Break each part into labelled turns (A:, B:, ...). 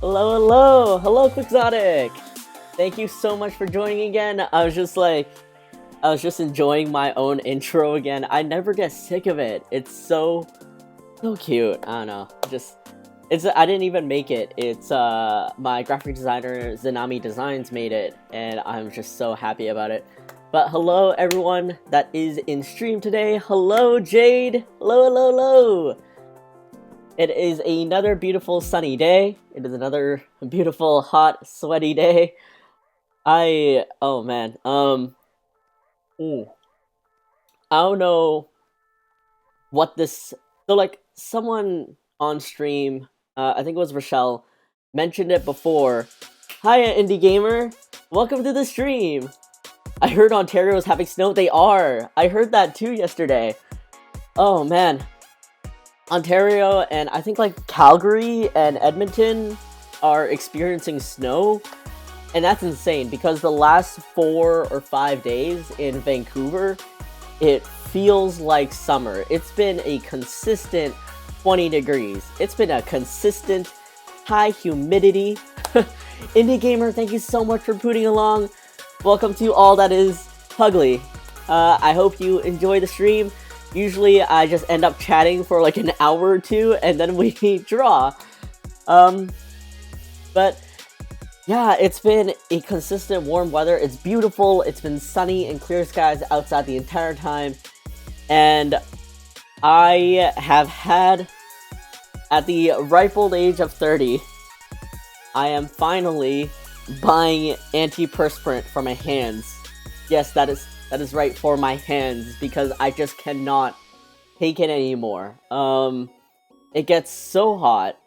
A: Hello, Quixotic! Thank you so much for joining again. I was just enjoying my own intro again. I never get sick of it. It's so cute. I don't know. I didn't even make it. It's my graphic designer Zanami Designs made it, and I'm just so happy about it. But hello everyone that is in stream today. Hello Jade. Hello. It is another beautiful sunny day. It is another beautiful, hot, sweaty day. Oh man, I don't know what this, so like, someone on stream, I think it was Rochelle, mentioned it before. Hiya, Indie Gamer! Welcome to the stream! I heard Ontario is having snow. They are! I heard that too yesterday. Oh man. Ontario and I think like Calgary and Edmonton are experiencing snow, and that's insane because the last 4 or 5 days in Vancouver, it feels like summer. It's been a consistent 20 degrees. It's been a consistent high humidity. Indie Gamer, thank you so much for putting along. Welcome to all that is Puglie. I hope you enjoy the stream. Usually I just end up chatting for like an hour or two and then we draw. But yeah, it's been a consistent warm weather. It's beautiful. It's been sunny and clear skies outside the entire time. And I have had, at the ripe old age of 30, I am finally buying antiperspirant for my hands. Yes, that is right, for my hands, because I just cannot take it anymore. It gets so hot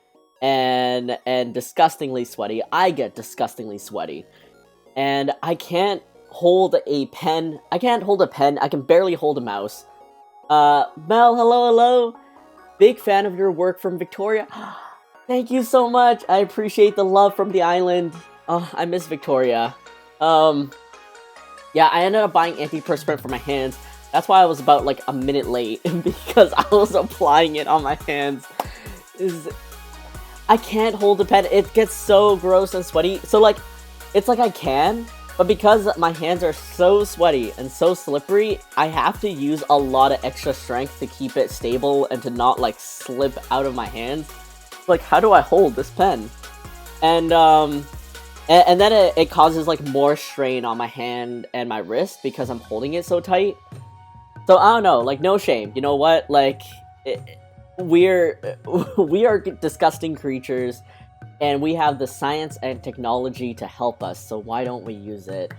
A: and disgustingly sweaty. I get disgustingly sweaty. And I can't hold a pen. I can't hold a pen. I can barely hold a mouse. Mel, hello. Big fan of your work from Victoria. Thank you so much. I appreciate the love from the island. Oh, I miss Victoria. Yeah, I ended up buying antiperspirant for my hands. That's why I was about like a minute late, because I was applying it on my hands. I can't hold the pen. It gets so gross and sweaty. So like, it's like I can, but because my hands are so sweaty and so slippery, I have to use a lot of extra strength to keep it stable and to not like slip out of my hands. Like, how do I hold this pen? And then it causes like more strain on my hand and my wrist because I'm holding it so tight. So I don't know, like, no shame. You know what? Like, we are disgusting creatures, and we have the science and technology to help us. So why don't we use it?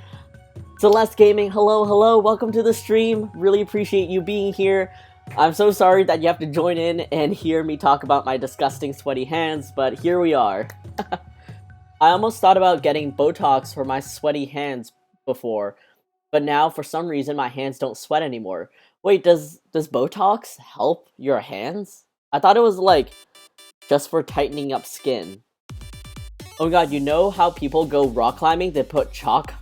A: Celeste Gaming, hello. Welcome to the stream. Really appreciate you being here. I'm so sorry that you have to join in and hear me talk about my disgusting sweaty hands, but here we are. I almost thought about getting Botox for my sweaty hands before, but now for some reason my hands don't sweat anymore. Wait, does Botox help your hands? I thought it was like just for tightening up skin. Oh my god, you know how people go rock climbing? They put chalk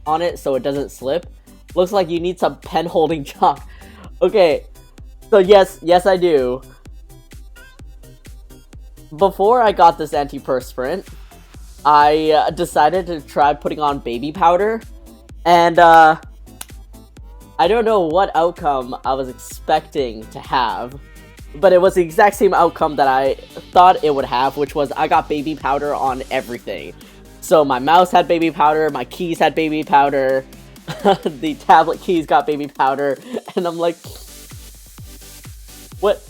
A: on it so it doesn't slip? Looks like you need some pen holding chalk. Okay, so yes I do. Before I got this antiperspirant, I decided to try putting on baby powder, and I don't know what outcome I was expecting to have, but it was the exact same outcome that I thought it would have, which was I got baby powder on everything. So my mouse had baby powder, my keys had baby powder, the tablet keys got baby powder, and I'm like, what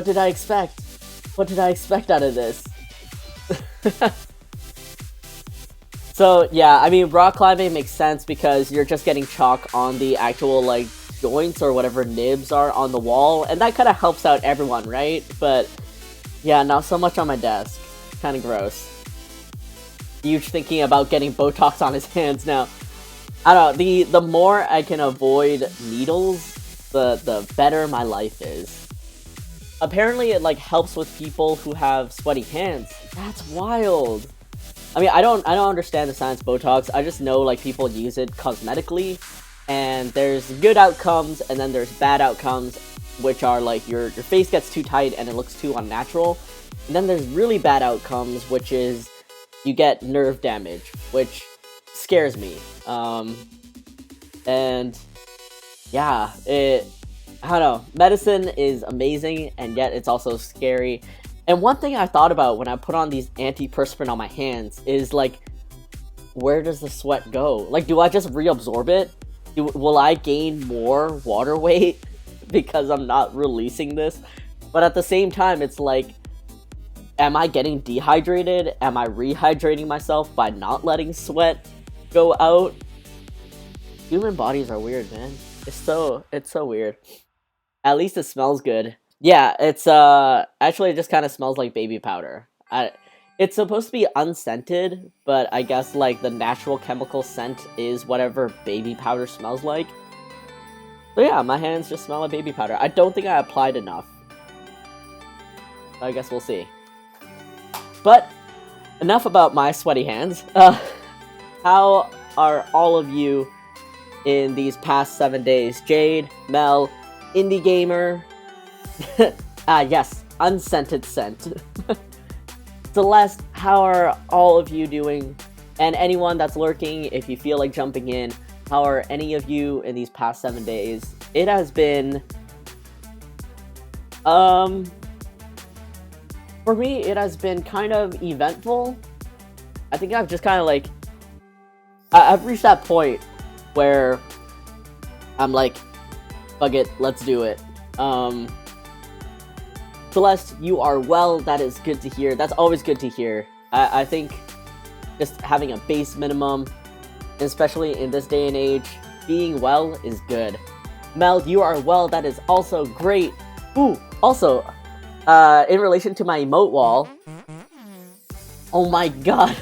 A: did I expect? What did I expect out of this? So yeah, I mean, rock climbing makes sense because you're just getting chalk on the actual like joints or whatever nibs are on the wall, and that kind of helps out everyone, right? But yeah, not so much on my desk. Kind of gross. Huge thinking about getting Botox on his hands now. I don't know, the more I can avoid needles, the better my life is. Apparently it like helps with people who have sweaty hands. That's wild. I mean, I don't understand the science of Botox. I just know like people use it cosmetically, and there's good outcomes and then there's bad outcomes. which are like your face gets too tight and it looks too unnatural. And then there's really bad outcomes, which is you get nerve damage, which scares me. And yeah, I don't know. Medicine is amazing, and yet it's also scary. And one thing I thought about when I put on these antiperspirant on my hands is like, where does the sweat go? Like, do I just reabsorb it? Will I gain more water weight because I'm not releasing this? But at the same time, it's like, am I getting dehydrated? Am I rehydrating myself by not letting sweat go out? Human bodies are weird, man. It's so weird. At least it smells good. Yeah, it's actually it just kind of smells like baby powder. It's supposed to be unscented, but I guess like the natural chemical scent is whatever baby powder smells like. So yeah, my hands just smell like baby powder. I don't think I applied enough. I guess we'll see. But enough about my sweaty hands. How are all of you in these past 7 days? Jade, Mel, Indie Gamer, yes, unscented scent. Celeste, how are all of you doing? And anyone that's lurking, if you feel like jumping in, how are any of you in these past 7 days? It has been, for me, it has been kind of eventful. I think I've just kind of like, I've reached that point where I'm like, fuck it, let's do it. Celeste, you are well, that is good to hear. That's always good to hear. I think just having a base minimum, especially in this day and age, being well is good. Mel, you are well, that is also great. Ooh, also, in relation to my emote wall, oh my god.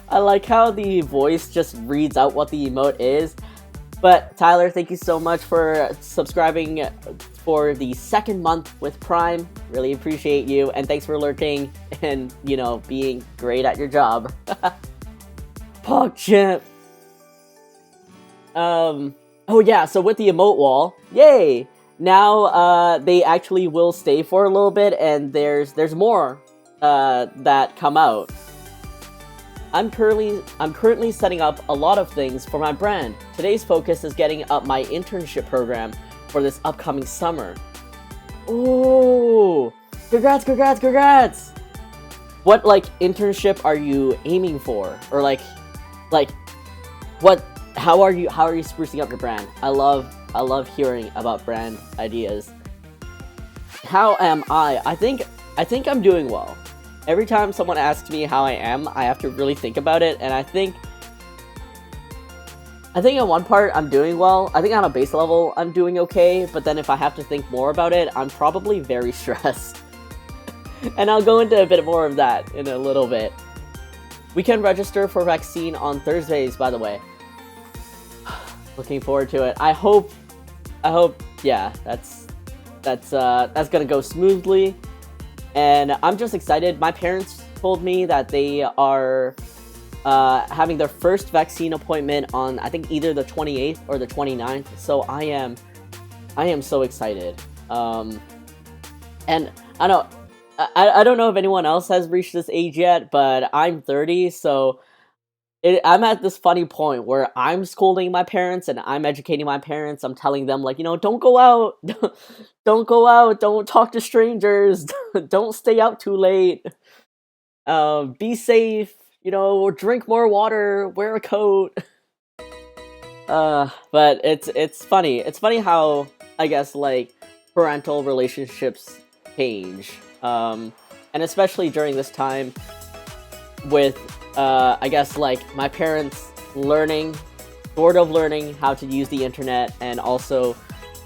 A: I like how the voice just reads out what the emote is. But Tyler, thank you so much for subscribing for the 2nd month with Prime. Really appreciate you, and thanks for lurking and, you know, being great at your job. PogChamp. Oh yeah, so with the emote wall, yay! Now they actually will stay for a little bit, and there's more that come out. I'm currently setting up a lot of things for my brand. Today's focus is getting up my internship program for this upcoming summer. Ooh! Congrats, congrats, congrats! What, like, internship are you aiming for? Or like, what, how are you sprucing up your brand? I love hearing about brand ideas. How am I? I think I'm doing well. Every time someone asks me how I am, I have to really think about it, and I think on one part I'm doing well. I think on a base level I'm doing okay, but then if I have to think more about it, I'm probably very stressed. And I'll go into a bit more of that in a little bit. We can register for vaccine on Thursdays, by the way. Looking forward to it. I hope, yeah, that's gonna go smoothly. And I'm just excited. My parents told me that they are having their first vaccine appointment on, I think, either the 28th or the 29th. So I am so excited. And I don't know if anyone else has reached this age yet, but I'm 30, so I'm at this funny point where I'm scolding my parents and I'm educating my parents. I'm telling them, like, you know, don't go out, don't go out, don't talk to strangers, don't stay out too late, be safe, you know, drink more water, wear a coat. But it's funny. It's funny how, I guess, like, parental relationships change, and especially during this time with I guess, like, my parents sort of learning how to use the internet, and also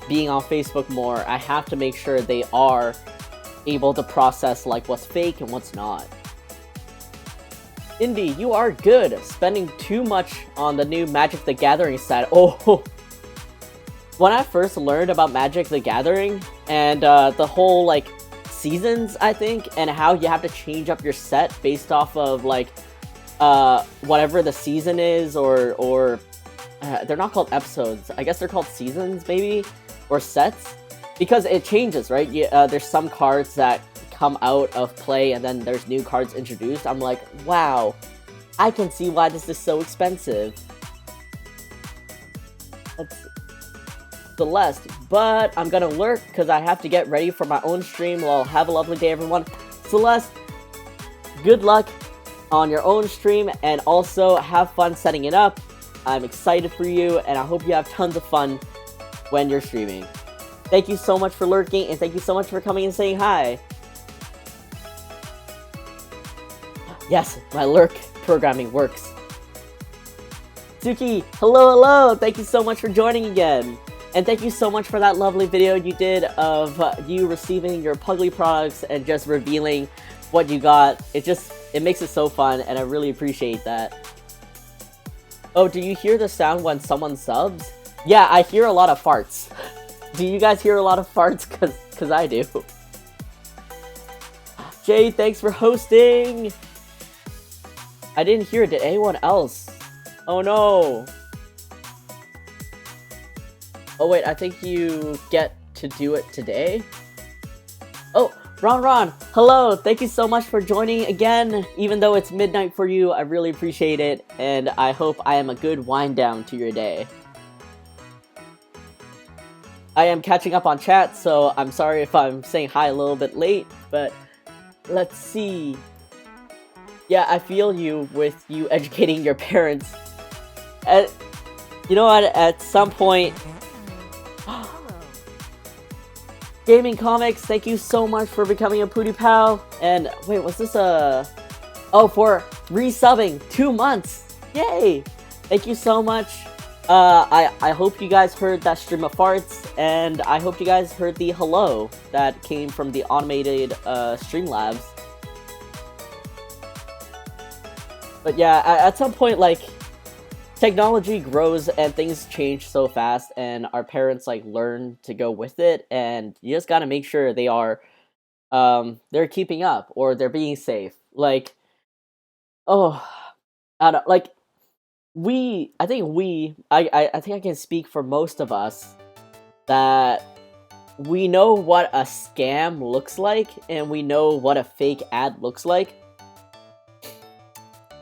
A: being on Facebook more. I have to make sure they are able to process, like, what's fake and what's not. Indy, you are good. Spending too much on the new Magic the Gathering set. Oh, when I first learned about Magic the Gathering and the whole, like, seasons, I think, and how you have to change up your set based off of, like, whatever the season is, or they're not called episodes. I guess they're called seasons, maybe, or sets, because it changes, right? There's some cards that come out of play, and then there's new cards introduced. I'm like, wow, I can see why this is so expensive. That's Celeste, but I'm gonna lurk because I have to get ready for my own stream. Well, have a lovely day, everyone. Celeste, good luck on your own stream, and also have fun setting it up. I'm excited for you, and I hope you have tons of fun when you're streaming. Thank you so much for lurking, and thank you so much for coming and saying hi. Yes, my lurk programming works. Suki, hello, thank you so much for joining again. And thank you so much for that lovely video you did of you receiving your Puglie products and just revealing what you got. It makes it so fun, and I really appreciate that. Oh, do you hear the sound when someone subs? Yeah, I hear a lot of farts. Do you guys hear a lot of farts? Cause I do. Jay, thanks for hosting! I didn't hear it. Did anyone else? Oh no! Oh wait, I think you get to do it today? Oh, Ron, hello! Thank you so much for joining again. Even though it's midnight for you, I really appreciate it, and I hope I am a good wind down to your day. I am catching up on chat, so I'm sorry if I'm saying hi a little bit late, but let's see. Yeah, I feel you with you educating your parents. You know what, at some point... Gaming Comics, thank you so much for becoming a Pootie Pal. And wait, was this a... Oh, for resubbing 2 months. Yay! Thank you so much. I hope you guys heard that stream of farts, and I hope you guys heard the hello that came from the automated Streamlabs. But yeah, at some point, like, technology grows and things change so fast, and our parents like learn to go with it, and you just gotta make sure they are they're keeping up or they're being safe. Like, oh, I don't, like I think I can speak for most of us that we know what a scam looks like, and we know what a fake ad looks like.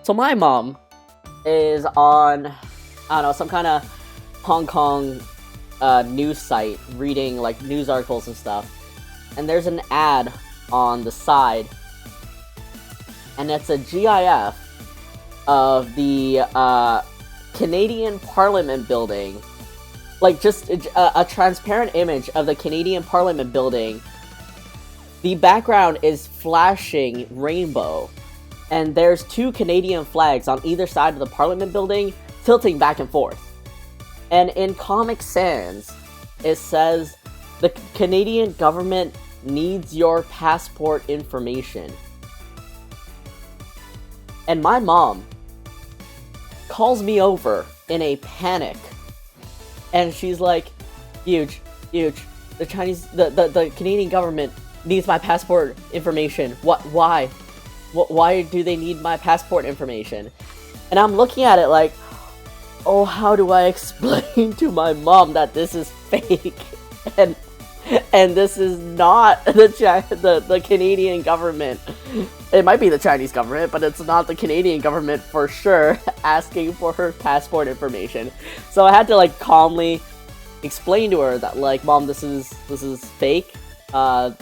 A: So my mom is on, I don't know, some kind of Hong Kong news site, reading like news articles and stuff, and there's an ad on the side, and it's a GIF of the Canadian Parliament building, like just a transparent image of the Canadian Parliament building. The background is flashing rainbow, and there's 2 Canadian flags on either side of the Parliament building, tilting back and forth. And in Comic Sans, it says, the Canadian government needs your passport information. And my mom calls me over in a panic, and she's like, huge, the Canadian government needs my passport information. Why? Why do they need my passport information? And I'm looking at it like, oh, how do I explain to my mom that this is fake, and this is not the Canadian government? It might be the Chinese government, but it's not the Canadian government for sure asking for her passport information. So I had to like calmly explain to her that, like, Mom, this is fake.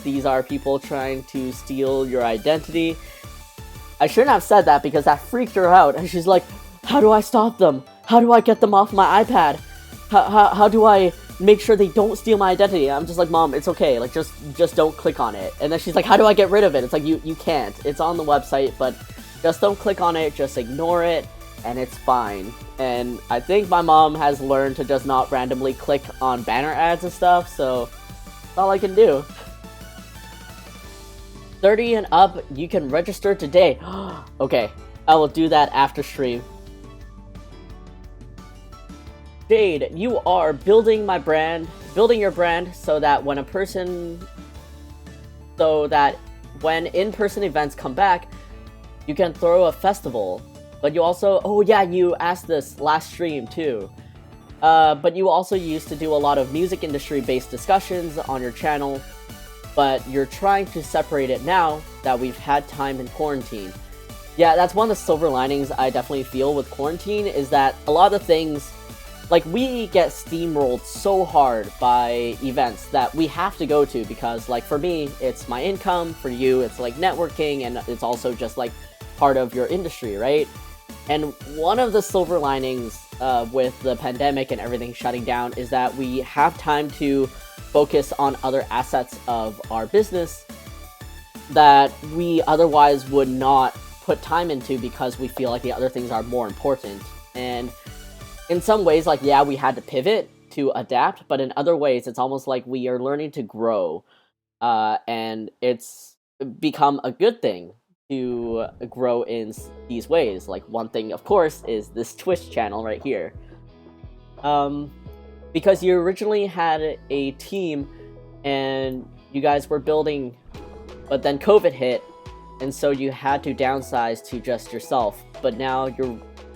A: These are people trying to steal your identity. I shouldn't have said that because that freaked her out, and she's like, how do I stop them? How do I get them off my iPad? How do I make sure they don't steal my identity? I'm just like, Mom, it's okay, like, just don't click on it. And then she's like, how do I get rid of it? It's like, you can't. It's on the website, but just don't click on it, just ignore it, and it's fine. And I think my mom has learned to just not randomly click on banner ads and stuff, so that's all I can do. 30 and up, you can register today. Okay, I will do that after stream. Jade, you are building your brand so that when in-person events come back, you can throw a festival. But you also, oh yeah, you asked this last stream too. But you also used to do a lot of music industry-based discussions on your channel, but you're trying to separate it now that we've had time in quarantine. Yeah, that's one of the silver linings I definitely feel with quarantine, is that a lot of the things, like, we get steamrolled so hard by events that we have to go to, because, like, for me, it's my income, for you, it's, like, networking, and it's also just, like, part of your industry, right? And one of the silver linings with the pandemic and everything shutting down is that we have time to focus on other assets of our business that we otherwise would not put time into because we feel like the other things are more important. And in some ways, like, yeah, we had to pivot to adapt, but in other ways, it's almost like we are learning to grow, and it's become a good thing to grow in these ways. Like, one thing, of course, is this Twitch channel right here. Because you originally had a team and you guys were building, but then COVID hit, and so you had to downsize to just yourself. But now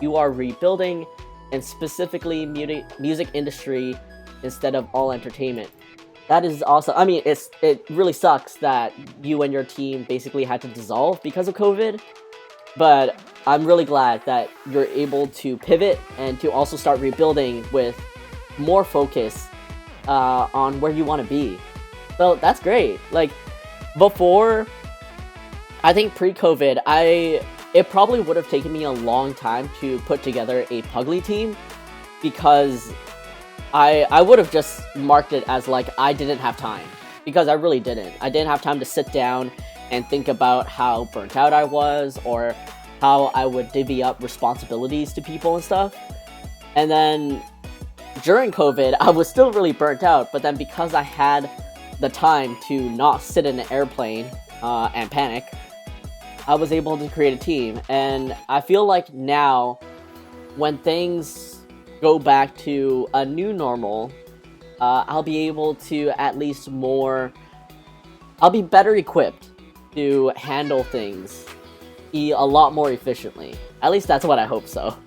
A: you are rebuilding, and specifically music industry instead of all entertainment. That is awesome. I mean, it really sucks that you and your team basically had to dissolve because of COVID, but I'm really glad that you're able to pivot and to also start rebuilding with more focus on where you want to be. So that's great. Like, before, I think pre-COVID, it probably would have taken me a long time to put together a Puglie team, because I would have just marked it as, like, I didn't have time, because I really didn't. I didn't have time to sit down and think about how burnt out I was, or how I would divvy up responsibilities to people and stuff. And then during COVID, I was still really burnt out, but then because I had the time to not sit in an airplane and panic, I was able to create a team. And I feel like now, when things go back to a new normal, I'll be able to I'll be better equipped to handle things a lot more efficiently. At least that's what I hope so.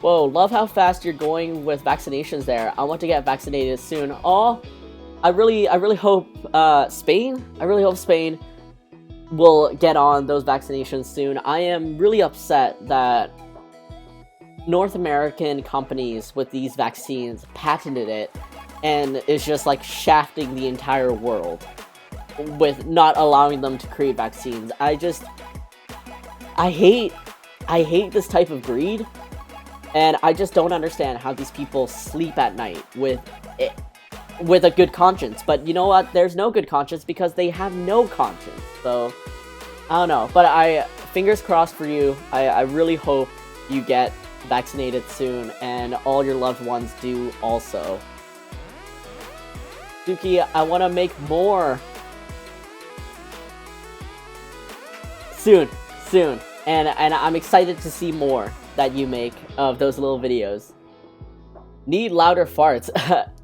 A: Whoa, love how fast you're going with vaccinations there. I want to get vaccinated soon. Oh, I really hope Spain will get on those vaccinations soon. I am really upset that North American companies with these vaccines patented it and is just, like, shafting the entire world with not allowing them to create vaccines. I hate this type of greed, and I just don't understand how these people sleep at night with a good conscience. But you know what? There's no good conscience because they have no conscience. So I don't know, but fingers crossed for you. I really hope you get vaccinated soon, and all your loved ones do also. Suki, I want to make more. Soon. And I'm excited to see more that you make of those little videos. Need louder farts.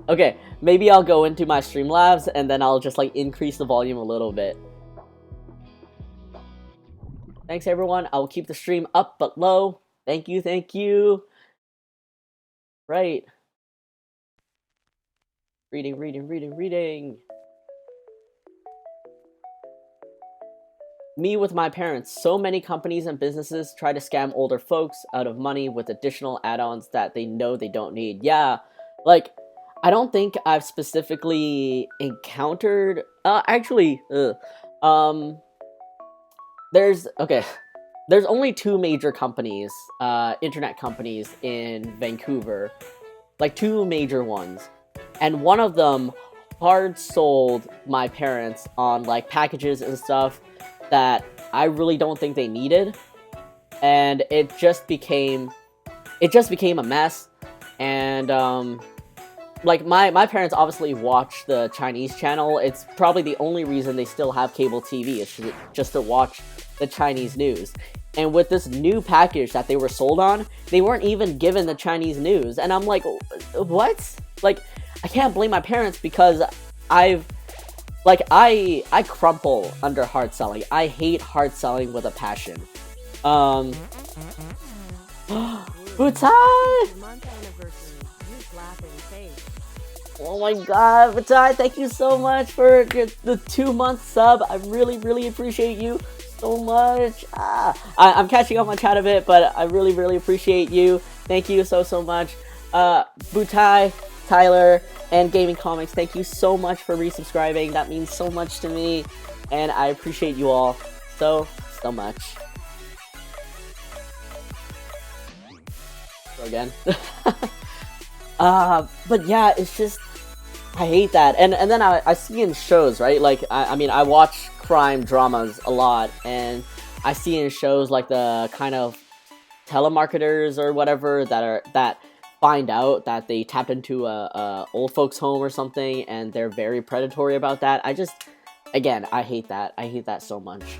A: Okay, maybe I'll go into my Streamlabs and then I'll just, like, increase the volume a little bit. Thanks, everyone. I will keep the stream up but low. Thank you. Right. Reading. Me with my parents. So many companies and businesses try to scam older folks out of money with additional add-ons that they know they don't need. Yeah, like, I don't think I've specifically encountered... There's only two major companies, internet companies in Vancouver. Like, two major ones. And one of them hard sold my parents on, like, packages and stuff that I really don't think they needed. And it just became a mess. And, like, my parents obviously watch the Chinese channel. It's probably the only reason they still have cable TV, is just to watch the Chinese news. And with this new package that they were sold on, they weren't even given the Chinese news. And I'm like, what? Like, I can't blame my parents, because I crumple under hard selling. I hate hard selling with a passion. Butai!
B: Month anniversary. Use laughing face.
A: Oh my god, Butai, thank you so much for the 2-month sub. I really appreciate you so much. I'm catching up on chat a bit, but I really appreciate you. Thank you so much. Butai, Tyler, and Gaming Comics, thank you so much for resubscribing. That means so much to me, and I appreciate you all so much. So again. But yeah, it's just, I hate that. And then I see in shows, right? Like, I mean, I watch crime dramas a lot, and I see in shows like the kind of telemarketers or whatever that find out that they tapped into a old folks home or something, and they're very predatory about that. Again, I hate that. I hate that so much.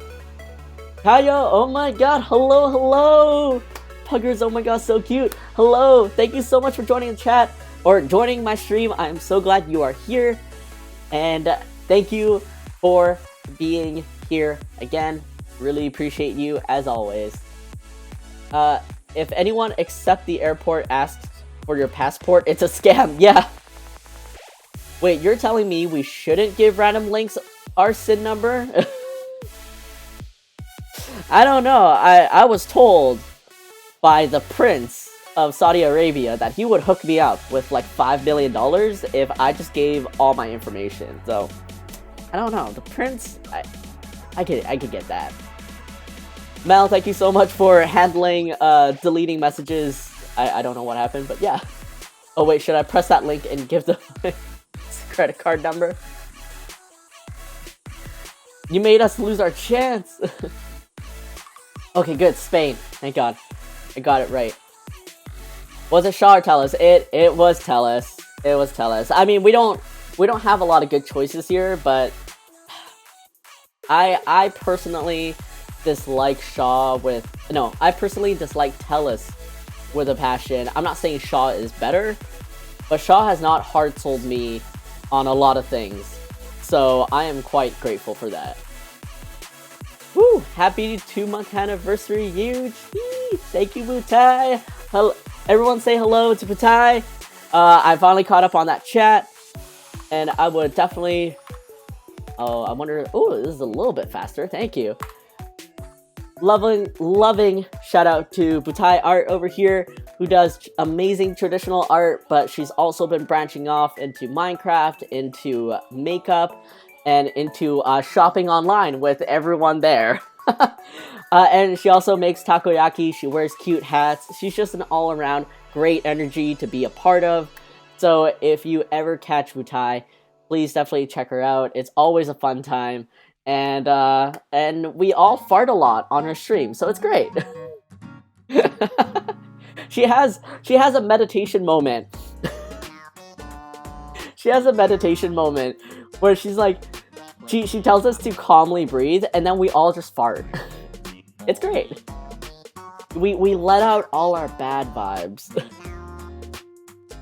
A: Kaya, oh my god, hello! Puggers, oh my god, so cute. Hello, thank you so much for joining the chat, or joining my stream. I'm so glad you are here, and thank you for being here again. Really appreciate you, as always. If anyone except the airport asks for your passport, it's a scam. Yeah. Wait, you're telling me we shouldn't give random links our SIN number? I don't know. I was told by the Prince of Saudi Arabia that he would hook me up with like $5 million if I just gave all my information. So, I don't know. The Prince, I could get that. Mel, thank you so much for handling deleting messages. I don't know what happened, but yeah. Oh wait, should I press that link and give the credit card number? You made us lose our chance. Okay, good. Spain. Thank God. I got it right. Was it Shaw or Tellus? It was Tellus. It was Tellus. I mean, we don't have a lot of good choices here, but I personally dislike Shaw with I personally dislike Tellus with a passion. I'm not saying Shaw is better, but Shaw has not hard sold me on a lot of things, so I am quite grateful for that. Woo! Happy 2-month anniversary, huge! Thank you, Butai. Hello, everyone, say hello to Butai. I finally caught up on that chat, and I would definitely. Oh, I wonder. Oh, this is a little bit faster. Thank you. Loving shout out to Butai Art over here, who does amazing traditional art, but she's also been branching off into Minecraft, into makeup, and into shopping online with everyone there. And she also makes takoyaki, she wears cute hats, she's just an all-around great energy to be a part of. So if you ever catch Butai, please definitely check her out. It's always a fun time. And we all fart a lot on her stream, so it's great. She has a meditation moment. She has a meditation moment where she's like, she tells us to calmly breathe, and then we all just fart. It's great. We let out all our bad vibes.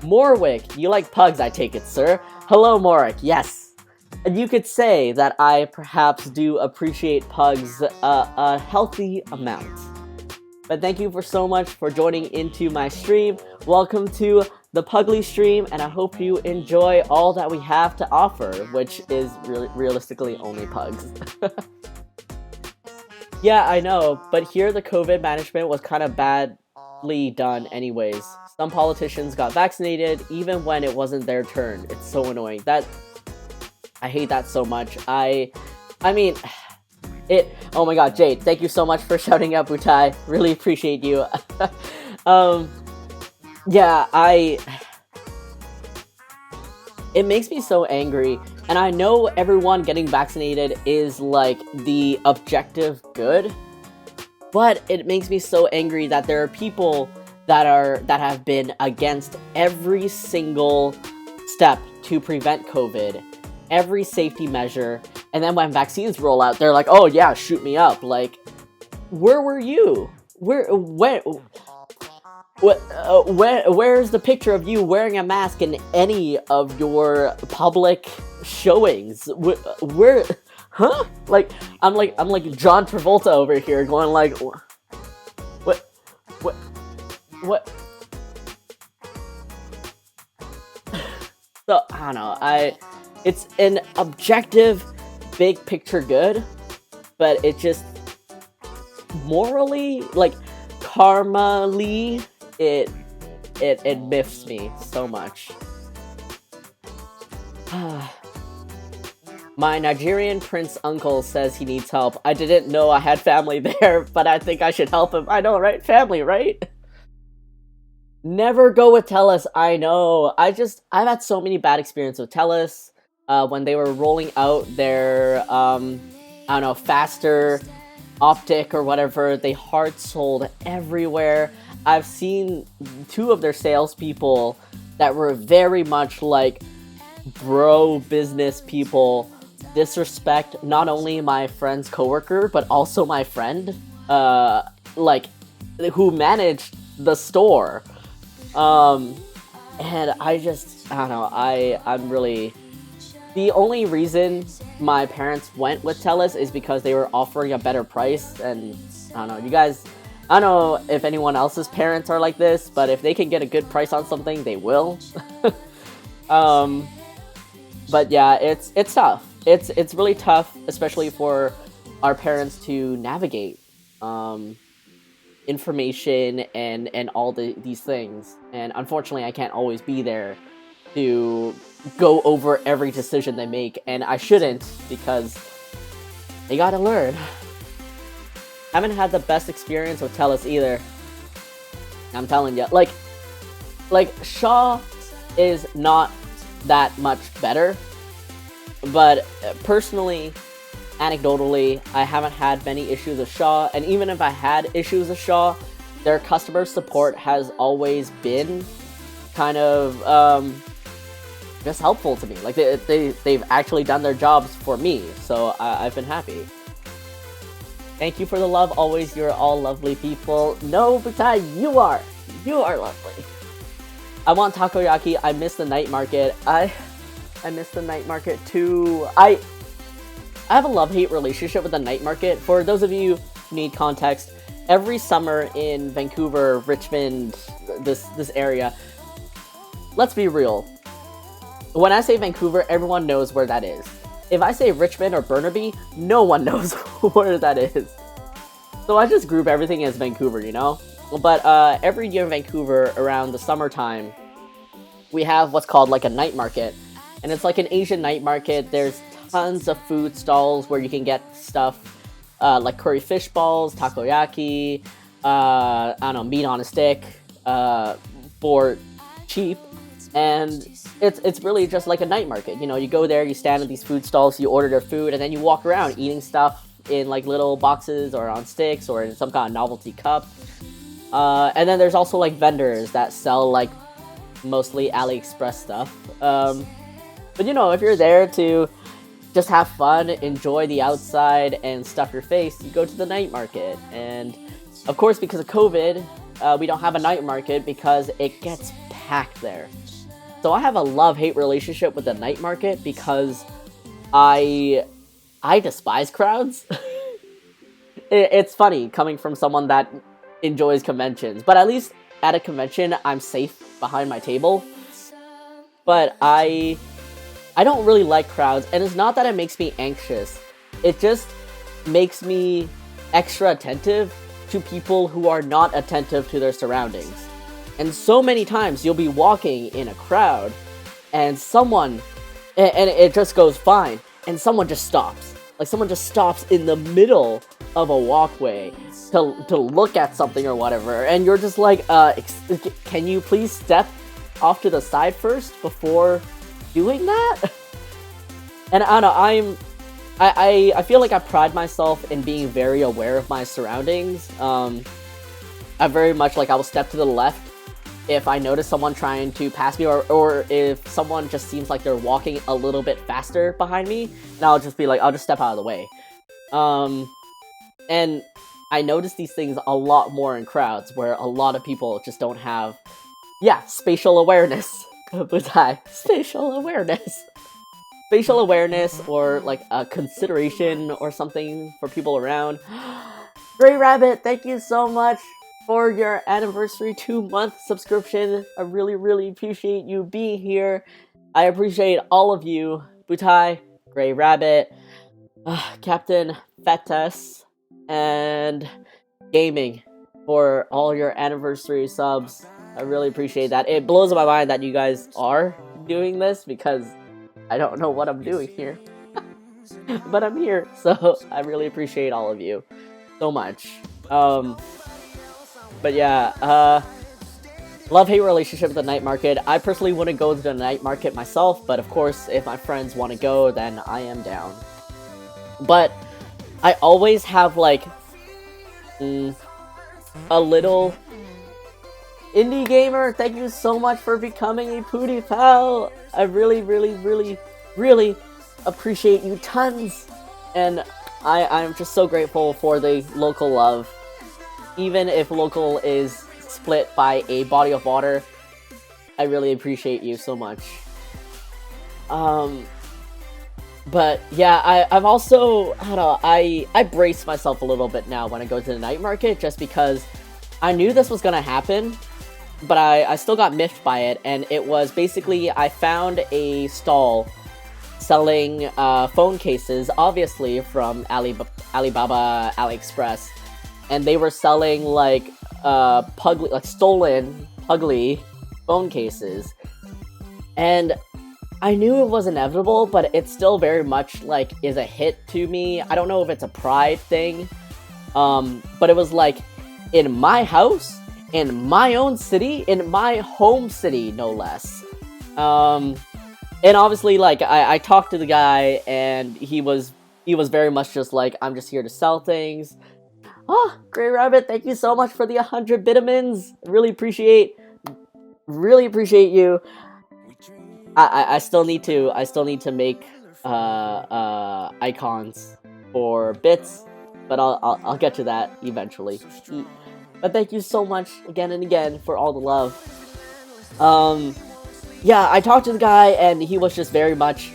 A: Morwick, you like pugs, I take it, sir. Hello, Morwick, yes. And you could say that I perhaps do appreciate pugs a healthy amount. But thank you so much for joining into my stream. Welcome to the Puglie stream, and I hope you enjoy all that we have to offer, which is realistically only pugs. Yeah, I know, but here the COVID management was kind of badly done anyways. Some politicians got vaccinated even when it wasn't their turn. It's so annoying. I hate that so much. I mean, oh my god, Jade, thank you so much for shouting out Butai. Really appreciate you. Yeah, it makes me so angry, and I know everyone getting vaccinated is like the objective good, but it makes me so angry that there are people that have been against every single step to prevent COVID, every safety measure, and then when vaccines roll out, they're like, oh yeah, shoot me up. Like, where were you? Where's the picture of you wearing a mask in any of your public showings? Where, huh? Like, I'm like John Travolta over here, going like, what? So I don't know. It's an objective, big picture good, but it just morally, like karmally, it miffs me so much. My Nigerian prince uncle says he needs help. I didn't know I had family there, but I think I should help him. I know, right? Family, right? Never go with TELUS. I know. I've had so many bad experiences with TELUS. When they were rolling out their, I don't know, faster optic or whatever, they hard sold everywhere. I've seen 2 of their salespeople that were very much like bro business people disrespect not only my friend's coworker but also my friend, like who managed the store. And I don't know, I'm really... The only reason my parents went with TELUS is because they were offering a better price, and I don't know, you guys... I don't know if anyone else's parents are like this, but if they can get a good price on something, they will. But yeah, it's tough. It's really tough, especially for our parents to navigate information and all these things. And unfortunately, I can't always be there to go over every decision they make, and I shouldn't, because they gotta learn. Haven't had the best experience with TELUS either. I'm telling you, like Shaw is not that much better, but personally, anecdotally, I haven't had many issues with Shaw, and even if I had issues with Shaw, their customer support has always been kind of just helpful to me. Like they've actually done their jobs for me, so I've been happy. Thank you for the love always. You're all lovely people. No, Butai, you are lovely. I want takoyaki. I miss the night market. I miss the night market too. I have a love-hate relationship with the night market. For those of you who need context, every summer in Vancouver, Richmond, this area, let's be real. When I say Vancouver, everyone knows where that is. If I say Richmond or Burnaby, no one knows where that is. So I just group everything as Vancouver, you know? But every year in Vancouver, around the summertime, we have what's called like a night market. And it's like an Asian night market. There's tons of food stalls where you can get stuff like curry fish balls, takoyaki, I don't know, meat on a stick for cheap. And it's really just like a night market. You know, you go there, you stand at these food stalls, you order their food, and then you walk around eating stuff in like little boxes or on sticks or in some kind of novelty cup. And then there's also like vendors that sell like mostly AliExpress stuff. But you know, if you're there to just have fun, enjoy the outside, and stuff your face, you go to the night market. And of course, because of COVID, we don't have a night market because it gets packed there. So I have a love-hate relationship with the night market because I despise crowds. It's funny coming from someone that enjoys conventions, but at least at a convention, I'm safe behind my table. But I don't really like crowds, and it's not that it makes me anxious. It just makes me extra attentive to people who are not attentive to their surroundings. And so many times you'll be walking in a crowd and someone, and it just goes fine, and someone just stops. Like someone just stops in the middle of a walkway to look at something or whatever, and you're just like, can you please step off to the side first before doing that? And I don't know, I feel like I pride myself in being very aware of my surroundings. I'm very much like, I will step to the left if I notice someone trying to pass me, or if someone just seems like they're walking a little bit faster behind me, and I'll just be like, I'll just step out of the way. And I notice these things a lot more in crowds, where a lot of people just don't have, spatial awareness. Spatial awareness. Spatial awareness, or like a consideration or something for people around. Gray Rabbit, thank you so much for your anniversary 2-month subscription. I really, really appreciate you being here. I appreciate all of you, Butai, Gray Rabbit, Captain Fetus, and Gaming for all your anniversary subs. I really appreciate that. It blows my mind that you guys are doing this because I don't know what I'm doing here. But I'm here, so I really appreciate all of you so much. But yeah, love-hate relationship with the night market. I personally wouldn't go to the night market myself, but of course, if my friends want to go, then I am down. But I always have, like, a little... Indie Gamer, thank you so much for becoming a Pootie Pal! I really, really, really, really appreciate you tons! And I'm just so grateful for the local love. Even if local is split by a body of water, I really appreciate you so much. But yeah, I've also, I don't know, I brace myself a little bit now when I go to the night market, just because I knew this was gonna happen, but I still got miffed by it. And it was basically, I found a stall selling phone cases, obviously from Alibaba AliExpress, and they were selling like stolen Puglie phone cases. And I knew it was inevitable, but it still very much like is a hit to me. I don't know if it's a pride thing, but it was like in my house, in my own city, in my home city, no less. And obviously, like I talked to the guy, and he was very much just like, I'm just here to sell things. Oh, Grey Rabbit, thank you so much for the 100 vitamins. Really appreciate you. I still need to make icons for bits, but I'll get to that eventually. But thank you so much again and again for all the love. Yeah, I talked to the guy, and he was just very much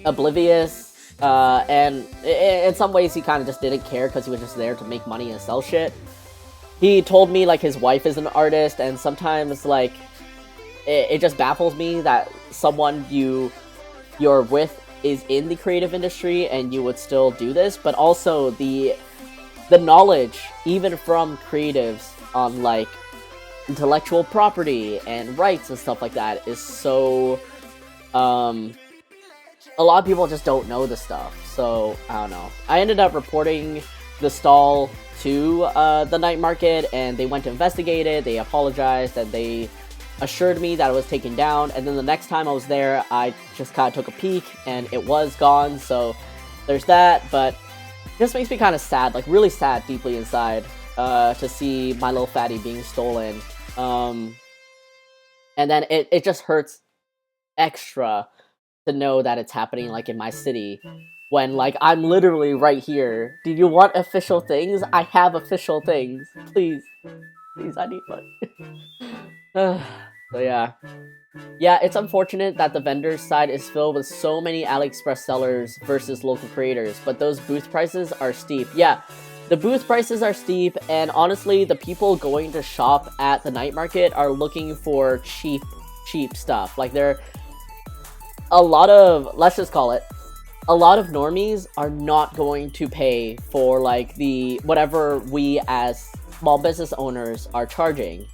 A: oblivious. And in some ways he kind of just didn't care because he was just there to make money and sell shit. He told me like his wife is an artist, and sometimes like it just baffles me that someone you're with is in the creative industry and you would still do this. But also the knowledge, even from creatives, on like intellectual property and rights and stuff like that is so a lot of people just don't know the stuff. So I don't know. I ended up reporting the stall to the night market, and they went to investigate it. They apologized, and they assured me that it was taken down. And then the next time I was there, I just kind of took a peek, and it was gone. So there's that. But it just makes me kind of sad, like really sad deeply inside, to see my little fatty being stolen. And then it just hurts extra to know that it's happening like in my city, when like I'm literally right here. Do you want official things? I have official things. Please, I need one. So yeah, it's unfortunate that the vendor's side is filled with so many AliExpress sellers versus local creators, but those booth prices are steep. Yeah, the booth prices are steep, and honestly, the people going to shop at the night market are looking for cheap stuff. Like they're a lot of, let's just call it, a lot of normies are not going to pay for like the whatever we as small business owners are charging.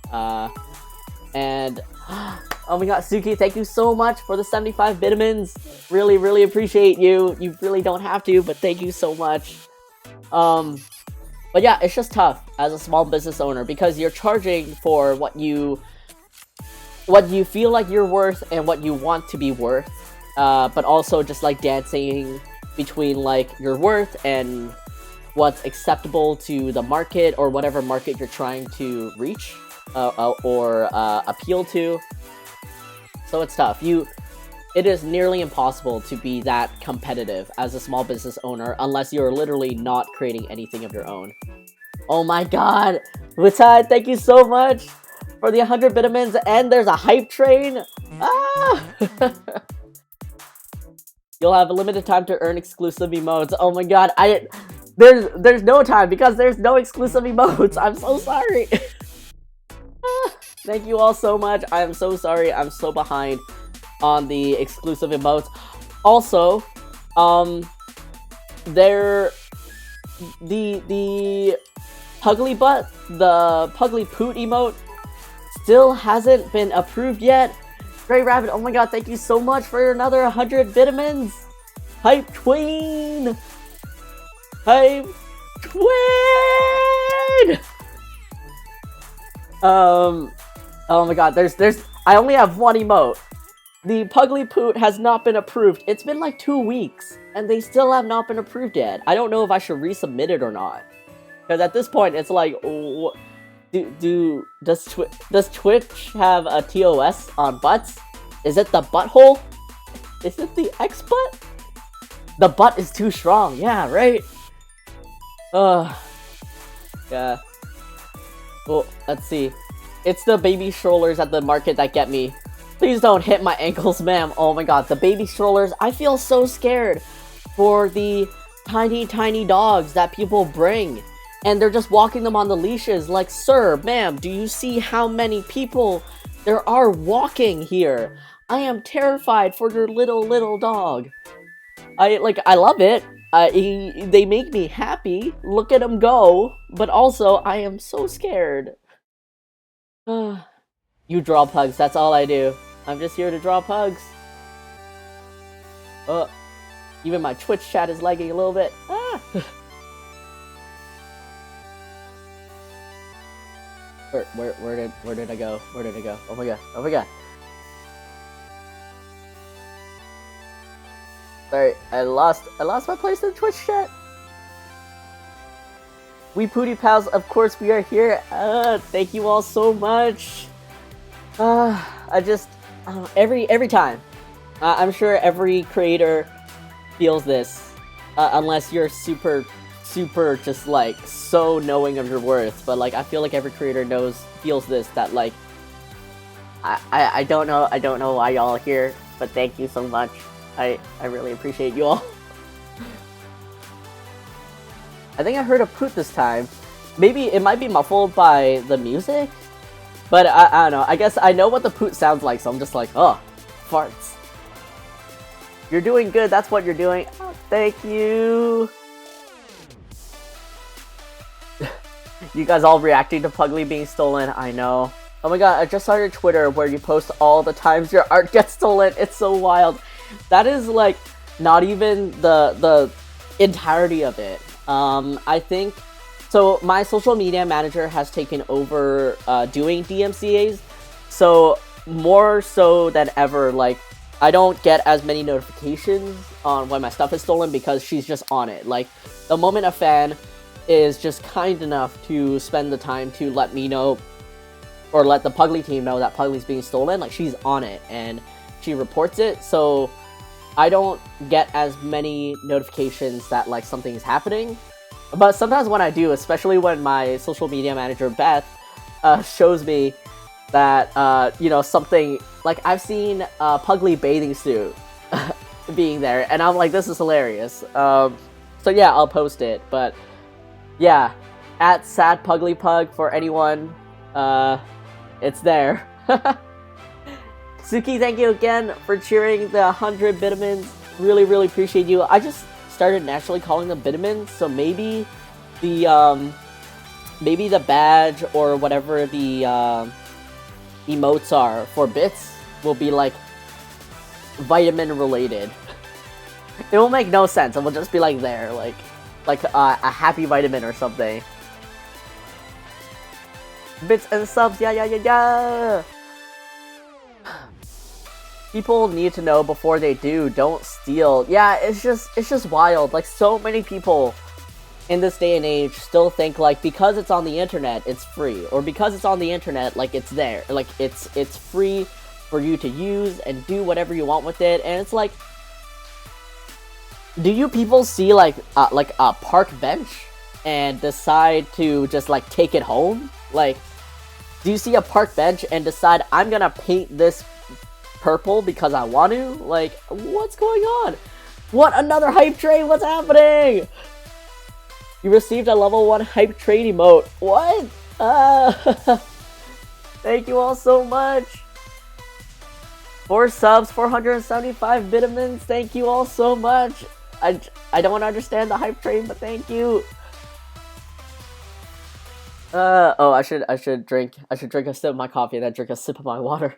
A: And oh my god, Suki, thank you so much for the 75 vitamins. Really, really appreciate you. You really don't have to, but thank you so much. But yeah, it's just tough as a small business owner because you're charging for what you feel like you're worth and what you want to be worth. But also just like dancing between like your worth and what's acceptable to the market or whatever market you're trying to reach or appeal to. So it's tough. It is nearly impossible to be that competitive as a small business owner unless you're literally not creating anything of your own. Oh my god! Wutai, thank you so much for the 100 vitamins, and there's a hype train! Ah! You'll have a limited time to earn exclusive emotes. Oh my god, there's no time because there's no exclusive emotes. I'm so sorry. Thank you all so much. I am so sorry. I'm so behind. on the exclusive emotes. Also, the Puglie Butt, the Puglie Poot emote still hasn't been approved yet. Gray Rabbit, oh my god, thank you so much for another 100 vitamins. Hype Tween! Hype Tween! Oh my god, I only have one emote. The Puglie Poot has not been approved. It's been like 2 weeks, and they still have not been approved yet. I don't know if I should resubmit it or not. Because at this point, it's like, does Twitch have a TOS on butts? Is it the butthole? Is it the X butt? The butt is too strong. Yeah, right? Yeah. Well, let's see. It's the baby strollers at the market that get me. Please don't hit my ankles, ma'am. Oh my god, the baby strollers. I feel so scared for the tiny dogs that people bring. And they're just walking them on the leashes. Like, sir, ma'am, do you see how many people there are walking here? I am terrified for your little dog. I love it. They make me happy. Look at them go. But also, I am so scared. You draw pugs, that's all I do. I'm just here to draw pugs. Even my Twitch chat is lagging a little bit. Where did I go? Where did I go? Oh my god, oh my god. Sorry, I lost my place in Twitch chat. We Pooty Pals, of course we are here. Thank you all so much. I just every time. I'm sure every creator feels this, unless you're super just like so knowing of your worth. But like I feel like every creator feels this, that like I don't know why y'all are here, but thank you so much. I really appreciate you all. I think I heard a poot this time. Maybe it might be muffled by the music, but I don't know. I guess I know what the poot sounds like, so I'm just like, oh, farts. You're doing good, that's what you're doing. Oh, thank you. You guys all reacting to Puglie being stolen, I know. Oh my god, I just saw your Twitter where you post all the times your art gets stolen. It's so wild. That is like not even the entirety of it. I think, so my social media manager has taken over doing DMCAs, so more so than ever, like, I don't get as many notifications on when my stuff is stolen because she's just on it. Like, the moment a fan is just kind enough to spend the time to let me know, or let the Puglie team know that Puglie's being stolen, like, she's on it, and she reports it, so I don't get as many notifications that, like, something's happening. But sometimes when I do, especially when my social media manager, Beth, shows me that, you know, something, like, I've seen a Puglie bathing suit being there, and I'm like, this is hilarious. So yeah, I'll post it, but yeah, at SadPugliePug for anyone, it's there. Suki, thank you again for cheering the 100 vitamins. Really, really appreciate you. I just started naturally calling them vitamins, so maybe the badge or whatever the emotes are for bits will be like vitamin related. It will make no sense. It will just be like there, like a happy vitamin or something. Bits and subs, yeah. People need to know before they do. Don't steal. Yeah, it's just wild. Like, so many people in this day and age still think, like, because it's on the internet, it's free, or because it's on the internet, like, it's there, like, it's free for you to use and do whatever you want with it. And it's like, do you people see like a park bench and decide to just like take it home? Like, do you see a park bench and decide, I'm gonna paint this purple because I want to? Like, what's going on? What, another hype train? What's happening? You received a level 1 hype train emote. What? Thank you all so much. 4 subs, 475 vitamins. Thank you all so much. I don't understand the hype train, but thank you. Oh, I should drink a sip of my coffee and then drink a sip of my water.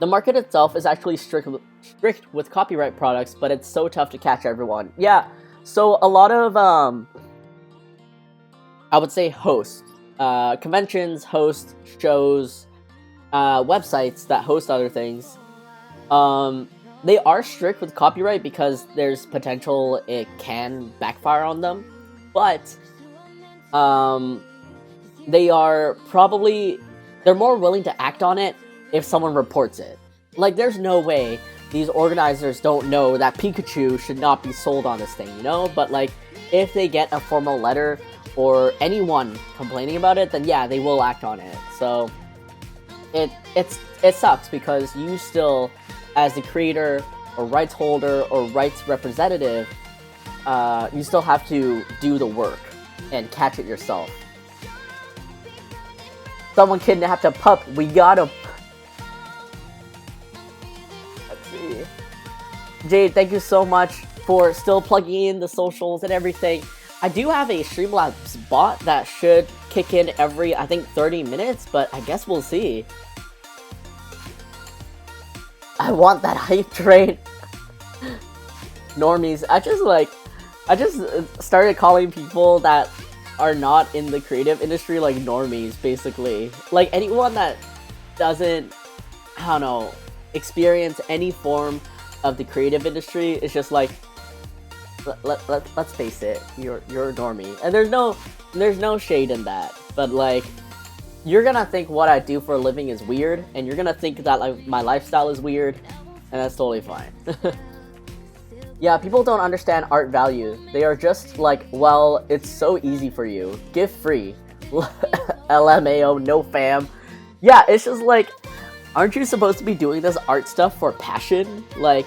A: The market itself is actually strict with copyright products, but it's so tough to catch everyone. Yeah, so a lot of I would say hosts, conventions, host shows, websites that host other things. They are strict with copyright because there's potential it can backfire on them, but they're more willing to act on it if someone reports it. Like, there's no way these organizers don't know that Pikachu should not be sold on this thing, you know? But, like, if they get a formal letter or anyone complaining about it, then yeah, they will act on it. So, it sucks because you still, as the creator or rights holder or rights representative, you still have to do the work and catch it yourself. Someone kidnapped a pup, we got him. Let's see. Jade, thank you so much for still plugging in the socials and everything. I do have a Streamlabs bot that should kick in every, I think, 30 minutes, but I guess we'll see. I want that hype train. Normies. I just started calling people that are not in the creative industry like normies, basically. Like, anyone that doesn't, I don't know, experience any form of the creative industry is just like, let's face it, you're a normie. And there's no shade in that, but like, you're gonna think what I do for a living is weird, and you're gonna think that like my lifestyle is weird, and that's totally fine. Yeah, people don't understand art value. They are just like, well, it's so easy for you. Give free. LMAO, no fam. Yeah, it's just like, aren't you supposed to be doing this art stuff for passion? Like,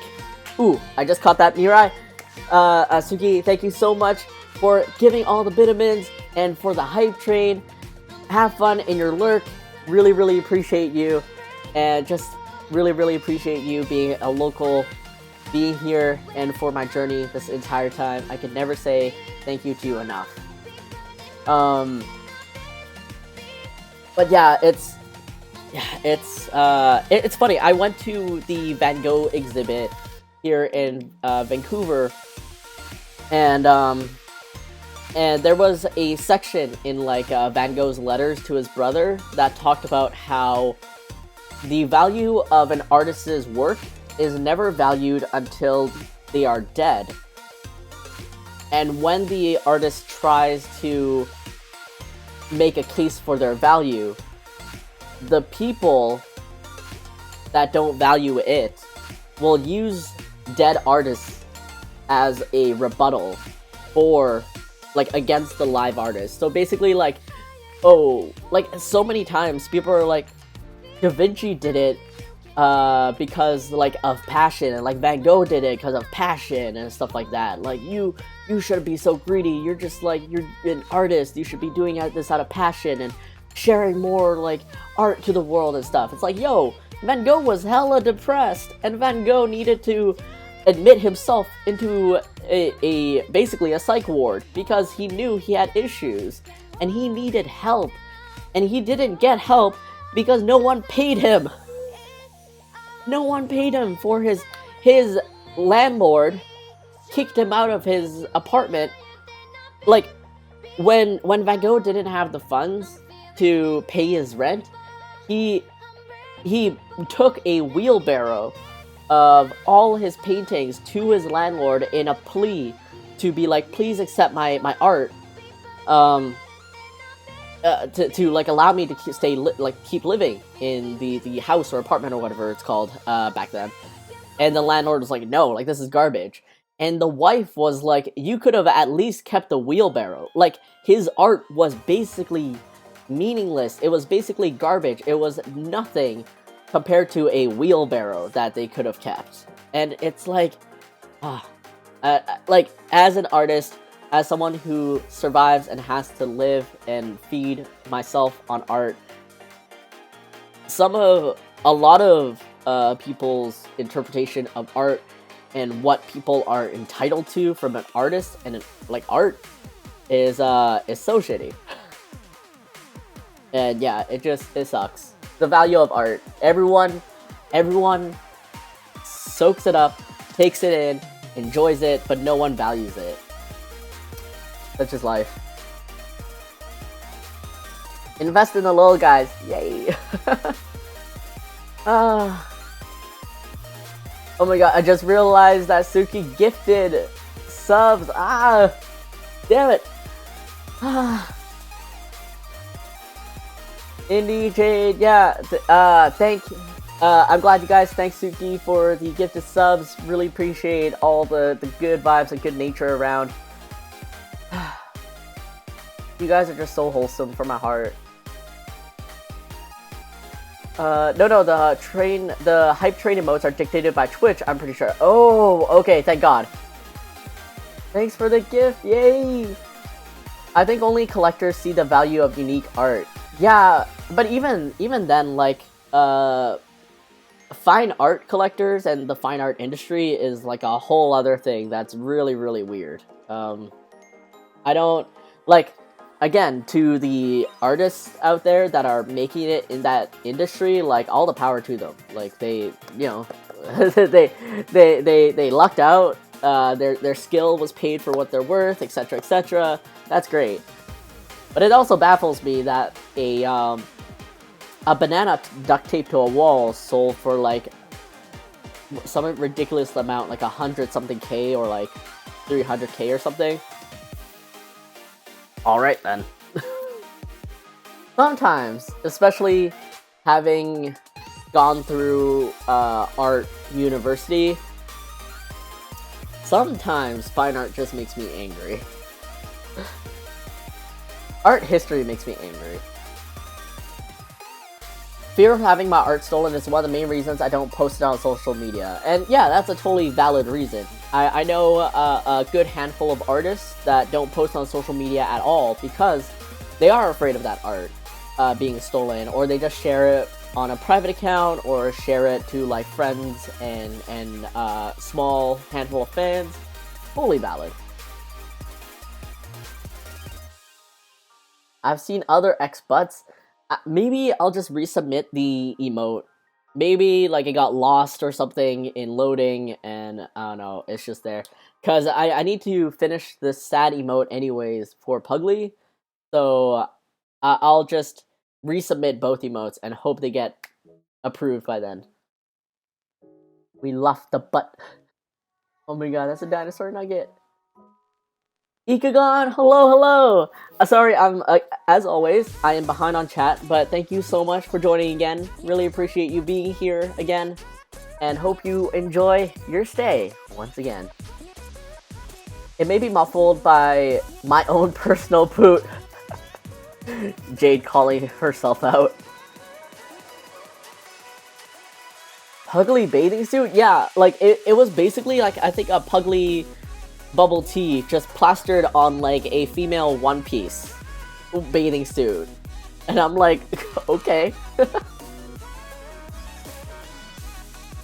A: ooh, I just caught that Mirai. Suki, thank you so much for giving all the vitamins and for the hype train. Have fun in your lurk. Really, really appreciate you. And just really, really appreciate you being a local, being here, and for my journey this entire time. I could never say thank you to you enough. But yeah, it's funny. I went to the Van Gogh exhibit here in Vancouver, and there was a section in like Van Gogh's letters to his brother that talked about how the value of an artist's work is never valued until they are dead. And when the artist tries to make a case for their value, the people that don't value it will use dead artists as a rebuttal for, like, against the live artist. So basically, like, oh, like, so many times people are like, Da Vinci did it because, like, of passion, and like Van Gogh did it because of passion and stuff like that. Like, you shouldn't be so greedy. You're just like, you're an artist. You should be doing this out of passion and sharing more like art to the world and stuff. It's like, yo, Van Gogh was hella depressed, and Van Gogh needed to admit himself into a basically a psych ward because he knew he had issues and he needed help, and he didn't get help because no one paid him. No one paid him for his landlord kicked him out of his apartment. Like, when Van Gogh didn't have the funds to pay his rent, he took a wheelbarrow of all his paintings to his landlord in a plea to be like, please accept my art, to like allow me to keep living in the house or apartment or whatever it's called back then. And the landlord was like, no, like, this is garbage. And the wife was like, you could have at least kept the wheelbarrow. Like, his art was basically meaningless. It was basically garbage. It was nothing compared to a wheelbarrow that they could have kept. And it's like, like, as an artist, as someone who survives and has to live and feed myself on art, a lot of people's interpretation of art and what people are entitled to from an artist and like art is so shitty. And yeah, it sucks. The value of art. Everyone soaks it up, takes it in, enjoys it, but no one values it. Such is life. Invest in the little guys. Yay. Oh my god, I just realized that Suki gifted subs. Damn it. Indie Jade, yeah. I'm glad you guys. Thanks, Suki, for the gifted subs. Really appreciate all the good vibes and good nature around. You guys are just so wholesome for my heart. No, the hype train emotes are dictated by Twitch, I'm pretty sure. Oh, okay, thank God. Thanks for the gift, yay! I think only collectors see the value of unique art. Yeah, but even then, like, fine art collectors and the fine art industry is like a whole other thing that's really, really weird. I don't, like, again, to the artists out there that are making it in that industry, like, all the power to them. Like, they, you know, they lucked out, their skill was paid for what they're worth, etc., etc. That's great. But it also baffles me that a banana duct taped to a wall sold for, like, some ridiculous amount, like 100-something K or, like, 300K or something. Alright then. Sometimes, especially having gone through art university, sometimes fine art just makes me angry. Art history makes me angry. Fear of having my art stolen is one of the main reasons I don't post it on social media. And yeah, that's a totally valid reason. I know a good handful of artists that don't post on social media at all because they are afraid of that art being stolen, or they just share it on a private account or share it to, like, friends and small handful of fans. Totally valid. I've seen other X-Butts. Maybe I'll just resubmit the emote. Maybe, like, it got lost or something in loading, and I don't know, it's just there. Because I need to finish this sad emote anyways for Puglie, so I'll just resubmit both emotes and hope they get approved by then. We left the butt. Oh my god, that's a dinosaur nugget. Ikagon, hello! Sorry, I'm, as always, I am behind on chat, but thank you so much for joining again. Really appreciate you being here again, and hope you enjoy your stay once again. It may be muffled by my own personal poot. Jade calling herself out. Puglie bathing suit? Yeah, like, it was basically, like, I think a Puglie bubble tea just plastered on, like, a female one-piece bathing suit. And I'm like, okay.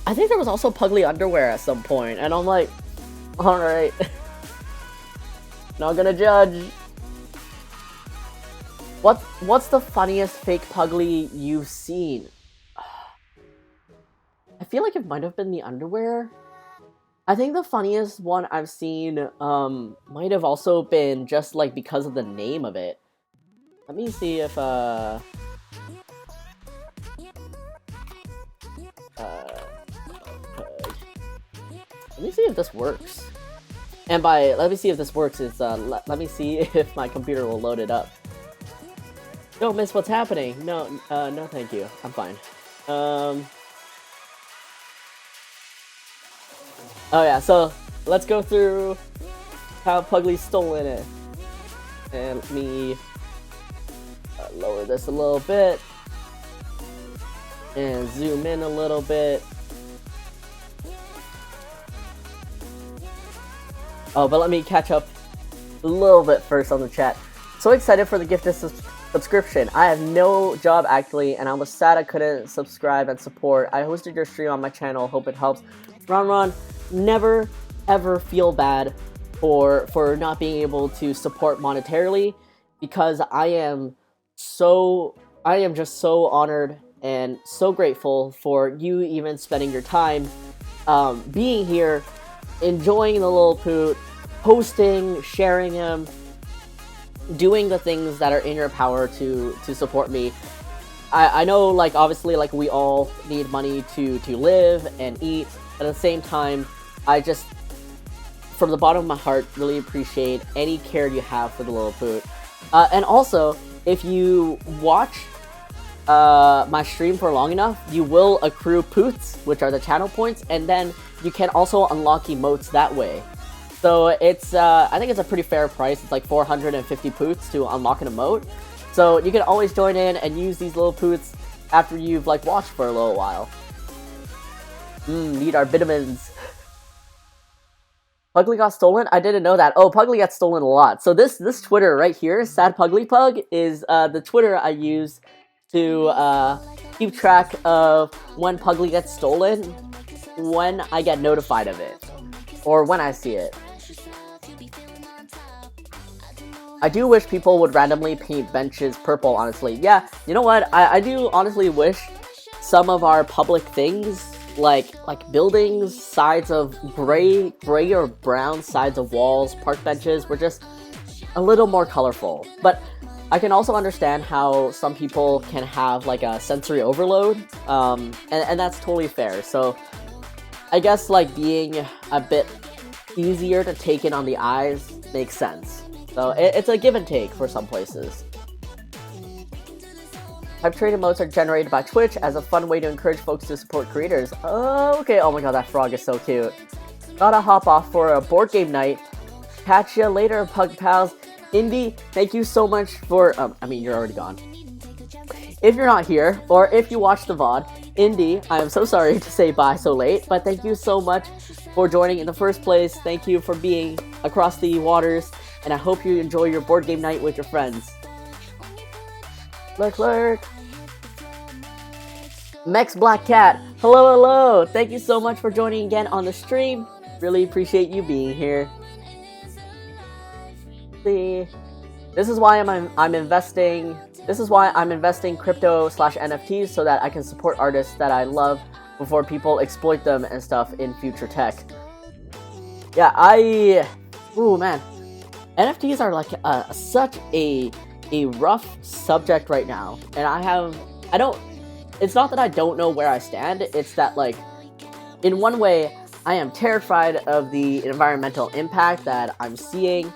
A: I think there was also Puglie underwear at some point, and I'm like, alright. Not gonna judge. What's the funniest fake Puglie you've seen? I feel like it might have been the underwear. I think the funniest one I've seen might have also been just, like, because of the name of it. Let me see if let me see if this works. And by let me see if this works is let me see if my computer will load it up. Don't miss what's happening. No, no thank you. I'm fine. Oh yeah, so let's go through how Puglie's stolen it. And let me lower this a little bit. And zoom in a little bit. Oh, but let me catch up a little bit first on the chat. So excited for the gifted subscription. I have no job actually, and I was sad I couldn't subscribe and support. I hosted your stream on my channel. Hope it helps. Ron, never ever feel bad for not being able to support monetarily, because I am just so honored and so grateful for you even spending your time being here, enjoying the little poot, hosting, sharing him, doing the things that are in your power to support me. I know, like, obviously, like, we all need money to live and eat. At the same time, I just, from the bottom of my heart, really appreciate any care you have for the little poot. And also, if you watch my stream for long enough, you will accrue poots, which are the channel points, and then you can also unlock emotes that way. So it's, I think it's a pretty fair price. It's like 450 poots to unlock an emote. So you can always join in and use these little poots after you've, like, watched for a little while. Need our vitamins. Puglie got stolen? I didn't know that. Oh, Puglie got stolen a lot. So this Twitter right here, SadPugliePug, is the Twitter I use to keep track of when Puglie gets stolen, when I get notified of it, or when I see it. I do wish people would randomly paint benches purple, honestly. Yeah, you know what? I do honestly wish some of our public things, like buildings, sides of gray or brown sides of walls, park benches, were just a little more colorful. But I can also understand how some people can have, like, a sensory overload, and that's totally fair. So I guess, like, being a bit easier to take in on the eyes makes sense. So it's a give and take for some places. Hype trade emotes are generated by Twitch as a fun way to encourage folks to support creators. Oh, okay. Oh my god, that frog is so cute. Gotta hop off for a board game night. Catch ya later, Pug Pals. Indy, thank you so much for, I mean, you're already gone. If you're not here, or if you watch the VOD, Indy, I am so sorry to say bye so late, but thank you so much for joining in the first place. Thank you for being across the waters, and I hope you enjoy your board game night with your friends. Lurk. Mex Black Cat, hello. Thank you so much for joining again on the stream. Really appreciate you being here. See, this is why I'm investing. This is why I'm investing crypto/NFTs, so that I can support artists that I love before people exploit them and stuff in future tech. Yeah, ooh man, NFTs are like such a rough subject right now, and it's not that I don't know where I stand, it's that, like, in one way, I am terrified of the environmental impact that I'm seeing,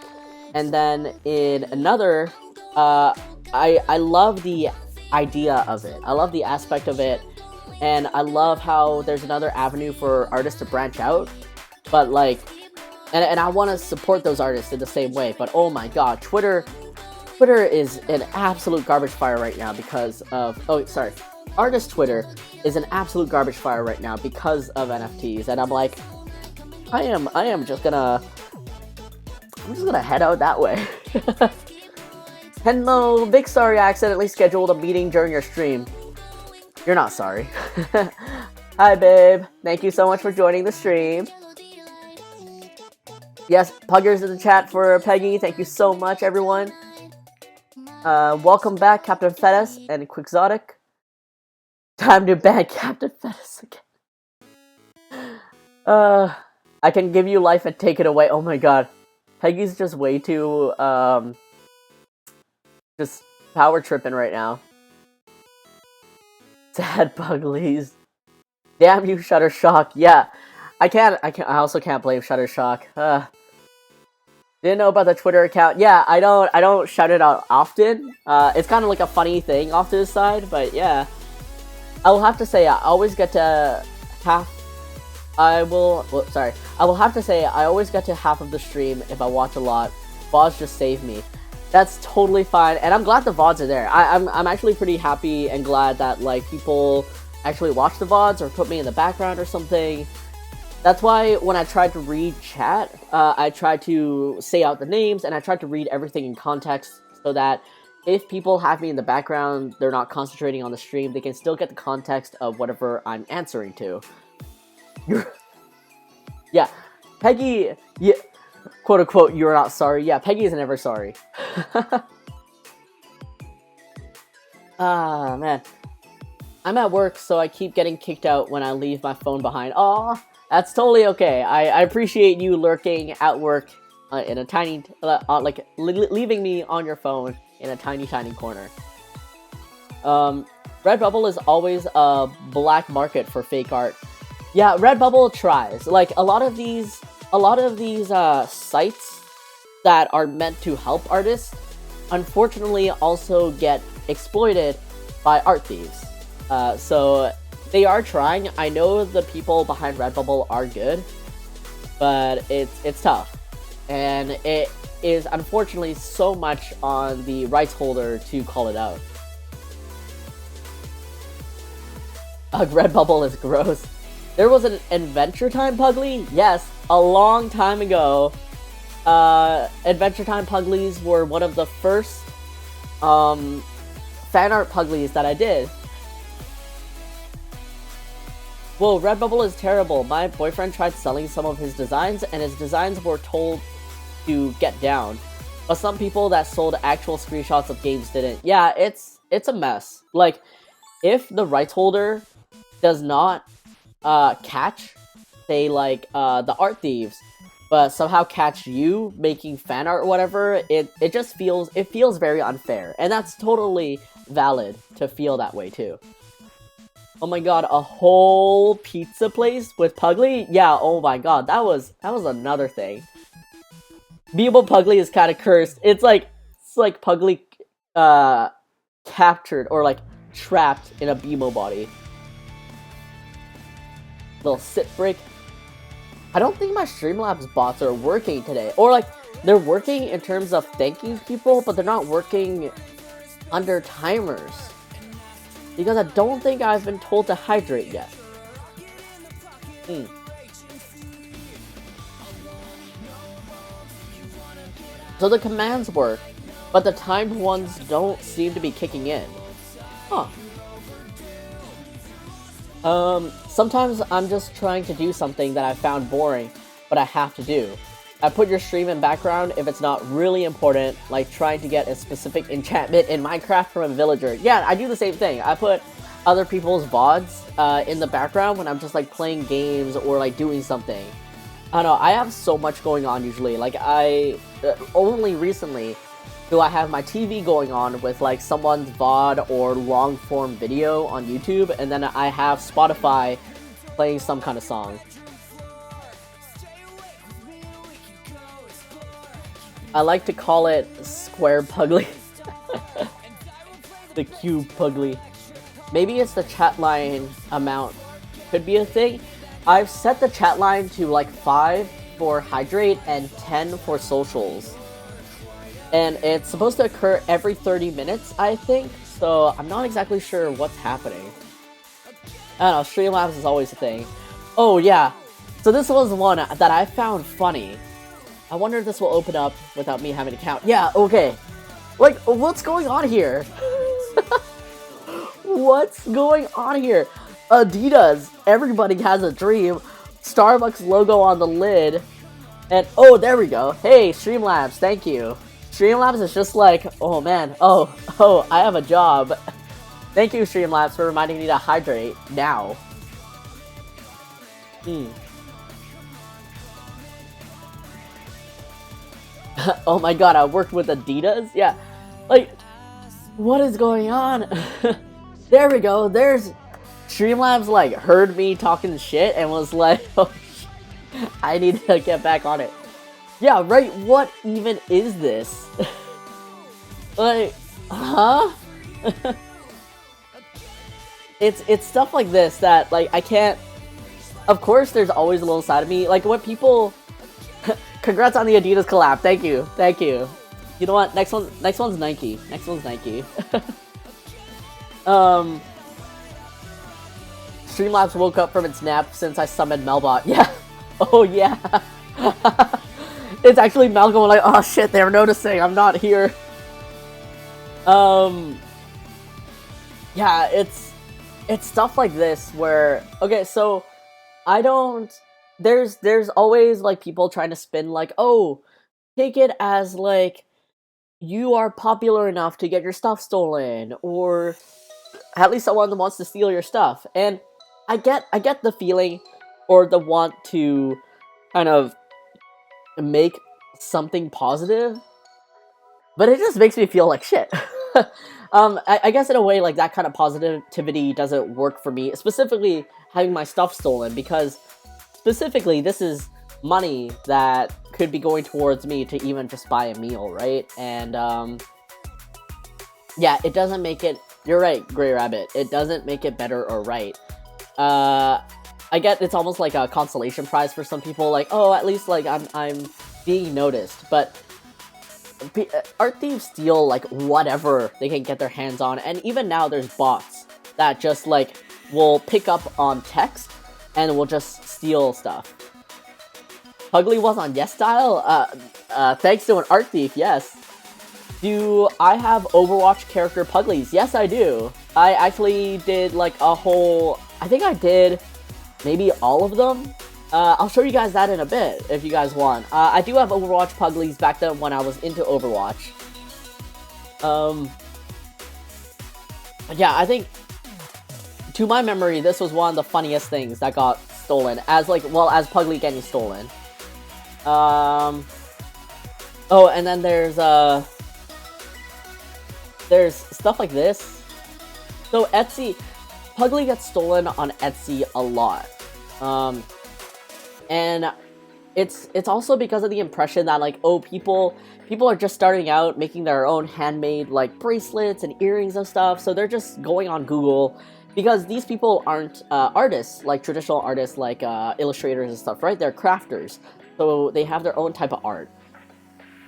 A: and then in another, I love the idea of it. I love the aspect of it, and I love how there's another avenue for artists to branch out, but, like, and I want to support those artists in the same way, but oh my god, Twitter is an absolute garbage fire right now because of, artist Twitter is an absolute garbage fire right now because of NFTs, and I'm like, I'm just gonna head out that way. Hello, big sorry I accidentally scheduled a meeting during your stream. You're not sorry. Hi babe, thank you so much for joining the stream. Yes, Puggers in the chat for Peggy, thank you so much everyone. Welcome back, Captain Fetus and Quixotic. Time to ban Captain Fetus again. I can give you life and take it away. Oh my god. Peggy's just way too, just power tripping right now. Sad Puglies. Damn you, Shuttershock. Yeah. I also can't blame Shuttershock. Didn't know about the Twitter account. Yeah, I don't shout it out often. It's kind of like a funny thing off to the side, but yeah. I will have to say I always get to half. I will have to say I always get to half of the stream if I watch a lot. VODs just save me. That's totally fine, and I'm glad the VODs are there. I'm actually pretty happy and glad that, like, people actually watch the VODs or put me in the background or something. That's why when I tried to read chat, I tried to say out the names, and I tried to read everything in context so that if people have me in the background, they're not concentrating on the stream, they can still get the context of whatever I'm answering to. Yeah, Peggy, yeah, quote unquote, you're not sorry. Yeah, Peggy is never sorry. Ah, man. I'm at work, so I keep getting kicked out when I leave my phone behind. Aw, that's totally okay. I appreciate you lurking at work in a tiny, leaving me on your phone in a tiny corner. Redbubble is always a black market for fake art. Yeah, Redbubble tries. Like, a lot of these sites that are meant to help artists, unfortunately also get exploited by art thieves. So they are trying. I know the people behind Redbubble are good, but it's tough. And it is unfortunately so much on the rights holder to call it out. Redbubble is gross. There was an Adventure Time Puglie? Yes, a long time ago. Adventure Time Puglies were one of the first fan art Puglies that I did. Whoa, Redbubble is terrible. My boyfriend tried selling some of his designs, and his designs were told to get down. But some people that sold actual screenshots of games didn't. Yeah, it's a mess. Like, if the rights holder does not catch, say, like, the art thieves, but somehow catch you making fan art or whatever, it just feels very unfair. And that's totally valid to feel that way too. Oh my god, a whole pizza place with Puglie? Yeah, oh my god, that was another thing. Beebo Puglie is kind of cursed. It's like Puglie captured or like trapped in a Beebo body. Little sit break. I don't think my Streamlabs bots are working today. Or like, they're working in terms of thanking people, but they're not working under timers. Because I don't think I've been told to hydrate yet. So the commands work, but the timed ones don't seem to be kicking in. Huh. Sometimes I'm just trying to do something that I found boring, but I have to do. I put your stream in background if it's not really important, like trying to get a specific enchantment in Minecraft from a villager. Yeah, I do the same thing. I put other people's VODs in the background when I'm just like playing games or like doing something. I don't know, I have so much going on usually. Like only recently do I have my TV going on with like someone's VOD or long form video on YouTube, and then I have Spotify playing some kind of song. I like to call it Square Puglie. The Cube Puglie. Maybe it's the chat line amount. Could be a thing. I've set the chat line to like 5 for hydrate and 10 for socials. And it's supposed to occur every 30 minutes, I think. So I'm not exactly sure what's happening. I don't know, Streamlabs is always a thing. Oh yeah, so this was one that I found funny. I wonder if this will open up without me having to count. Yeah, okay. Like, what's going on here? What's going on here? Adidas, everybody has a dream. Starbucks logo on the lid. And, oh, there we go. Hey, Streamlabs, thank you. Streamlabs is just like, oh man, oh, I have a job. Thank you, Streamlabs, for reminding me to hydrate now. Oh my god, I worked with Adidas? Yeah, like, what is going on? There we go, there's... Streamlabs, like, heard me talking shit and was like, oh, I need to get back on it. Yeah, right, what even is this? Like, huh? It's stuff like this that, like, I can't... Of course, there's always a little side of me. Like, when people... Congrats on the Adidas collab. Thank you. Thank you. You know what? Next one's Nike. Next one's Nike. Streamlabs woke up from its nap since I summoned Melbot. Yeah. Oh yeah. It's actually Malcolm like, oh shit, they're noticing I'm not here. Yeah, it's stuff like this where, okay, so I don't, there's always like people trying to spin like, oh, take it as like you are popular enough to get your stuff stolen, or at least someone wants to steal your stuff. And I get the feeling or the want to kind of make something positive, but it just makes me feel like shit. I guess in a way, like, that kind of positivity doesn't work for me, specifically having my stuff stolen, because specifically this is money that could be going towards me to even just buy a meal, right? And yeah, it doesn't make it, you're right, Grey Rabbit, it doesn't make it better or right. I get it's almost like a consolation prize for some people, like, oh, at least like I'm being noticed, but art thieves steal like whatever they can get their hands on, and even now there's bots that just like will pick up on text and will just steal stuff. Puglie was on Yes Style? Thanks to an art thief, yes. Do I have Overwatch character Puglies? Yes, I do. I actually did like a whole, I think I did maybe all of them. I'll show you guys that in a bit, if you guys want. I do have Overwatch Puglies back then when I was into Overwatch. Yeah, I think, to my memory, this was one of the funniest things that got stolen, as like, well, as Puglie getting stolen. Oh, and then there's stuff like this. So Etsy, Puglie gets stolen on Etsy a lot. And it's also because of the impression that, like, oh, people are just starting out making their own handmade, like, bracelets and earrings and stuff, so they're just going on Google, because these people aren't artists, like traditional artists, like illustrators and stuff, right? They're crafters, so they have their own type of art.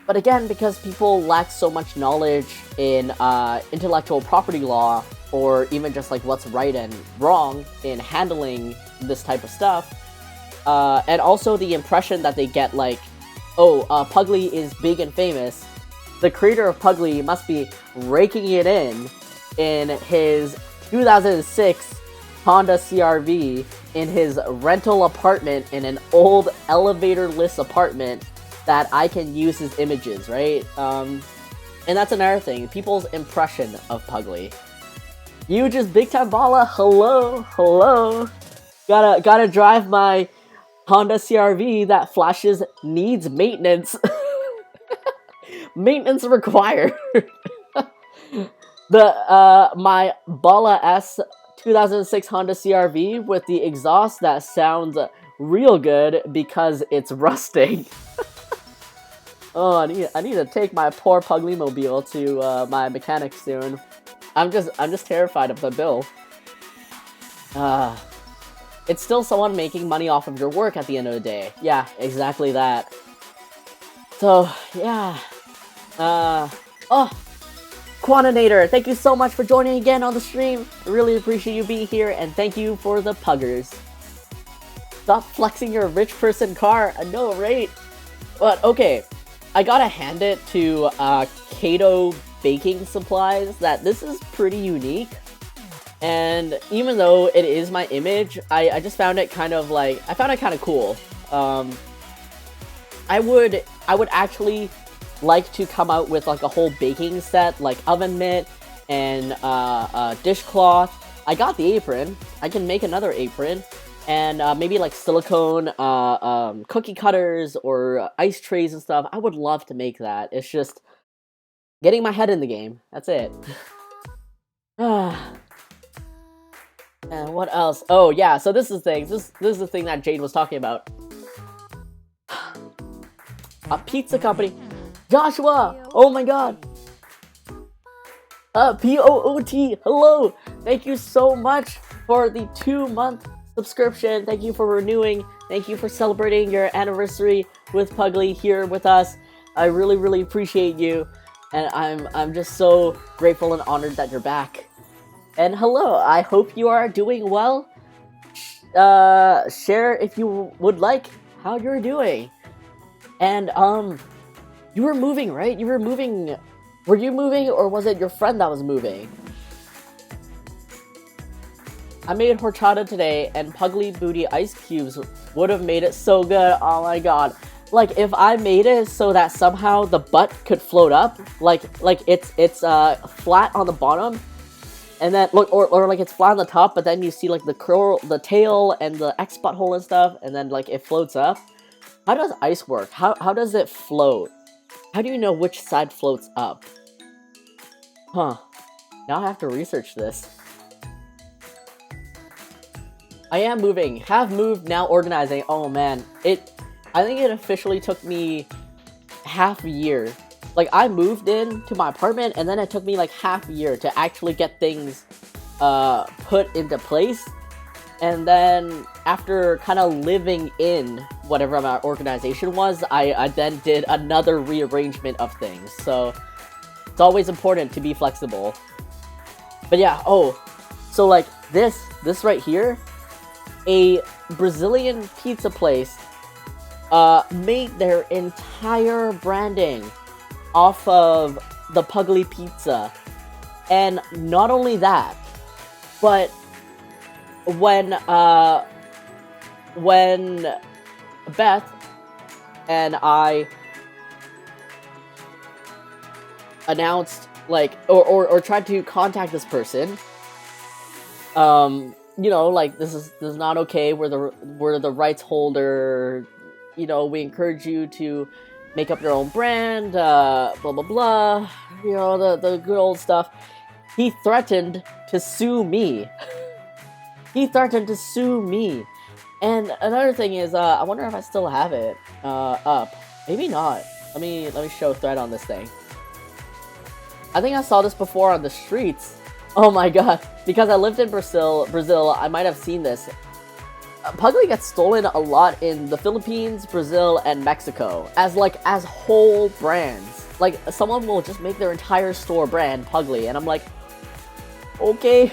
A: But again, because people lack so much knowledge in intellectual property law, or even just like what's right and wrong in handling this type of stuff, and also the impression that they get, like, oh, Puglie is big and famous, the creator of Puglie must be raking it in his 2006 Honda CR-V in his rental apartment in an old elevator-less apartment that I can use his images, right? And that's another thing, people's impression of Puglie. You just big time Bala, hello. Gotta drive my Honda CR-V that flashes needs maintenance. Maintenance required. My Bala S 2006 Honda CR-V with the exhaust that sounds real good because it's rusting. Oh, I need to take my poor Puglie mobile to my mechanic soon. I'm just terrified of the bill. It's still someone making money off of your work at the end of the day. Yeah, exactly that. So, yeah. Oh, Quantinator, thank you so much for joining again on the stream. I really appreciate you being here, and thank you for the puggers. Stop flexing your rich person car. I know, right? But, okay. I gotta hand it to Kato Baking Supplies that this is pretty unique. And even though it is my image, I just found it kind of like, I found it kind of cool. I would actually like to come out with like a whole baking set, like oven mitt and dishcloth. I got the apron. I can make another apron, and maybe like silicone cookie cutters or ice trays and stuff. I would love to make that. It's just getting my head in the game. That's it. And what else? Oh yeah, so this is the thing. This is the thing that Jade was talking about. A pizza company. Joshua! Oh my god! POOT, hello! Thank you so much for the 2-month subscription. Thank you for renewing. Thank you for celebrating your anniversary with Puglie here with us. I really, really appreciate you. And I'm just so grateful and honored that you're back. And hello, I hope you are doing well. Share if you would like how you're doing. And, you were moving, right? You were moving... Were you moving, or was it your friend that was moving? I made horchata today, and Puglie Booty ice cubes would have made it so good. Oh my god. Like, if I made it so that somehow the butt could float up, like it's flat on the bottom, and then, look, or like it's flat on the top, but then you see, like, the curl, the tail, and the X butthole and stuff, and then, like, it floats up. How does ice work? How does it float? How do you know which side floats up? Huh. Now I have to research this. I am moving. Have moved, now organizing. Oh man. I think it officially took me half a year. Like, I moved into my apartment, and then it took me like half a year to actually get things put into place. And then after kind of living in whatever my organization was, I then did another rearrangement of things. So it's always important to be flexible. But yeah, oh, so like this right here, a Brazilian pizza place made their entire branding off of the Puglie pizza. And not only that, but when Beth and I announced, like, or tried to contact this person, you know, like, this is not okay, we're the rights holder, you know, we encourage you to make up your own brand, blah blah blah, you know, the good old stuff. He threatened to sue me. He threatened to sue me. And another thing is, I wonder if I still have it up. Maybe not. Let me show thread on this thing. I think I saw this before on the streets. Oh my god. Because I lived in Brazil, I might have seen this. Puglie gets stolen a lot in the Philippines, Brazil, and Mexico. As whole brands. Like, someone will just make their entire store brand Puglie, and I'm like, okay.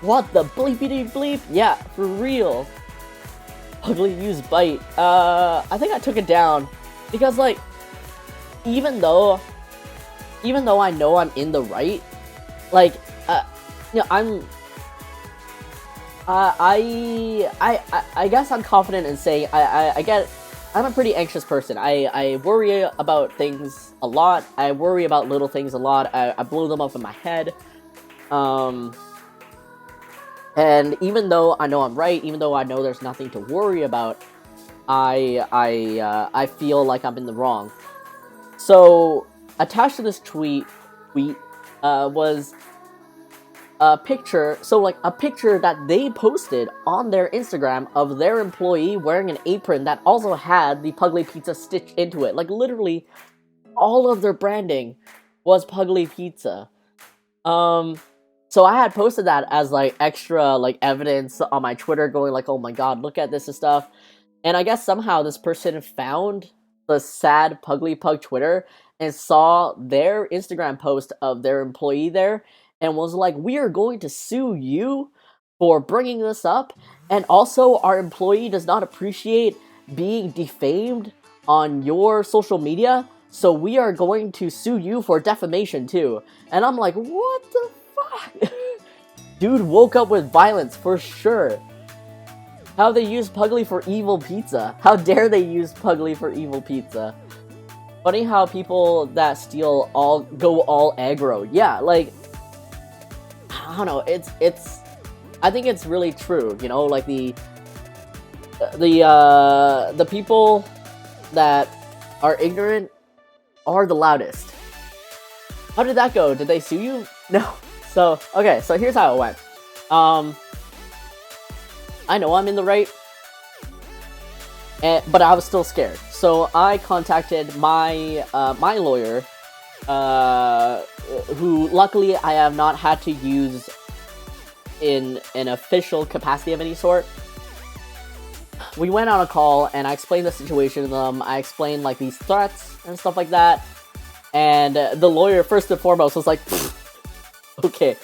A: What the bleepity bleep? Yeah, for real. Puglie use bite. I think I took it down. Because, like, even though I know I'm in the right, like, you know, I guess I'm confident in saying I'm a pretty anxious person. I worry about things a lot. I worry about little things a lot. I blow them up in my head. And even though I know I'm right, even though I know there's nothing to worry about, I feel like I'm in the wrong. So attached to this tweet was a picture, a picture that they posted on their Instagram of their employee wearing an apron that also had the Puglie pizza stitched into it. Like, literally, all of their branding was Puglie pizza. So I had posted that as, like, extra, like, evidence on my Twitter, going like, oh my god, look at this and stuff. And I guess somehow this person found the Sad Puglie Pug Twitter and saw their Instagram post of their employee there, and was like, we are going to sue you for bringing this up, and also our employee does not appreciate being defamed on your social media, so we are going to sue you for defamation too. And I'm like, what the fuck? Dude woke up with violence for sure. How they use Puglie for evil pizza? How dare they use Puglie for evil pizza? Funny how people that steal go all aggro. Yeah, like, I don't know, I think it's really true, you know, like the people that are ignorant are the loudest. How did that go? Did they sue you? No. So, okay, so here's how it went. I know I'm in the right, but I was still scared. So I contacted my my lawyer, who luckily I have not had to use in an official capacity of any sort. We went on a call and I explained the situation to them. I explained, like, these threats and stuff like that. And the lawyer, first and foremost, was like, okay.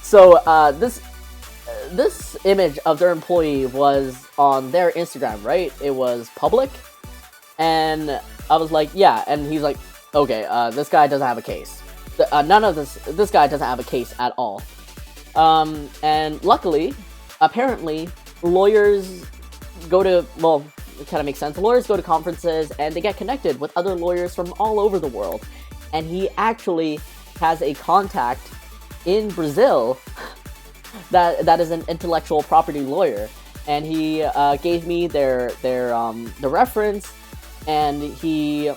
A: So this image of their employee was on their Instagram, right? It was public, and I was like, yeah, and he's like, okay, this guy doesn't have a case. This guy doesn't have a case at all. And luckily, apparently, lawyers go to, well, it kind of makes sense. Lawyers go to conferences and they get connected with other lawyers from all over the world. And he actually has a contact in Brazil that is an intellectual property lawyer. And he gave me the reference, and he,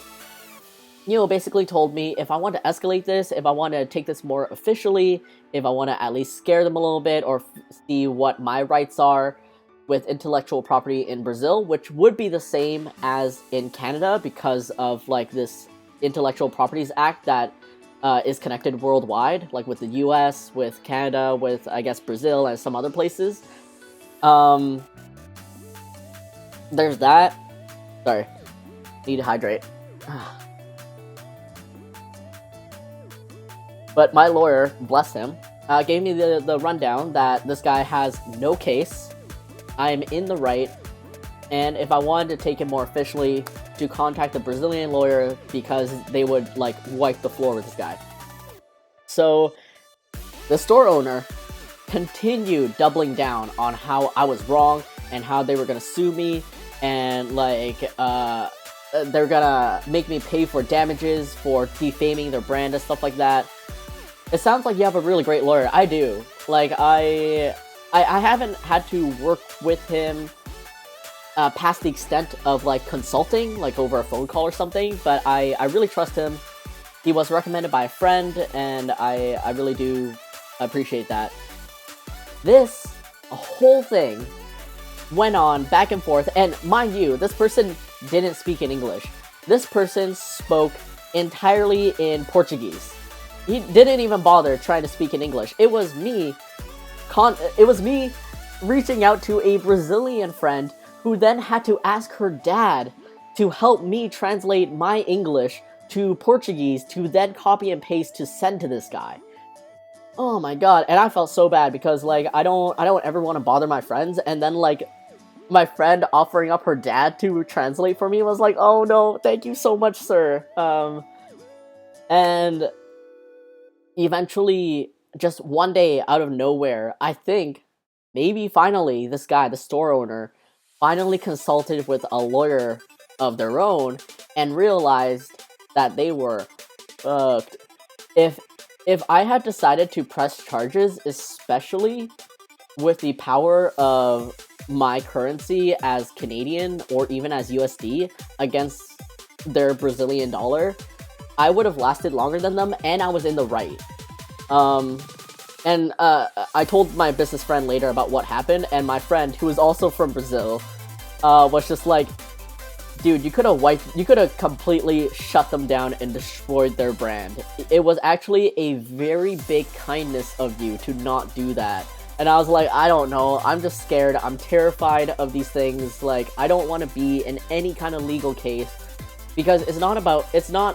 A: basically told me if I want to escalate this, if I want to take this more officially, if I want to at least scare them a little bit or see what my rights are with intellectual property in Brazil, which would be the same as in Canada because of like this Intellectual Properties Act that is connected worldwide, like with the US, with Canada, with I guess Brazil and some other places. There's that. Sorry, need to hydrate. But my lawyer, bless him, gave me the rundown that this guy has no case, I am in the right, and if I wanted to take it more officially, to contact a Brazilian lawyer because they would, like, wipe the floor with this guy. So, the store owner continued doubling down on how I was wrong, and how they were gonna sue me, and, like, they're gonna make me pay for damages for defaming their brand and stuff like that. It sounds like you have a really great lawyer. I do. Like, I haven't had to work with him past the extent of, like, consulting, like, over a phone call or something, but I really trust him. He was recommended by a friend, and I really do appreciate that. This whole thing went on back and forth, and mind you, this person didn't speak in English. This person spoke entirely in Portuguese. He didn't even bother trying to speak in English. It was me reaching out to a Brazilian friend who then had to ask her dad to help me translate my English to Portuguese to then copy and paste to send to this guy. Oh my god, and I felt so bad because, like, I don't ever want to bother my friends, and then, like, my friend offering up her dad to translate for me was like, oh no, thank you so much, sir. And eventually, just one day out of nowhere, I think, maybe finally, this guy, the store owner, finally consulted with a lawyer of their own and realized that they were fucked. If I had decided to press charges, especially with the power of my currency as Canadian or even as USD against their Brazilian dollar, I would have lasted longer than them, and I was in the right. I told my business friend later about what happened, and my friend, who is also from Brazil, was just like, dude, you could have completely shut them down and destroyed their brand. It was actually a very big kindness of you to not do that. And I was like, I don't know, I'm just scared, I'm terrified of these things, like, I don't want to be in any kind of legal case. Because it's not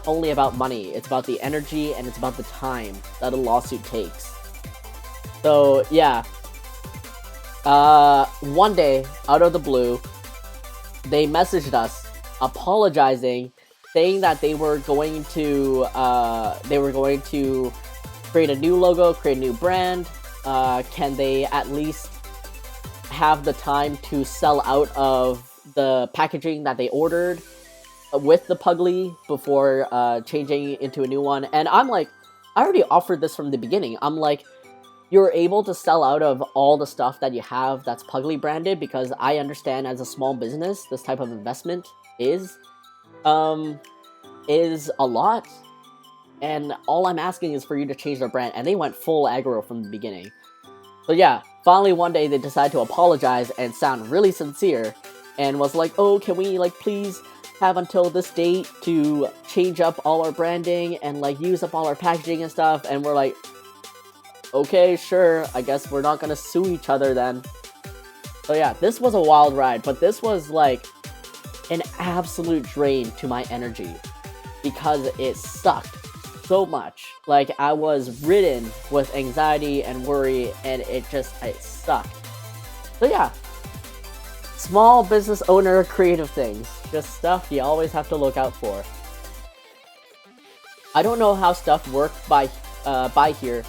A: only about money, it's about the energy and it's about the time that a lawsuit takes. So, yeah. One day, out of the blue, they messaged us, apologizing, saying that they were going to create a new logo, create a new brand. Can they at least have the time to sell out of the packaging that they ordered with the Puglie before changing into a new one? And I'm like, I already offered this from the beginning. I'm like, you're able to sell out of all the stuff that you have that's Puglie branded, because I understand as a small business, this type of investment is a lot. And all I'm asking is for you to change their brand. And they went full aggro from the beginning. So yeah, finally one day they decided to apologize and sound really sincere. And was like, oh, can we, like, please have until this date to change up all our branding and, like, use up all our packaging and stuff. And we're like, okay, sure, I guess we're not gonna sue each other then. So yeah, this was a wild ride, but this was, like, an absolute drain to my energy because it sucked so much. Like, I was ridden with anxiety and worry, and it sucked. So yeah, small business owner creative things. Just stuff you always have to look out for. I don't know how stuff work by here,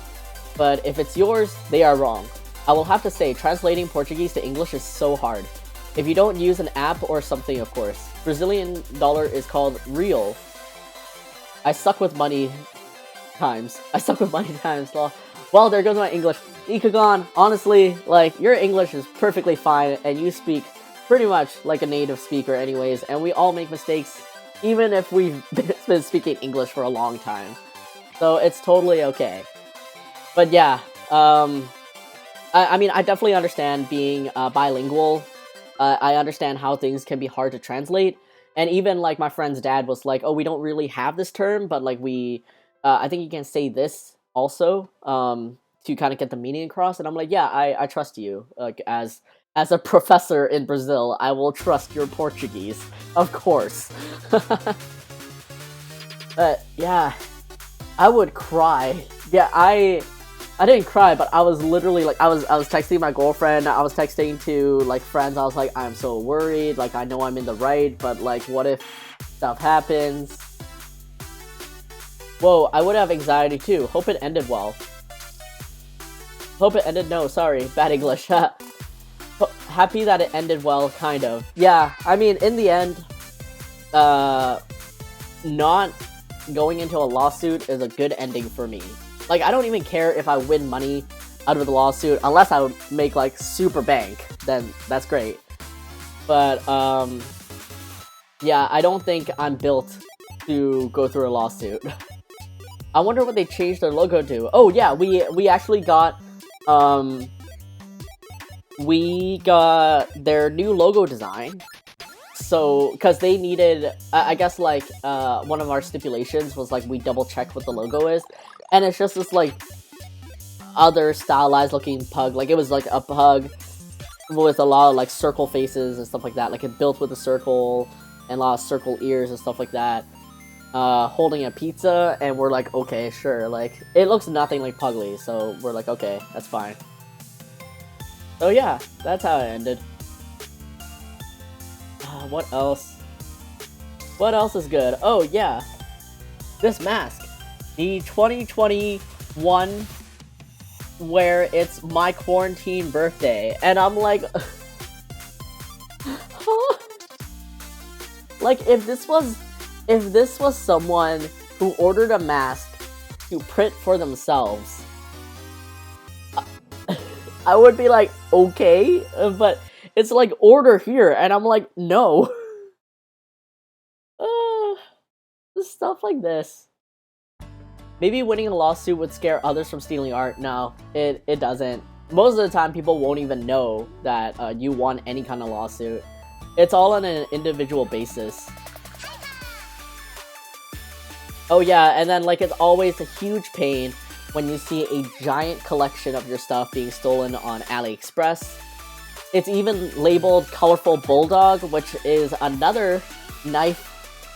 A: but if it's yours, they are wrong. I will have to say, translating Portuguese to English is so hard. If you don't use an app or something, of course. Brazilian dollar is called real. I suck with money times. Lol. Well, there goes my English. Ikagon, honestly, like, your English is perfectly fine, and you speak pretty much like a native speaker anyways, and we all make mistakes, even if we've been speaking English for a long time. So it's totally okay. But yeah, I mean, I definitely understand being bilingual. I understand how things can be hard to translate. And even, like, my friend's dad was like, oh, we don't really have this term, but, like, I think you can say this also, to kind of get the meaning across. And I'm like, yeah, I trust you. Like, as a professor in Brazil, I will trust your Portuguese. Of course. But, yeah, I would cry. Yeah, I didn't cry, but I was literally, like, I was texting my girlfriend, I was texting to, like, friends, I was like, I'm so worried, like, I know I'm in the right, but, like, what if stuff happens? Whoa, I would have anxiety too. Hope it ended well. Hope it ended, no, sorry, bad English. Happy that it ended well, kind of. Yeah, I mean, in the end, not going into a lawsuit is a good ending for me. Like, I don't even care if I win money out of the lawsuit, unless I would make, like, super bank, then that's great. But, yeah, I don't think I'm built to go through a lawsuit. I wonder what they changed their logo to. Oh, yeah, we actually got, we got their new logo design. So, because they needed, I guess, like, one of our stipulations was, like, we double check what the logo is. And it's just this, like, other stylized looking pug. Like, it was, like, a pug with a lot of, like, circle faces and stuff like that. Like, it built with a circle and a lot of circle ears and stuff like that. Holding a pizza, and we're like, okay, sure. Like, it looks nothing like Puglie, so we're like, okay, that's fine. So, yeah, that's how it ended. What else? What else is good? Oh, yeah. This mask. The 2021 where it's my quarantine birthday. And I'm like... like, if this was someone who ordered a mask to print for themselves, I would be like, okay, but it's like, order here, and I'm like, no. Stuff like this. Maybe winning a lawsuit would scare others from stealing art. No, it doesn't. Most of the time, people won't even know that you won any kind of lawsuit. It's all on an individual basis. Oh yeah, and then, like, it's always a huge pain when you see a giant collection of your stuff being stolen on AliExpress. It's even labeled Colorful Bulldog, which is another knife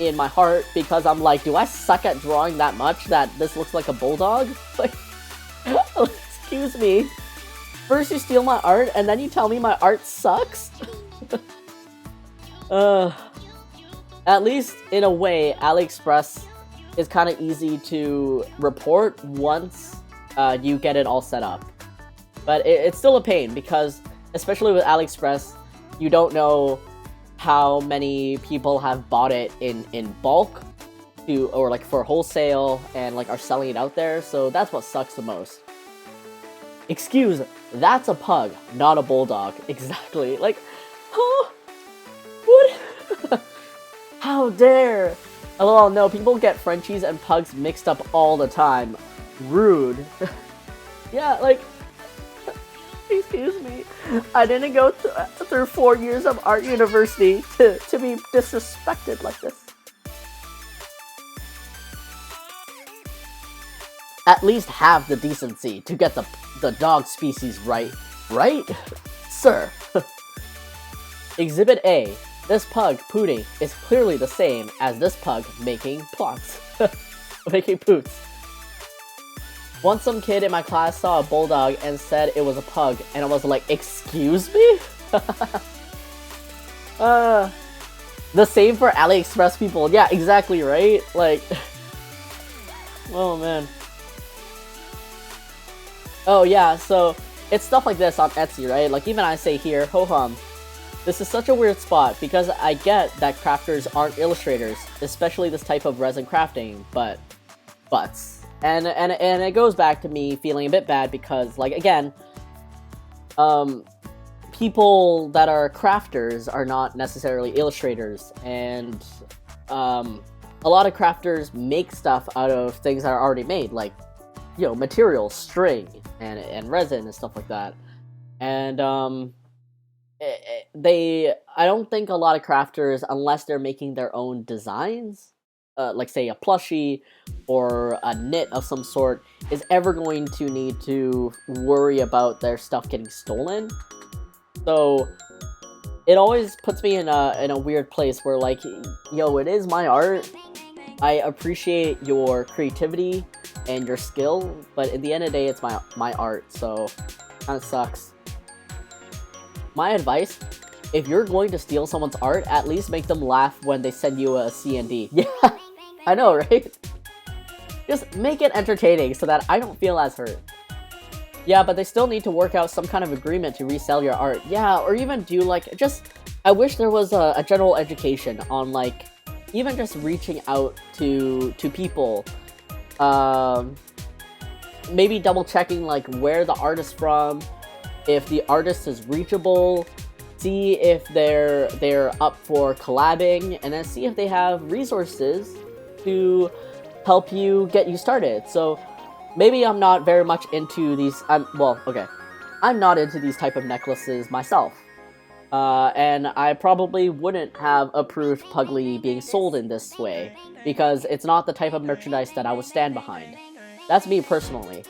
A: in my heart, because I'm like, do I suck at drawing that much that this looks like a bulldog? Like, excuse me. First you steal my art, and then you tell me my art sucks? At least, in a way, AliExpress is kind of easy to report once you get it all set up. But it's still a pain, because, especially with AliExpress, you don't know how many people have bought it in bulk, or like for wholesale, and like are selling it out there, so that's what sucks the most. Excuse, that's a pug, not a bulldog. Exactly. Like, huh? What? How dare? LOL, no, people get Frenchies and pugs mixed up all the time. Rude. Yeah, like, excuse me. I didn't go through 4 years of art university to be disrespected like this. At least have the decency to get the dog species right. Right? Sir. Exhibit A. This pug, Pudding, is clearly the same as this pug making plots. Making poots. Once some kid in my class saw a bulldog and said it was a pug, and I was like, excuse me? The same for AliExpress people. Yeah, exactly, right? Like, oh man. Oh yeah, so it's stuff like this on Etsy, right? Like even I say here, ho-hum. This is such a weird spot because I get that crafters aren't illustrators, especially this type of resin crafting, buts. And it goes back to me feeling a bit bad because, like, again, people that are crafters are not necessarily illustrators, and a lot of crafters make stuff out of things that are already made, like, you know, materials, string, and resin and stuff like that. And I don't think a lot of crafters, unless they're making their own designs, like say a plushie or a knit of some sort, is ever going to need to worry about their stuff getting stolen. So it always puts me in a weird place where, like, yo, it is my art. I appreciate your creativity and your skill, but at the end of the day, it's my art, so kind of sucks. My advice: if you're going to steal someone's art, at least make them laugh when they send you a CND. Yeah, I know, right? Just make it entertaining so that I don't feel as hurt. Yeah, but they still need to work out some kind of agreement to resell your art. Yeah, or even do, like, I wish there was a general education on, like, even just reaching out to people. Maybe double checking, like, where the art is from, if the artist is reachable, see if they're up for collabing, and then see if they have resources to help you get you started. So maybe I'm not very much into these. I'm not into these type of necklaces myself, and I probably wouldn't have approved Puglie being sold in this way because it's not the type of merchandise that I would stand behind. That's me personally,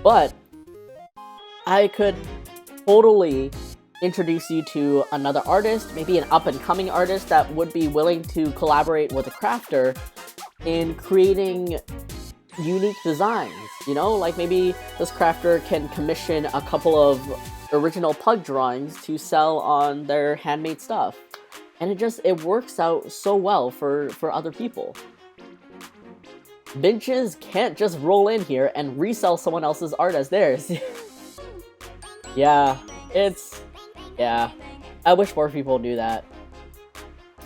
A: but I could totally introduce you to another artist, maybe an up-and-coming artist that would be willing to collaborate with a crafter in creating unique designs, you know? Like, maybe this crafter can commission a couple of original pug drawings to sell on their handmade stuff. And it works out so well for other people. Benches can't just roll in here and resell someone else's art as theirs. Yeah, I wish more people knew that.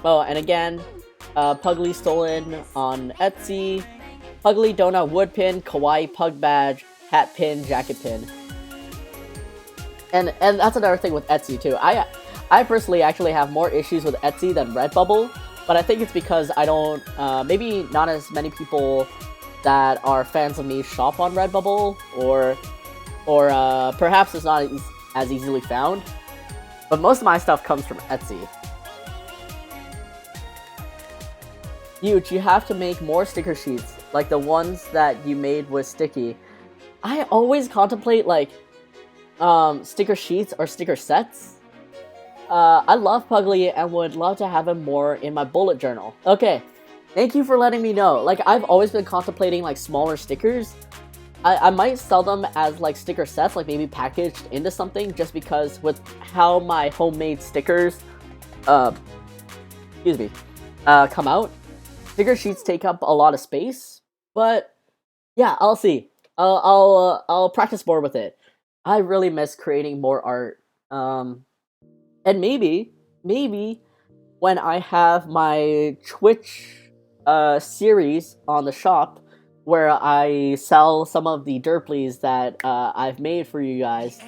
A: Oh, and again, Puglie stolen on Etsy. Puglie donut wood pin, kawaii pug badge, hat pin, jacket pin. And that's another thing with Etsy too. I personally actually have more issues with Etsy than Redbubble, but I think it's because I don't, maybe not as many people that are fans of me shop on Redbubble, or perhaps it's not as easily found. But most of my stuff comes from Etsy. Huge, you have to make more sticker sheets, like the ones that you made with Sticky. I always contemplate, like, sticker sheets or sticker sets. I love Puglie and would love to have him more in my bullet journal. Okay, thank you for letting me know. Like, I've always been contemplating, like, smaller stickers. I might sell them as, like, sticker sets, like maybe packaged into something, just because with how my homemade stickers, come out, sticker sheets take up a lot of space. But yeah, I'll see. I'll practice more with it. I really miss creating more art. And maybe when I have my Twitch series on the shop, where I sell some of the derplies that I've made for you guys,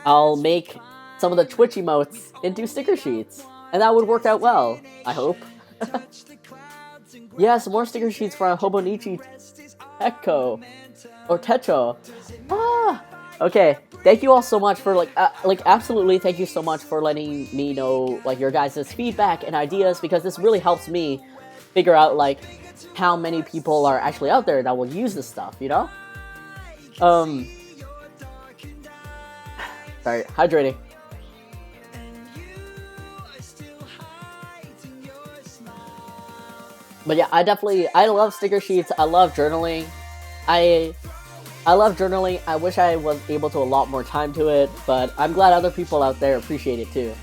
A: I'll make some of the Twitch emotes into sticker sheets, and that would work out well, I hope. Yeah, some more sticker sheets for Hobonichi Techo, or Techo. Okay, thank you all so much for, like, absolutely thank you so much for letting me know, like, your guys' feedback and ideas, because this really helps me figure out, like, how many people are actually out there that will use this stuff, you know? Sorry, hydrating. But yeah, I love sticker sheets, I love journaling. I love journaling. I wish I was able to allot more time to it, but I'm glad other people out there appreciate it too.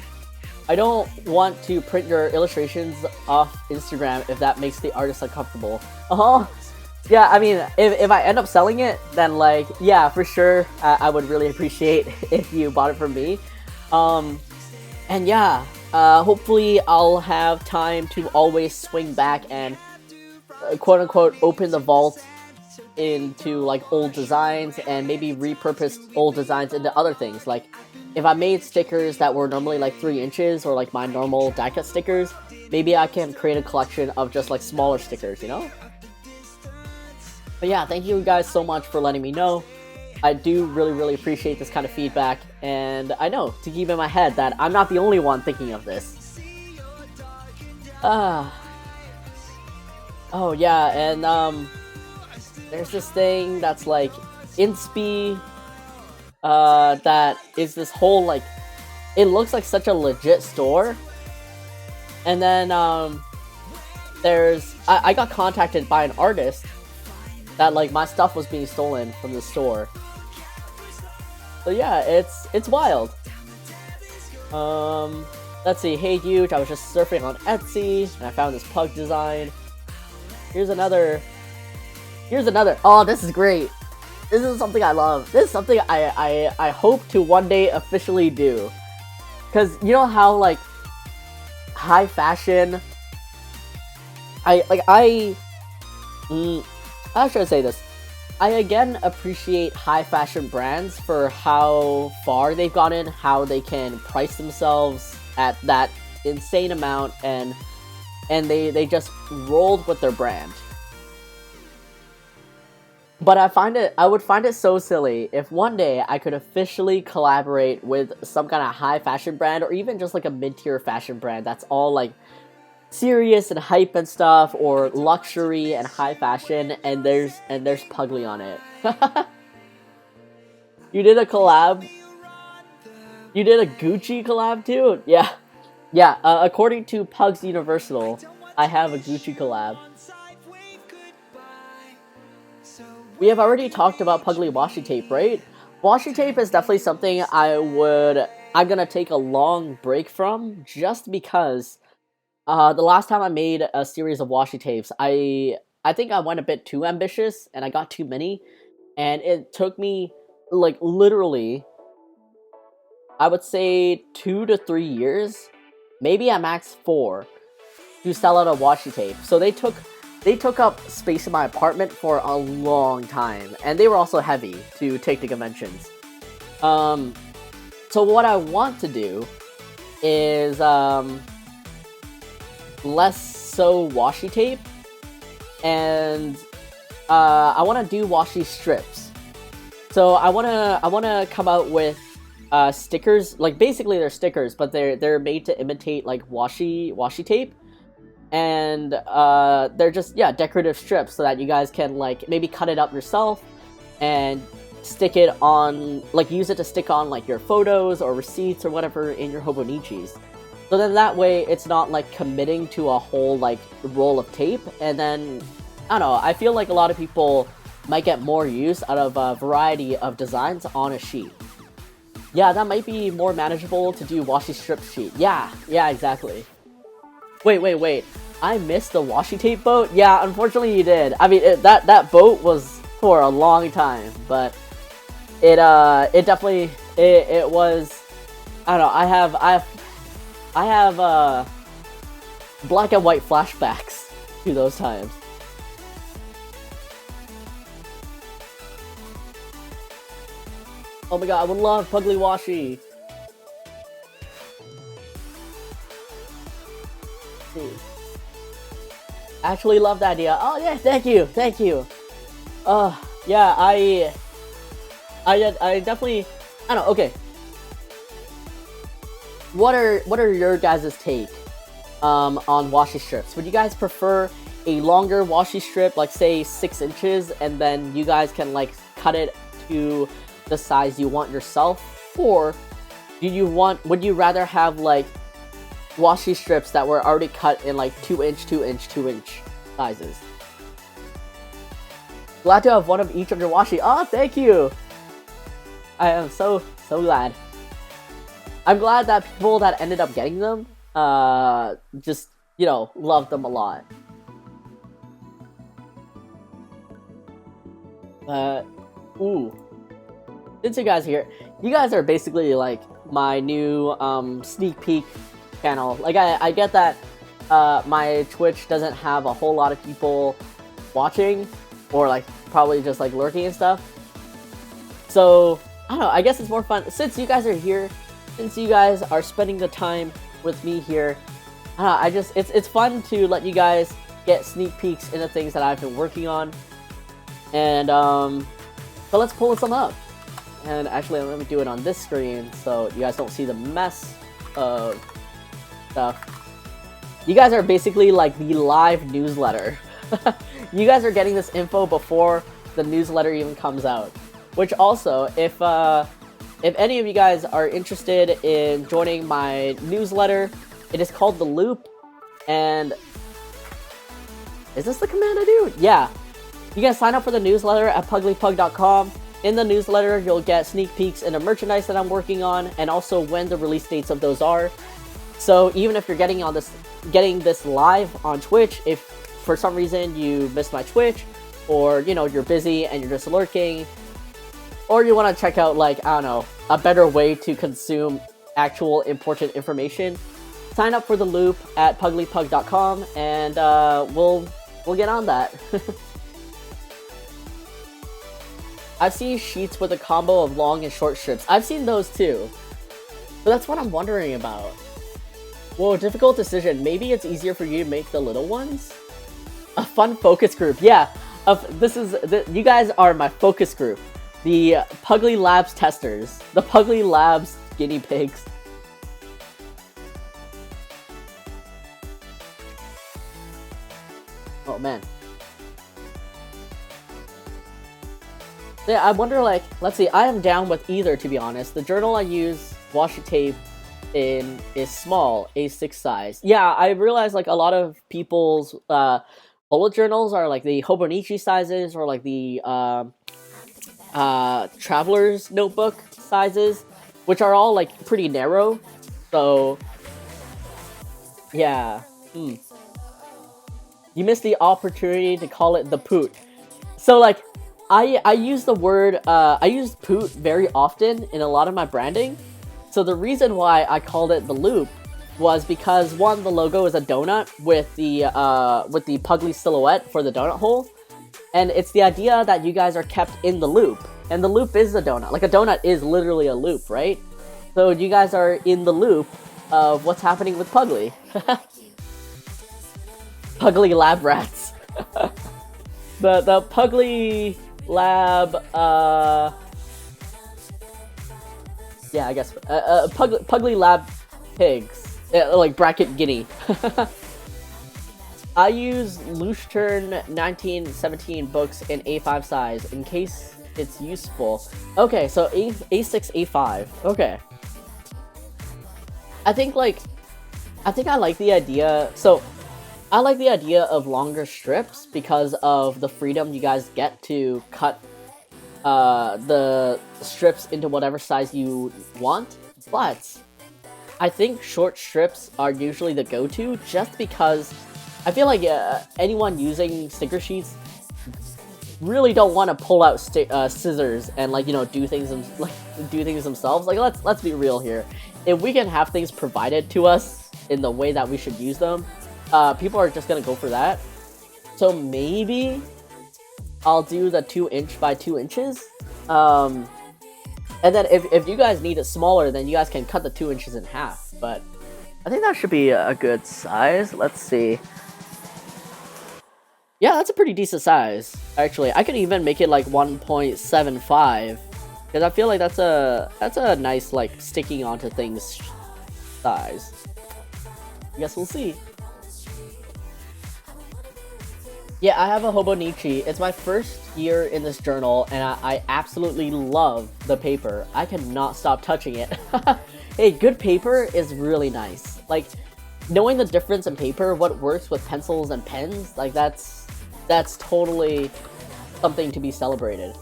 A: I don't want to print your illustrations off Instagram if that makes the artist uncomfortable. Yeah, I mean, if I end up selling it, then like, yeah, for sure, I would really appreciate if you bought it from me. And yeah, hopefully I'll have time to always swing back and quote-unquote open the vault into like old designs and maybe repurpose old designs into other things. Like if I made stickers that were normally like 3 inches or like my normal die cut stickers, maybe I can create a collection of just like smaller stickers, you know? But yeah, thank you guys so much for letting me know. I do really appreciate this kind of feedback, and I know to keep in my head that I'm not the only one thinking of this. Oh yeah, and there's this thing that's like Inspi, that is this whole like, it looks like such a legit store, and then I got contacted by an artist that like my stuff was being stolen from the store. So yeah, it's wild. Let's see. Hey Huge, I was just surfing on Etsy and I found this pug design. Here's another. Oh, this is great. This is something I love. This is something I hope to one day officially do. Cause you know how like high fashion. How should I say this? I again appreciate high fashion brands for how far they've gotten, how they can price themselves at that insane amount, and they just rolled with their brand. But I would find it so silly if one day I could officially collaborate with some kind of high fashion brand, or even just like a mid-tier fashion brand that's all like serious and hype and stuff, or luxury and high fashion, and there's Puglie on it. You did a collab? You did a Gucci collab too? Yeah. According to Pugs Universal, I have a Gucci collab. We have already talked about Puglie washi tape, right? Washi tape is definitely something I'm gonna take a long break from, just because the last time I made a series of washi tapes, I think I went a bit too ambitious and I got too many, and it took me like literally, I would say 2 to 3 years, maybe at max 4, to sell out a washi tape. So they took up space in my apartment for a long time, and they were also heavy to take to conventions. So what I want to do is less so washi tape, and I want to do washi strips. So I wanna come out with stickers. Like basically they're stickers, but they're made to imitate like washi tape, and they're just, yeah, decorative strips, so that you guys can like maybe cut it up yourself and stick it on, like use it to stick on like your photos or receipts or whatever in your Hobonichis. So then that way it's not like committing to a whole like roll of tape, and then I don't know, I feel like a lot of people might get more use out of a variety of designs on a sheet. Yeah, that might be more manageable to do washi strip sheet. Yeah, exactly. Wait. I missed the washi tape boat? Yeah, unfortunately you did. I mean, that boat was for a long time, but it definitely, it was, I don't know, I have black and white flashbacks to those times. Oh my god, I would love Puglie washi. Actually love the idea. Oh yeah, thank you. Yeah, I definitely, I don't know, okay. What are your guys' take on washi strips? Would you guys prefer a longer washi strip, like say 6 inches, and then you guys can like cut it to the size you want yourself? Or would you rather have like washi strips that were already cut in like 2 inch sizes? Glad to have one of each of your washi. Oh, thank you! I am so glad. I'm glad that people that ended up getting them, just, you know, loved them a lot. Ooh. Since you guys are here, you guys are basically like my new sneak peek channel. Like I get that my Twitch doesn't have a whole lot of people watching, or like probably just like lurking and stuff. So I don't know, I guess it's more fun since you guys are here, since you guys are spending the time with me here. I just it's fun to let you guys get sneak peeks into things that I've been working on. And so let's pull some up. And actually, let me do it on this screen so you guys don't see the mess of stuff. You guys are basically like the live newsletter. You guys are getting this info before the newsletter even comes out. Which also, if any of you guys are interested in joining my newsletter, it is called The Loop. And is this the command I do? Yeah. You guys sign up for the newsletter at PugliePug.com. In the newsletter, you'll get sneak peeks into merchandise that I'm working on, and also when the release dates of those are. So even if you're getting this live on Twitch, if for some reason you missed my Twitch, or you know you're busy and you're just lurking, or you want to check out like I don't know a better way to consume actual important information, sign up for the Loop at PugliePug.com, and we'll get on that. I've seen sheets with a combo of long and short strips. I've seen those too. But that's what I'm wondering about. Whoa, difficult decision. Maybe it's easier for you to make the little ones? A fun focus group. Yeah, you guys are my focus group. The Puglie Labs testers. The Puglie Labs guinea pigs. Oh man. Yeah, I wonder, like, let's see, I am down with either, to be honest. The journal I use washi tape in is small, A6 size. Yeah, I realize, like, a lot of people's bullet journals are, like, the Hobonichi sizes, or, like, the traveler's notebook sizes, which are all, like, pretty narrow. So, yeah. You missed the opportunity to call it the poot. So, like, I use the word, I use poot very often in a lot of my branding. So the reason why I called it the Loop was because, one, the logo is a donut with the Puglie silhouette for the donut hole. And it's the idea that you guys are kept in the loop. And the loop is a donut. Like, a donut is literally a loop, right? So you guys are in the loop of what's happening with Puglie. Puglie lab rats. The Puglie Lab, yeah, I guess, Puglie Lab pigs, like bracket guinea. I use loose turn 1917 books in A5 size in case it's useful. Okay, so A6, A5, okay. I think I like the idea, so I like the idea of longer strips because of the freedom you guys get to cut the strips into whatever size you want, but I think short strips are usually the go-to just because I feel like anyone using sticker sheets really don't want to pull out scissors and, like, you know, do things themselves. Like, let's be real here. If we can have things provided to us in the way that we should use them, people are just gonna go for that. So maybe I'll do the 2" by 2 inches. And then if you guys need it smaller, then you guys can cut the 2 inches in half. But I think that should be a good size. Let's see. Yeah, that's a pretty decent size. Actually, I could even make it like 1.75 because I feel like that's a nice, like, sticking onto things size. I guess we'll see. Yeah, I have a Hobonichi. It's my first year in this journal, and I absolutely love the paper. I cannot stop touching it. Hey, good paper is really nice. Like, knowing the difference in paper, what works with pencils and pens, like, that's totally something to be celebrated.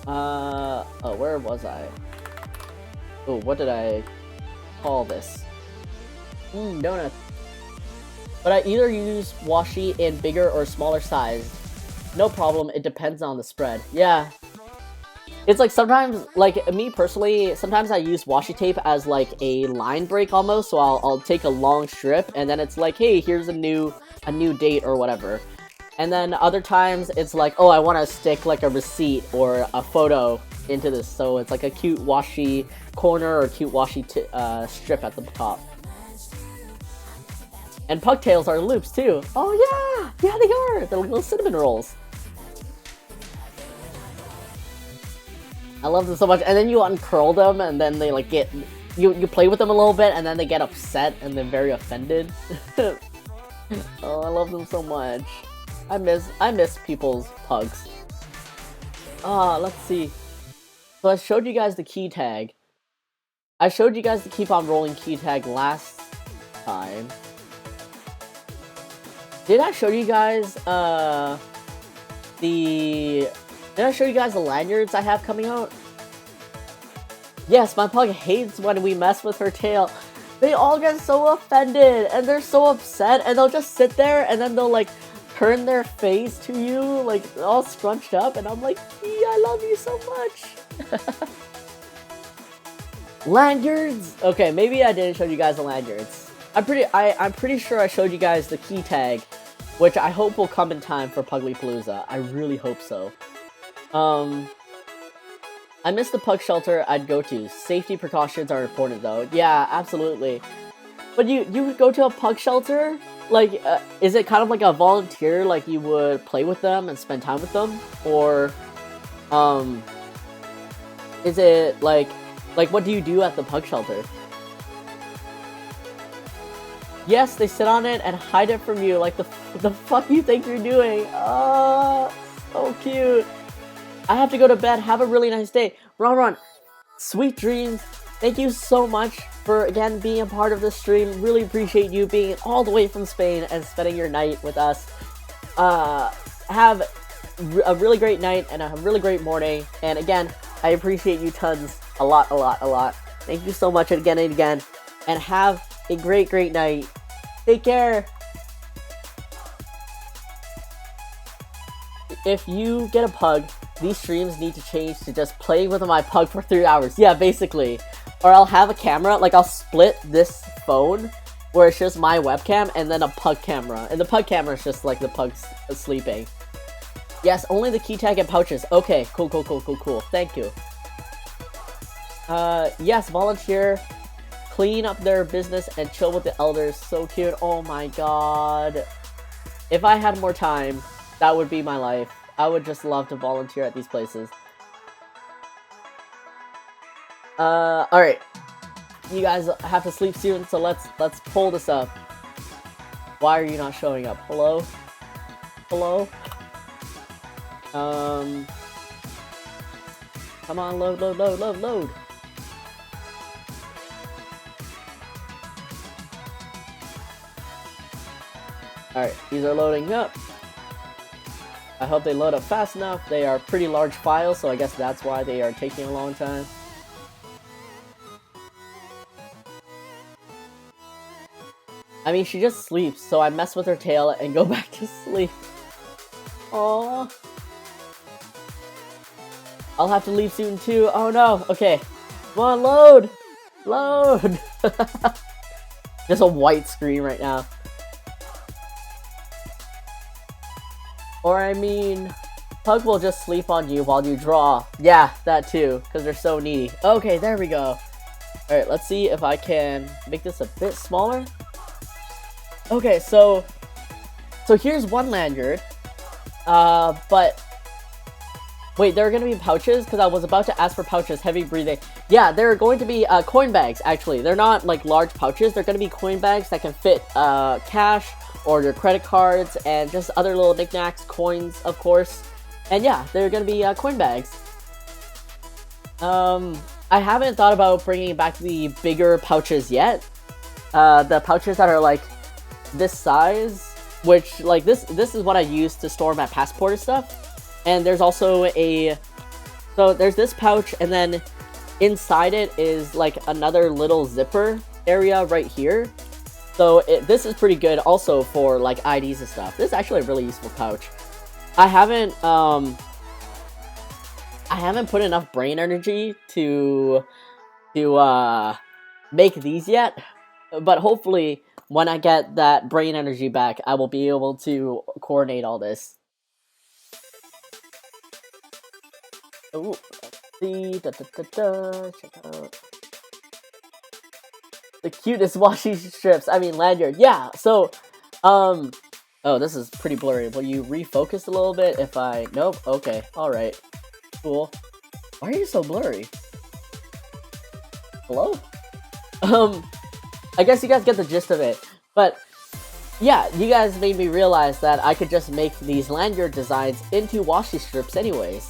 A: Oh, where was I? Oh, what did I call this? Donut. But I either use washi in bigger or smaller size. No problem, it depends on the spread. Yeah. It's like sometimes, like me personally, sometimes I use washi tape as like a line break almost. So I'll take a long strip and then it's like, hey, here's a new date or whatever. And then other times it's like, oh, I want to stick like a receipt or a photo into this. So it's like a cute washi corner or cute washi strip at the top. And pugtails are loops too. Oh yeah! Yeah, they are! They're little cinnamon rolls. I love them so much. And then you uncurl them and then they like get... You play with them a little bit and then they get upset and they're very offended. Oh, I love them so much. I miss people's pugs. Let's see. So I showed you guys the key tag. I showed you guys the keep on rolling key tag last time. Did I show you guys the lanyards I have coming out? Yes, my pug hates when we mess with her tail. They all get so offended and they're so upset and they'll just sit there and then they'll like turn their face to you like all scrunched up and I'm like, I love you so much. Lanyards. Okay, maybe I didn't show you guys the lanyards. I'm pretty sure I showed you guys the key tag, which I hope will come in time for Puglie-Palooza. I really hope so. I miss the pug shelter I'd go to. Safety precautions are important though. Yeah, absolutely. But you would go to a pug shelter? Like, is it kind of like a volunteer, like you would play with them and spend time with them? Or, is it like what do you do at the pug shelter? Yes, they sit on it and hide it from you. Like, the fuck you think you're doing? Oh, so cute. I have to go to bed. Have a really nice day. Ron, sweet dreams. Thank you so much for, again, being a part of this stream. Really appreciate you being all the way from Spain and spending your night with us. Have a really great night and a really great morning. And again, I appreciate you tons. A lot. Thank you so much again and again. And have a great night. Take care. If you get a pug, these streams need to change to just playing with my pug for 3 hours. Yeah, basically. Or I'll have a camera, like I'll split this phone where it's just my webcam and then a pug camera. And the pug camera is just like the pug's sleeping. Yes, only the key tag and pouches. Okay, cool. Thank you. Yes, volunteer. Clean up their business and chill with the elders. So cute. Oh my god. If I had more time, that would be my life. I would just love to volunteer at these places. Alright. You guys have to sleep soon, so let's pull this up. Why are you not showing up? Hello? Come on, load. Alright, these are loading up. I hope they load up fast enough. They are pretty large files, so I guess that's why they are taking a long time. I mean, she just sleeps, so I mess with her tail and go back to sleep. Aww. I'll have to leave soon too. Oh no. Okay. Come on, load! Load! Just a white screen right now. Or I mean, Pug will just sleep on you while you draw. Yeah, that too, because they're so needy. Okay, there we go. Alright, let's see if I can make this a bit smaller. Okay, so here's one lanyard. But wait, there are going to be pouches? Because I was about to ask for pouches, heavy breathing. Yeah, there are going to be coin bags, actually. They're not like large pouches. They're going to be coin bags that can fit cash or your credit cards and just other little knickknacks, coins, of course. And yeah, they're going to be coin bags. I haven't thought about bringing back the bigger pouches yet. The pouches that are like this size, which like this is what I use to store my passport and stuff. And there's also so there's this pouch, and then inside it is like another little zipper area right here. So this is pretty good also for like IDs and stuff. This is actually a really useful pouch. I haven't put enough brain energy to make these yet, but hopefully when I get that brain energy back, I will be able to coordinate all this. Ooh, see, check out the cutest washi strips. I mean lanyard. Yeah. So, oh, this is pretty blurry. Will you refocus a little bit? If I nope. Okay. All right. Cool. Why are you so blurry? Hello? I guess you guys get the gist of it. But yeah, you guys made me realize that I could just make these lanyard designs into washi strips anyways.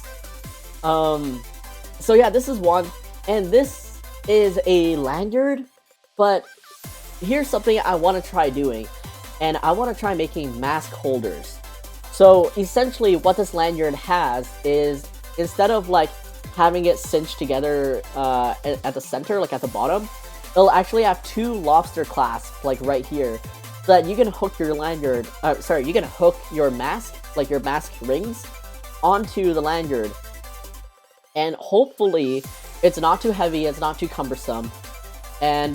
A: So yeah, this is one, and this is a lanyard, but here's something I want to try doing, and I want to try making mask holders. So essentially what this lanyard has is, instead of like having it cinched together at the center, like at the bottom, it'll actually have two lobster clasps like right here, so that you can hook your lanyard, you can hook your mask, like your mask rings, onto the lanyard. And hopefully it's not too heavy, it's not too cumbersome, and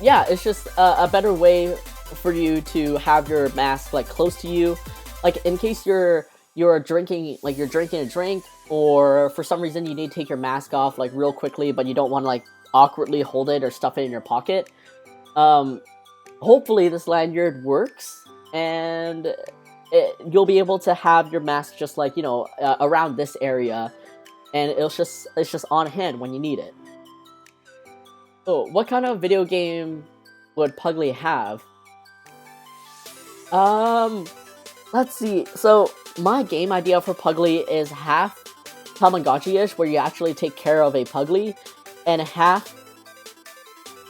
A: yeah, it's just a better way for you to have your mask like close to you, like in case you're drinking, like you're drinking a drink, or for some reason you need to take your mask off like real quickly, but you don't want to like awkwardly hold it or stuff it in your pocket. Hopefully this lanyard works, and you'll be able to have your mask just like, you know, around this area, and it's just on hand when you need it. So what kind of video game would Puglie have? Let's see. So my game idea for Puglie is half Tamagotchi-ish, where you actually take care of a Puglie, and half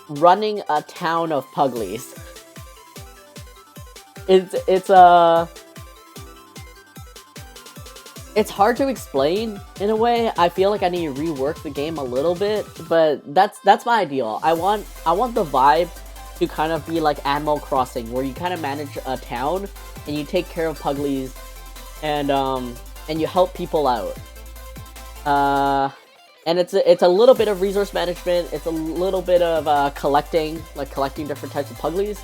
A: running a town of Puglies. It's hard to explain in a way. I feel like I need to rework the game a little bit, but that's my ideal. I want the vibe to kind of be like Animal Crossing, where you kind of manage a town and you take care of Puglies, and you help people out. And it's a little bit of resource management. It's a little bit of collecting different types of Puglies,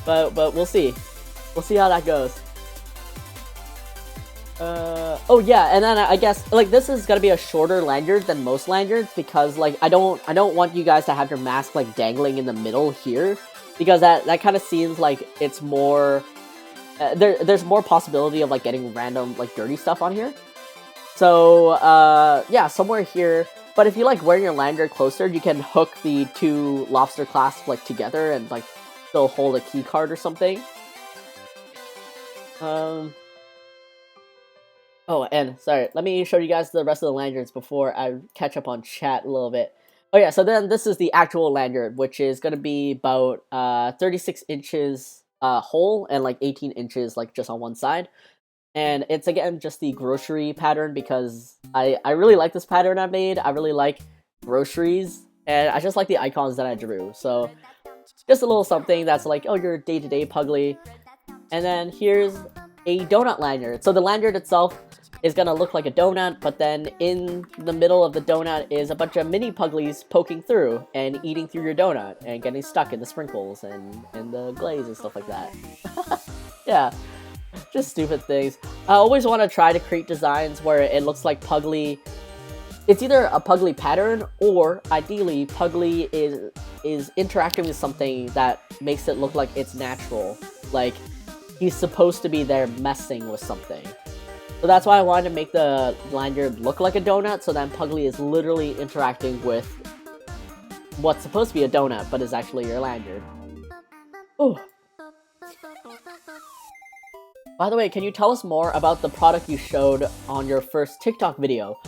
A: but we'll see. We'll see how that goes. Oh yeah, and then I guess like this is gonna be a shorter lanyard than most lanyards, because like I don't want you guys to have your mask like dangling in the middle here, because that kind of seems like it's more there's more possibility of like getting random like dirty stuff on here. So yeah, somewhere here. But if you like wearing your lanyard closer, you can hook the two lobster clasps like together and like still hold a key card or something. Oh, and sorry, let me show you guys the rest of the lanyards before I catch up on chat a little bit. Oh yeah, so then this is the actual lanyard, which is going to be about 36 inches whole and like 18 inches like just on one side. And it's again just the grocery pattern, because I really like this pattern I made. I really like groceries, and I just like the icons that I drew. So just a little something that's like, oh, your day-to-day Puglie. And then here's a donut lanyard. So the lanyard itself is gonna look like a donut, but then in the middle of the donut is a bunch of mini Puglies poking through and eating through your donut and getting stuck in the sprinkles and the glaze and stuff like that. Yeah, just stupid things. I always want to try to create designs where it looks like Puglie. It's either a Puglie pattern, or ideally Puglie is interacting with something that makes it look like it's natural, like he's supposed to be there messing with something. So that's why I wanted to make the lanyard look like a donut, so then Puglie is literally interacting with what's supposed to be a donut, but is actually your lanyard. Oh. By the way, can you tell us more about the product you showed on your first TikTok video?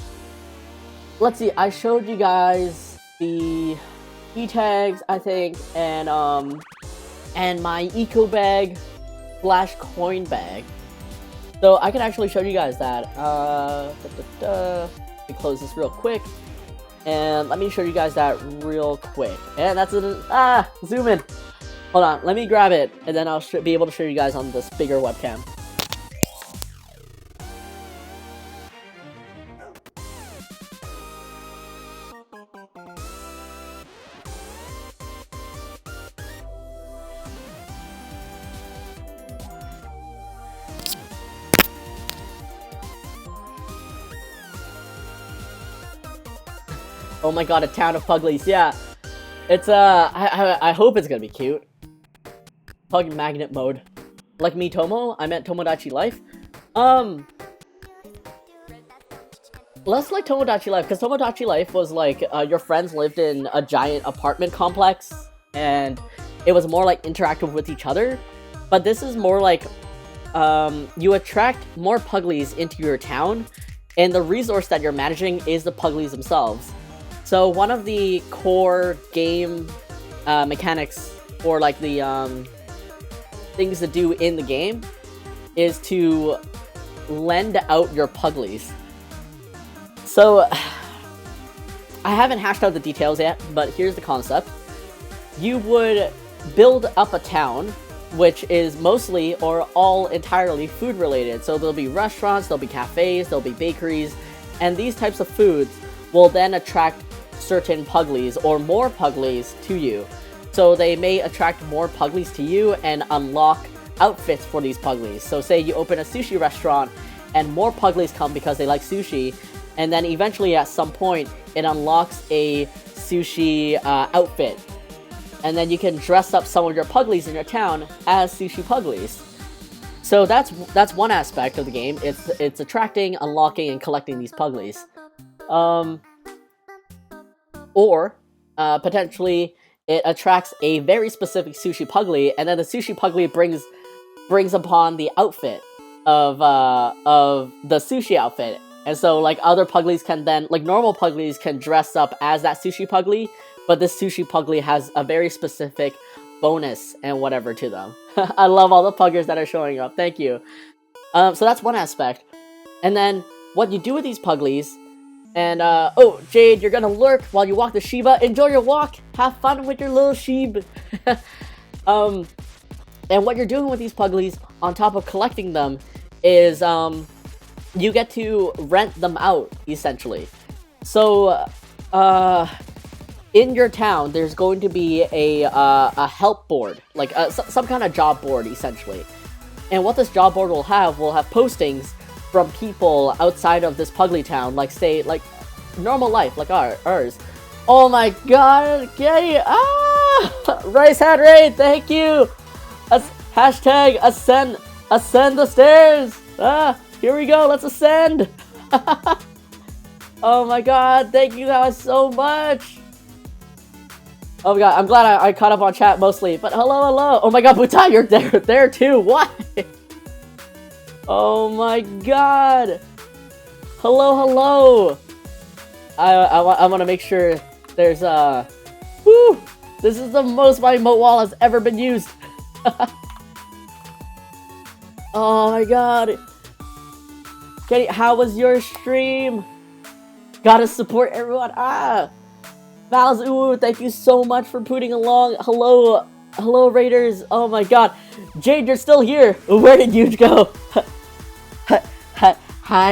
A: Let's see, I showed you guys the e-tags, I think, and my eco bag / coin bag. So I can actually show you guys that. Let me close this real quick. And let me show you guys that real quick. And that's it. Zoom in. Hold on, let me grab it, and then I'll be able to show you guys on this bigger webcam. Oh my god, a town of Puglies, yeah. It's, I hope it's gonna be cute. Pug magnet mode. Like me, Tomo? I meant Tomodachi Life. Less like Tomodachi Life, because Tomodachi Life was like, your friends lived in a giant apartment complex, and it was more like interactive with each other. But this is more like, you attract more Puglies into your town, and the resource that you're managing is the Puglies themselves. So one of the core game mechanics, or like the things to do in the game, is to lend out your Puglies. So I haven't hashed out the details yet, but here's the concept. You would build up a town, which is mostly or all entirely food related. So there'll be restaurants, there'll be cafes, there'll be bakeries, and these types of foods will then attract certain Puglies or more Puglies to you. So they may attract more Puglies to you and unlock outfits for these Puglies. So say you open a sushi restaurant and more Puglies come because they like sushi, and then eventually at some point it unlocks a sushi outfit. And then you can dress up some of your Puglies in your town as sushi Puglies. So that's one aspect of the game. It's attracting, unlocking, and collecting these Puglies. Or potentially it attracts a very specific sushi Puglie, and then the sushi Puglie brings upon the outfit of the sushi outfit. And so like other Puglies can then, like normal Puglies can dress up as that sushi Puglie, but this sushi Puglie has a very specific bonus and whatever to them. I love all the Puggers that are showing up. Thank you. So that's one aspect. And then what you do with these Puglies. And, oh, Jade, you're gonna lurk while you walk the Shiba. Enjoy your walk! Have fun with your little sheep! And what you're doing with these Puglies, on top of collecting them, is, you get to rent them out, essentially. So, in your town, there's going to be a help board. Like, some kind of job board, essentially. And what this job board will have postings from people outside of this Puglie town, like say, like normal life, like ours. Oh my god, Kitty! Rice Hat Raid, thank you! Hashtag ascend the stairs! Here we go, let's ascend! Oh my god, thank you guys so much! Oh my god, I'm glad I caught up on chat mostly, but hello! Oh my god, Butai, you're there too, why? Oh my god! Hello! I want to make sure there's woo! This is the most my emote wall has ever been used. Oh my god! Kenny, how was your stream? Gotta support everyone. Val's, ooh, thank you so much for putting along. Hello, Raiders. Oh my god, Jade, you're still here. Where did you go? Hi.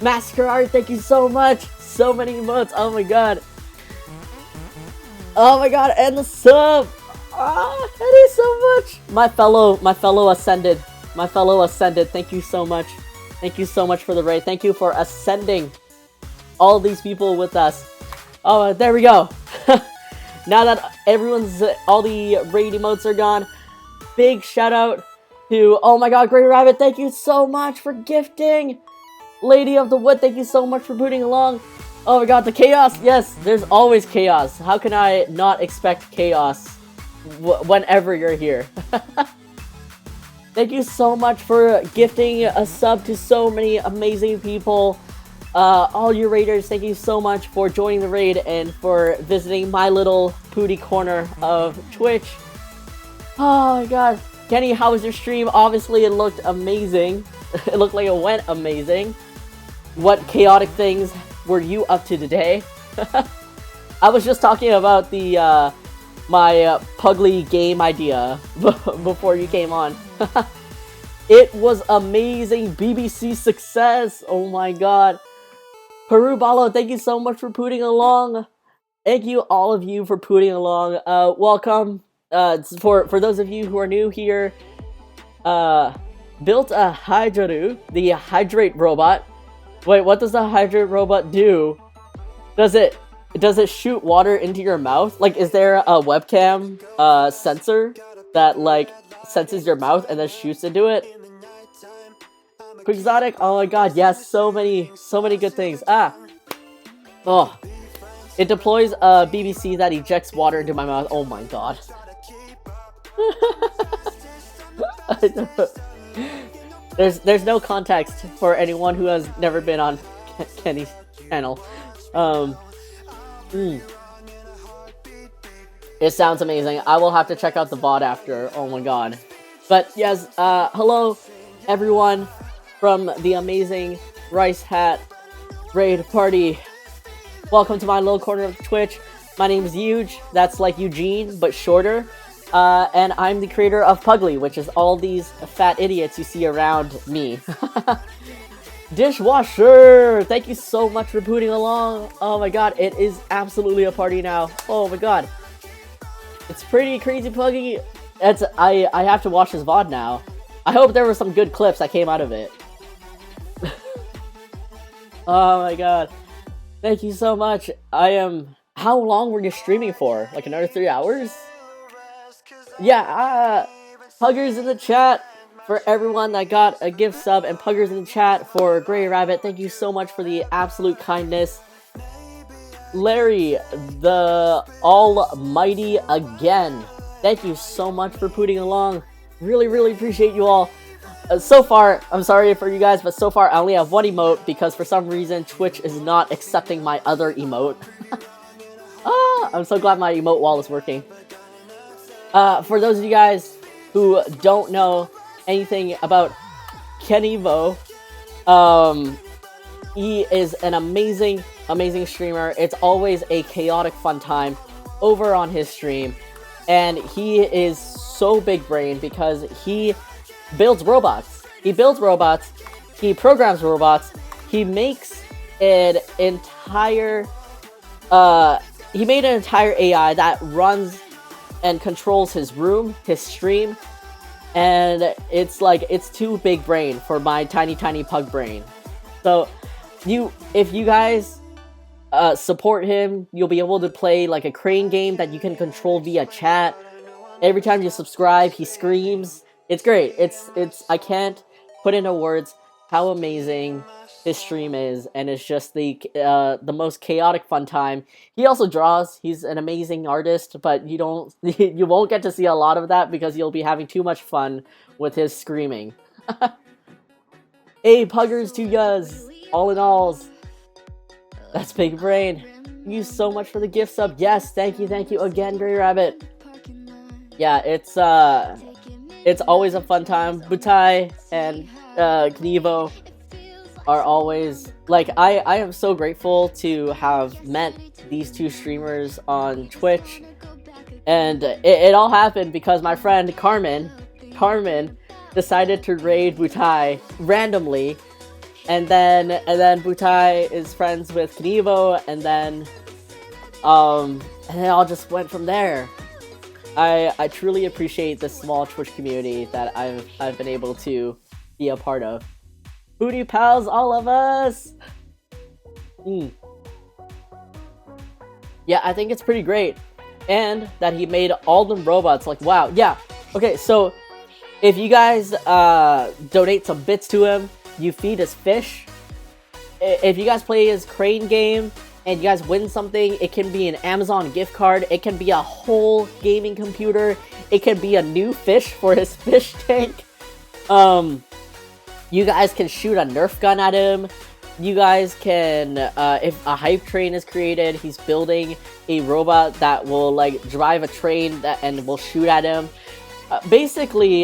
A: Massacre Art, thank you so much. So many emotes. Oh my god. And the sub. That is so much. My fellow ascended. Thank you so much. Thank you so much for the raid. Thank you for ascending all these people with us. Oh, there we go. Now that all the raid emotes are gone, big shout out to, oh my god, Grey Rabbit, thank you so much for gifting. Lady of the Wood, thank you so much for putting along. Oh my god, the chaos, yes, there's always chaos. How can I not expect chaos whenever you're here? Thank you so much for gifting a sub to so many amazing people. All you raiders, thank you so much for joining the raid and for visiting my little pooty corner of Twitch. Oh my god. Kenny, how was your stream? Obviously, it looked amazing. It looked like it went amazing. What chaotic things were you up to today? I was just talking about the my Puglie game idea before you came on. It was amazing. BBC success. Oh my god. Peru Balo, thank you so much for putting along. Thank you, all of you, for putting along. Welcome. For those of you who are new here, built a Hydraru, the hydrate robot. Wait, what does the hydrate robot do? Does it shoot water into your mouth? Like, is there a webcam sensor that like senses your mouth and then shoots into it? Quixotic, oh my god, yes, so many good things. Oh, it deploys a BBC that ejects water into my mouth. Oh my god. There's no context for anyone who has never been on Kenny's channel. It sounds amazing. I will have to check out the VOD after. Oh my god. But yes, hello everyone from the amazing Rice Hat Raid Party. Welcome to my little corner of Twitch. My name is Huge. That's like Eugene, but shorter. And I'm the creator of Puglie, which is all these fat idiots you see around me. Dishwasher! Thank you so much for putting along. Oh my god, it is absolutely a party now. Oh my god. It's pretty crazy, Puglie. I have to watch this VOD now. I hope there were some good clips that came out of it. Oh my god. Thank you so much. How long were you streaming for? Like another 3 hours? Yeah, Puggers in the chat for everyone that got a gift sub, and Puggers in the chat for Grey Rabbit. Thank you so much for the absolute kindness. Larry, the Almighty again. Thank you so much for putting along. Really appreciate you all. So far, I'm sorry for you guys, but so far I only have one emote because for some reason Twitch is not accepting my other emote. I'm so glad my emote wall is working. For those of you guys who don't know anything about Kenivo, he is an amazing streamer. It's always a chaotic fun time over on his stream, and he is so big brain because he builds robots. He builds robots, he programs robots, he makes an entire he made an entire AI that runs and controls his room, his stream, and it's like, it's too big brain for my tiny pug brain. So if you guys support him, you'll be able to play like a crane game that you can control via chat. Every time you subscribe, he screams. It's great. It's I can't put into words how amazing his stream is, and it's just the most chaotic fun time. He also draws. He's an amazing artist, but you won't get to see a lot of that because you'll be having too much fun with his screaming. Hey, Puggers to yas, all in alls. That's big brain. Thank you so much for the gift sub. Yes, thank you again, Grey Rabbit. Yeah, it's always a fun time. Butai and Knievo are always, like, I am so grateful to have met these two streamers on Twitch, and it all happened because my friend Carmen decided to raid Butai randomly, and then Butai is friends with Knievo, and then it all just went from there. I truly appreciate this small Twitch community that I've been able to be a part of. Booty pals, all of us! Yeah, I think it's pretty great. And that he made all them robots, like, wow. Yeah, okay, so if you guys donate some bits to him, you feed his fish. If you guys play his crane game, and you guys win something, it can be an Amazon gift card, it can be a whole gaming computer, it can be a new fish for his fish tank. You guys can shoot a Nerf gun at him. You guys can, if a hype train is created, he's building a robot that will like drive a train and will shoot at him. Basically,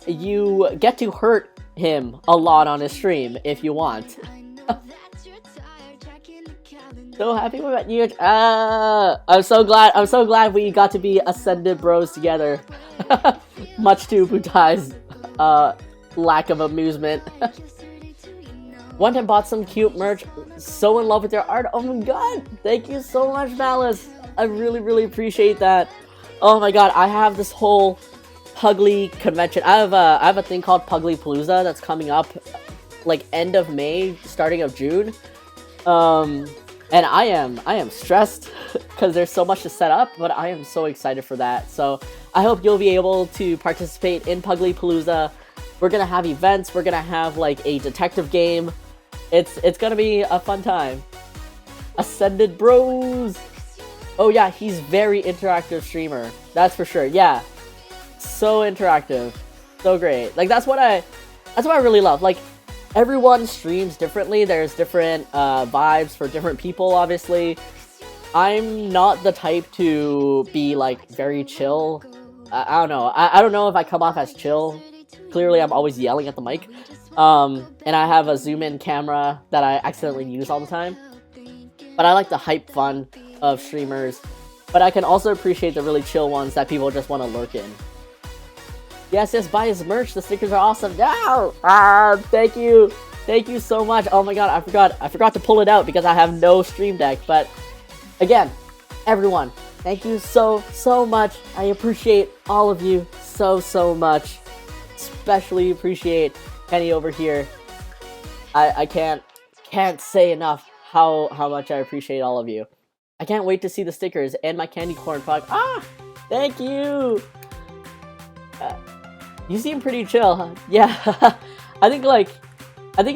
A: you get to hurt him a lot on his stream if you want. So happy we met you. I'm so glad we got to be Ascended Bros together. Much to Butai's lack of amusement. One time bought some cute merch. So in love with your art. Oh my god. Thank you so much, Malice. I really appreciate that. Oh my god, I have this whole Puglie convention. I have a thing called PugliePalooza that's coming up like end of May, starting of June. And I am stressed because there's so much to set up, but I am so excited for that. So I hope you'll be able to participate in PugliePalooza. We're gonna have events. We're gonna have like a detective game. It's gonna be a fun time. Ascended Bros. Oh yeah, he's very interactive streamer. That's for sure. Yeah, so interactive, so great. Like that's what I really love. Like everyone streams differently. There's different vibes for different people. Obviously, I'm not the type to be like very chill. I don't know. I don't know if I come off as chill. Clearly, I'm always yelling at the mic. And I have a zoom-in camera that I accidentally use all the time. But I like the hype fun of streamers. But I can also appreciate the really chill ones that people just want to lurk in. Yes, buy his merch. The stickers are awesome. No! Thank you. Thank you so much. Oh my god, I forgot to pull it out because I have no stream deck. But again, everyone, thank you so much. I appreciate all of you so much. Especially appreciate Kenny over here. I can't say enough how much I appreciate all of you. I can't wait to see the stickers and my candy corn pug. Thank you. You seem pretty chill, huh? Yeah. I think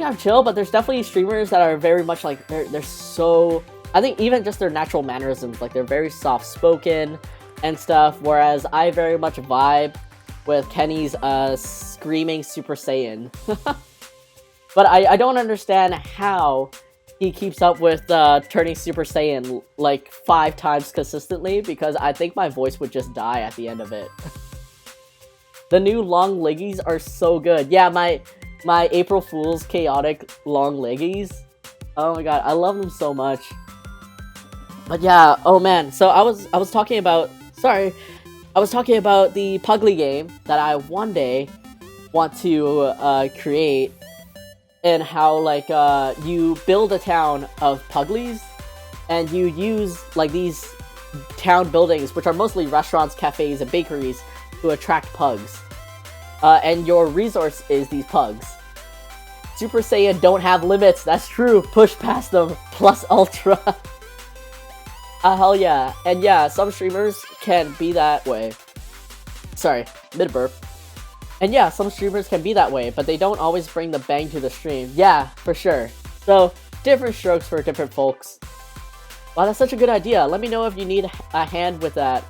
A: I'm chill, but there's definitely streamers that are very much like they're so. I think even just their natural mannerisms, like they're very soft spoken and stuff. Whereas I very much vibe with Kenny's screaming Super Saiyan. But I don't understand how he keeps up with turning Super Saiyan like 5 times consistently, because I think my voice would just die at the end of it. The new long leggies are so good. Yeah, my April Fool's chaotic long leggies. Oh my god, I love them so much. But yeah, oh man. So I was talking about the Puglie game that I one day want to create, and how like you build a town of Puglies, and you use like these town buildings, which are mostly restaurants, cafes, and bakeries, to attract pugs. And your resource is these pugs. Super Saiyan don't have limits, that's true. Push past them, plus Ultra. Hell yeah. And yeah, some streamers can be that way. Sorry, mid-burp. And yeah, some streamers can be that way, but they don't always bring the bang to the stream. Yeah, for sure. So, different strokes for different folks. Wow, that's such a good idea. Let me know if you need a hand with that.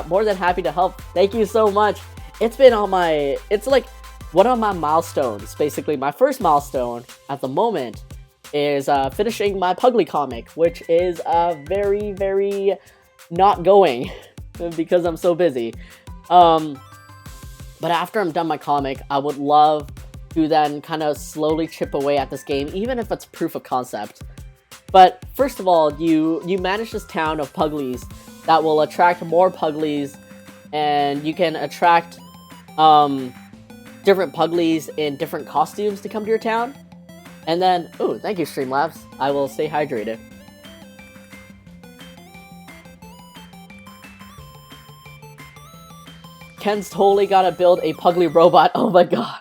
A: More than happy to help. Thank you so much. It's been on my... It's like one of my milestones, basically. My first milestone at the moment is finishing my Puglie comic, which is very not going because I'm so busy. But after I'm done my comic, I would love to then kind of slowly chip away at this game, even if it's proof of concept. But first of all, you manage this town of Puglies that will attract more Puglies, and you can attract different Puglies in different costumes to come to your town. And then, ooh, thank you, Streamlabs. I will stay hydrated. Ken's totally gotta build a Puglie robot. Oh my god.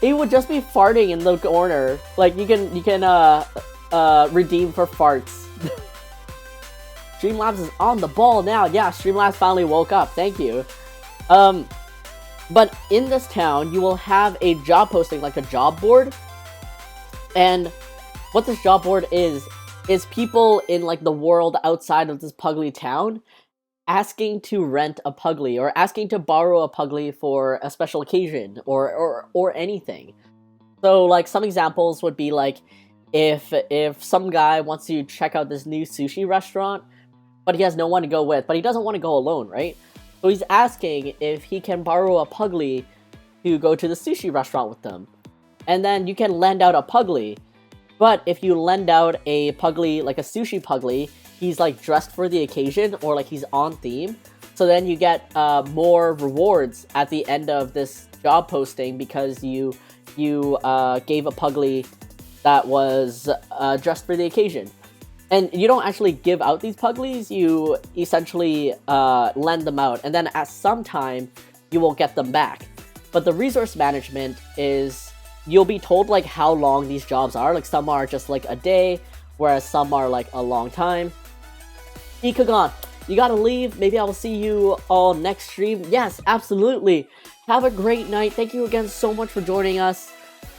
A: It would just be farting in the corner. Like you can redeem for farts. Streamlabs is on the ball now. Yeah, Streamlabs finally woke up. Thank you. But in this town, you will have a job posting, like a job board. And what this job board is people in like the world outside of this Puglie town asking to rent a Puglie, or asking to borrow a Puglie for a special occasion, or anything. So like some examples would be like if some guy wants to check out this new sushi restaurant, but he has no one to go with, but he doesn't want to go alone, right? So he's asking if he can borrow a Puglie to go to the sushi restaurant with them. And then you can lend out a Puglie. But if you lend out a Puglie, like a sushi Puglie, he's like dressed for the occasion or like he's on theme. So then you get more rewards at the end of this job posting because you gave a Puglie that was dressed for the occasion. And you don't actually give out these Puglies, you essentially lend them out, and then at some time, you will get them back. But the resource management is, you'll be told like how long these jobs are, like some are just like a day, whereas some are like a long time. Ikagon, you gotta leave, maybe I will see you all next stream. Yes, absolutely. Have a great night, thank you again so much for joining us.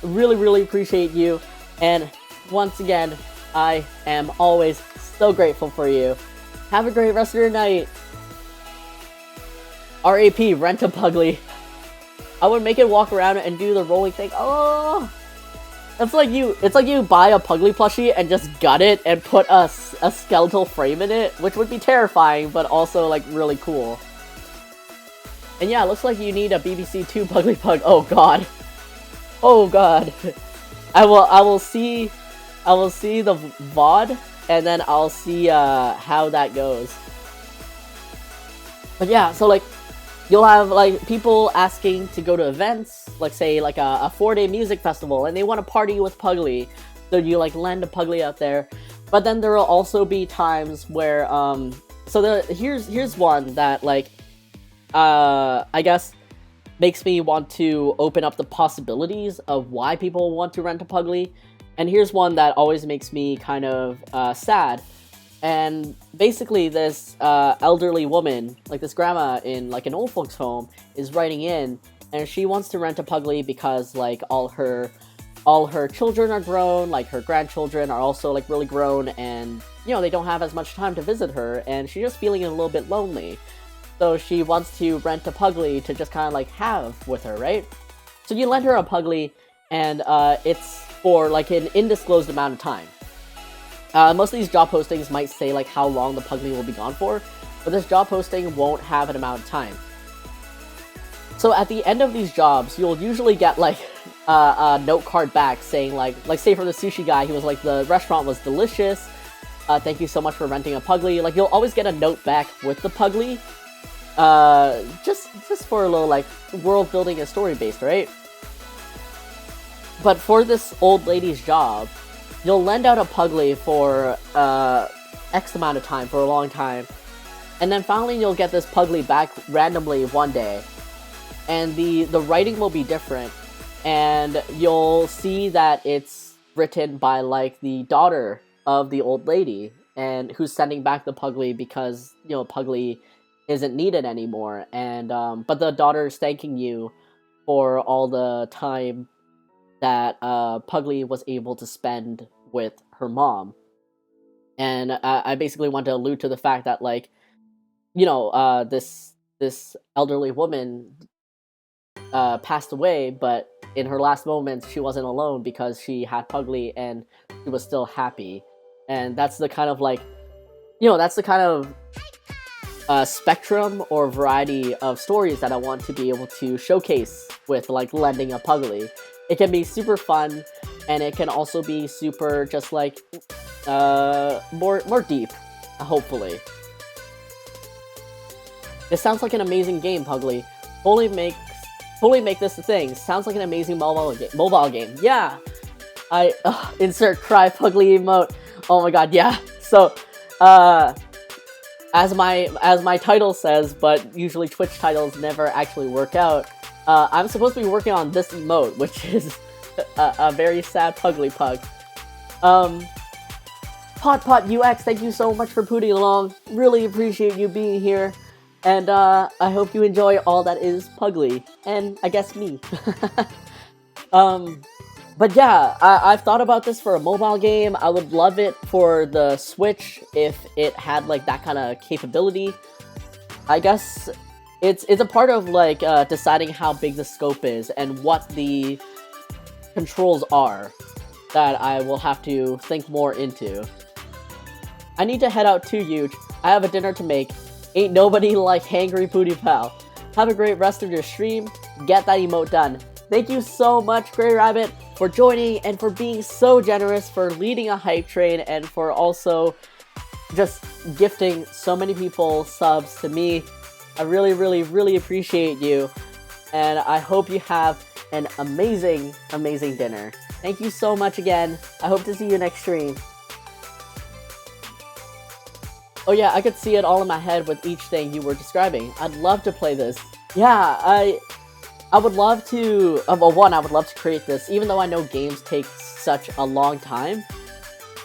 A: Really appreciate you, and once again, I am always so grateful for you. Have a great rest of your night. RAP, rent a Puglie. I would make it walk around and do the rolling thing. Oh, it's like you buy a Puglie plushie and just gut it and put a skeletal frame in it, which would be terrifying, but also like really cool. And yeah, it looks like you need a BBC 2 PugliePug. Oh god. Oh god. I will see the VOD, and then I'll see how that goes. But yeah, so like, you'll have like people asking to go to events, like say like a 4-day music festival, and they want to party with Puglie, so you like lend a Puglie out there. But then there will also be times where here's one that like I guess makes me want to open up the possibilities of why people want to rent a Puglie. And here's one that always makes me kind of sad. And basically this elderly woman, like this grandma in like an old folks home, is writing in, and she wants to rent a Puglie because like all her children are grown, like her grandchildren are also like really grown, and you know, they don't have as much time to visit her, and she's just feeling a little bit lonely. So she wants to rent a Puglie to just kind of like have with her, right? So you lend her a Puglie, and it's for like an undisclosed amount of time. Most of these job postings might say like how long the Puglie will be gone for, but this job posting won't have an amount of time. So at the end of these jobs, you'll usually get like a note card back saying like say from the sushi guy, he was like, the restaurant was delicious, thank you so much for renting a Puglie. Like, you'll always get a note back with the Puglie, just for a little like world building and story based, right? But for this old lady's job, you'll lend out a Puglie for X amount of time, for a long time, and then finally you'll get this Puglie back randomly one day, and the writing will be different, and you'll see that it's written by like the daughter of the old lady, and who's sending back the Puglie because, you know, Puglie isn't needed anymore, and but the daughter's thanking you for all the time that Puglie was able to spend with her mom. And I basically want to allude to the fact that, like, you know, this elderly woman passed away, but in her last moments she wasn't alone because she had Puglie and she was still happy. And that's the kind of like, you know, that's the kind of spectrum or variety of stories that I want to be able to showcase with like lending a Puglie. It can be super fun, and it can also be super just like more deep, hopefully. This sounds like an amazing game, Puglie. Totally make this a thing. Sounds like an amazing mobile game. Yeah. I insert cry Puglie emote. Oh my god, yeah. So as my title says, but usually Twitch titles never actually work out, I'm supposed to be working on this emote, which is a very sad PugliePug. Pot UX, thank you so much for putting along. Really appreciate you being here. And I hope you enjoy all that is Puglie. And I guess me. But yeah, I've thought about this for a mobile game. I would love it for the Switch if it had like that kind of capability. I guess it's a part of like deciding how big the scope is and what the controls are that I will have to think more into. I need to head out too, huge. I have a dinner to make. Ain't nobody like Hangry Booty Pal. Have a great rest of your stream. Get that emote done. Thank you so much, Grey Rabbit, for joining and for being so generous, for leading a hype train, and for also just gifting so many people subs to me. I really, really, really appreciate you. And I hope you have an amazing, amazing dinner. Thank you so much again. I hope to see you next stream. Oh yeah, I could see it all in my head with each thing you were describing. I'd love to play this. Yeah, I would love to, well, one, I would love to create this, even though I know games take such a long time.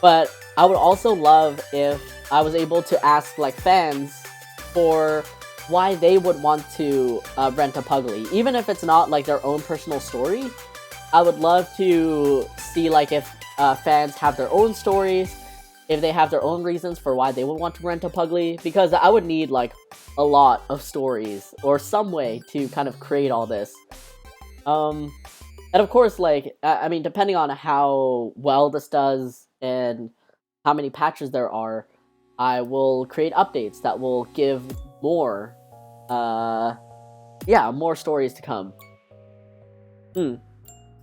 A: But I would also love if I was able to ask, like, fans for why they would want to rent a Puglie. Even if it's not, like, their own personal story, I would love to see, like, if fans have their own stories, if they have their own reasons for why they would want to rent a Puglie, because I would need, like, a lot of stories, or some way to kind of create all this. And of course, like, I mean, depending on how well this does, and how many patches there are, I will create updates that will give more, yeah, more stories to come.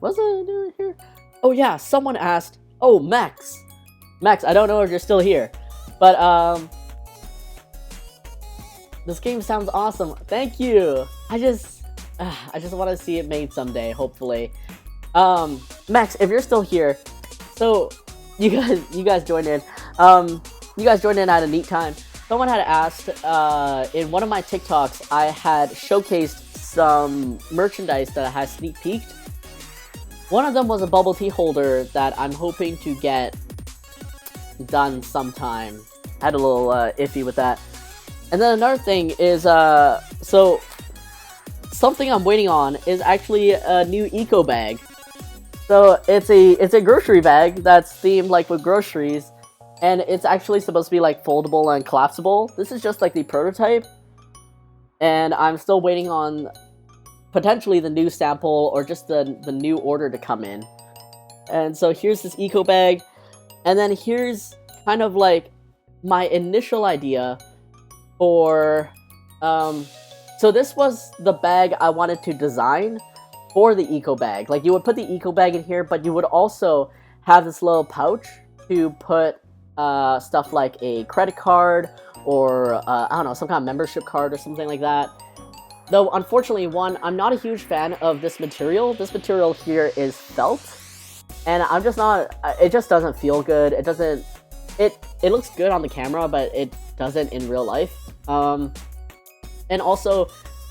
A: What's it doing here? Oh yeah, someone asked, oh, Max, I don't know if you're still here, but, this game sounds awesome. Thank you! I just want to see it made someday, hopefully. Max, if you're still here, so, you guys joined in. You guys joined in at a neat time. Someone had asked, in one of my TikToks, I had showcased some merchandise that I had sneak peeked. One of them was a bubble tea holder that I'm hoping to get done sometime. I had a little iffy with that. And then another thing is, so something I'm waiting on is actually a new eco bag. So it's a grocery bag that's themed like with groceries, and it's actually supposed to be like foldable and collapsible. This is just like the prototype, and I'm still waiting on potentially the new sample or just the new order to come in. And so here's this eco bag, and then here's kind of like my initial idea for, so this was the bag I wanted to design for the eco bag. Like, you would put the eco bag in here, but you would also have this little pouch to put stuff like a credit card or, I don't know, some kind of membership card or something like that. Though, unfortunately, one, I'm not a huge fan of this material. This material here is felt, and I'm just not, it just doesn't feel good. It doesn't, it looks good on the camera, but it doesn't in real life. And also,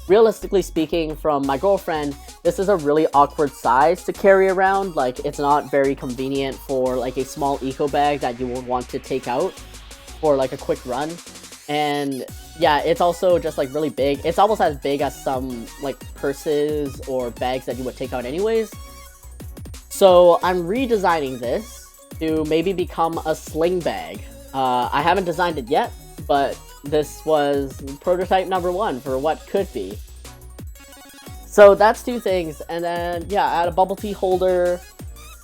A: realistically speaking, from my girlfriend, this is a really awkward size to carry around. Like, it's not very convenient for, like, a small eco bag that you would want to take out for, like, a quick run. And, yeah, it's also just, like, really big. It's almost as big as some, like, purses or bags that you would take out anyways. So, I'm redesigning this to maybe become a sling bag. I haven't designed it yet, but this was prototype number 1 for what could be. So that's two things, and then, yeah, add a bubble tea holder.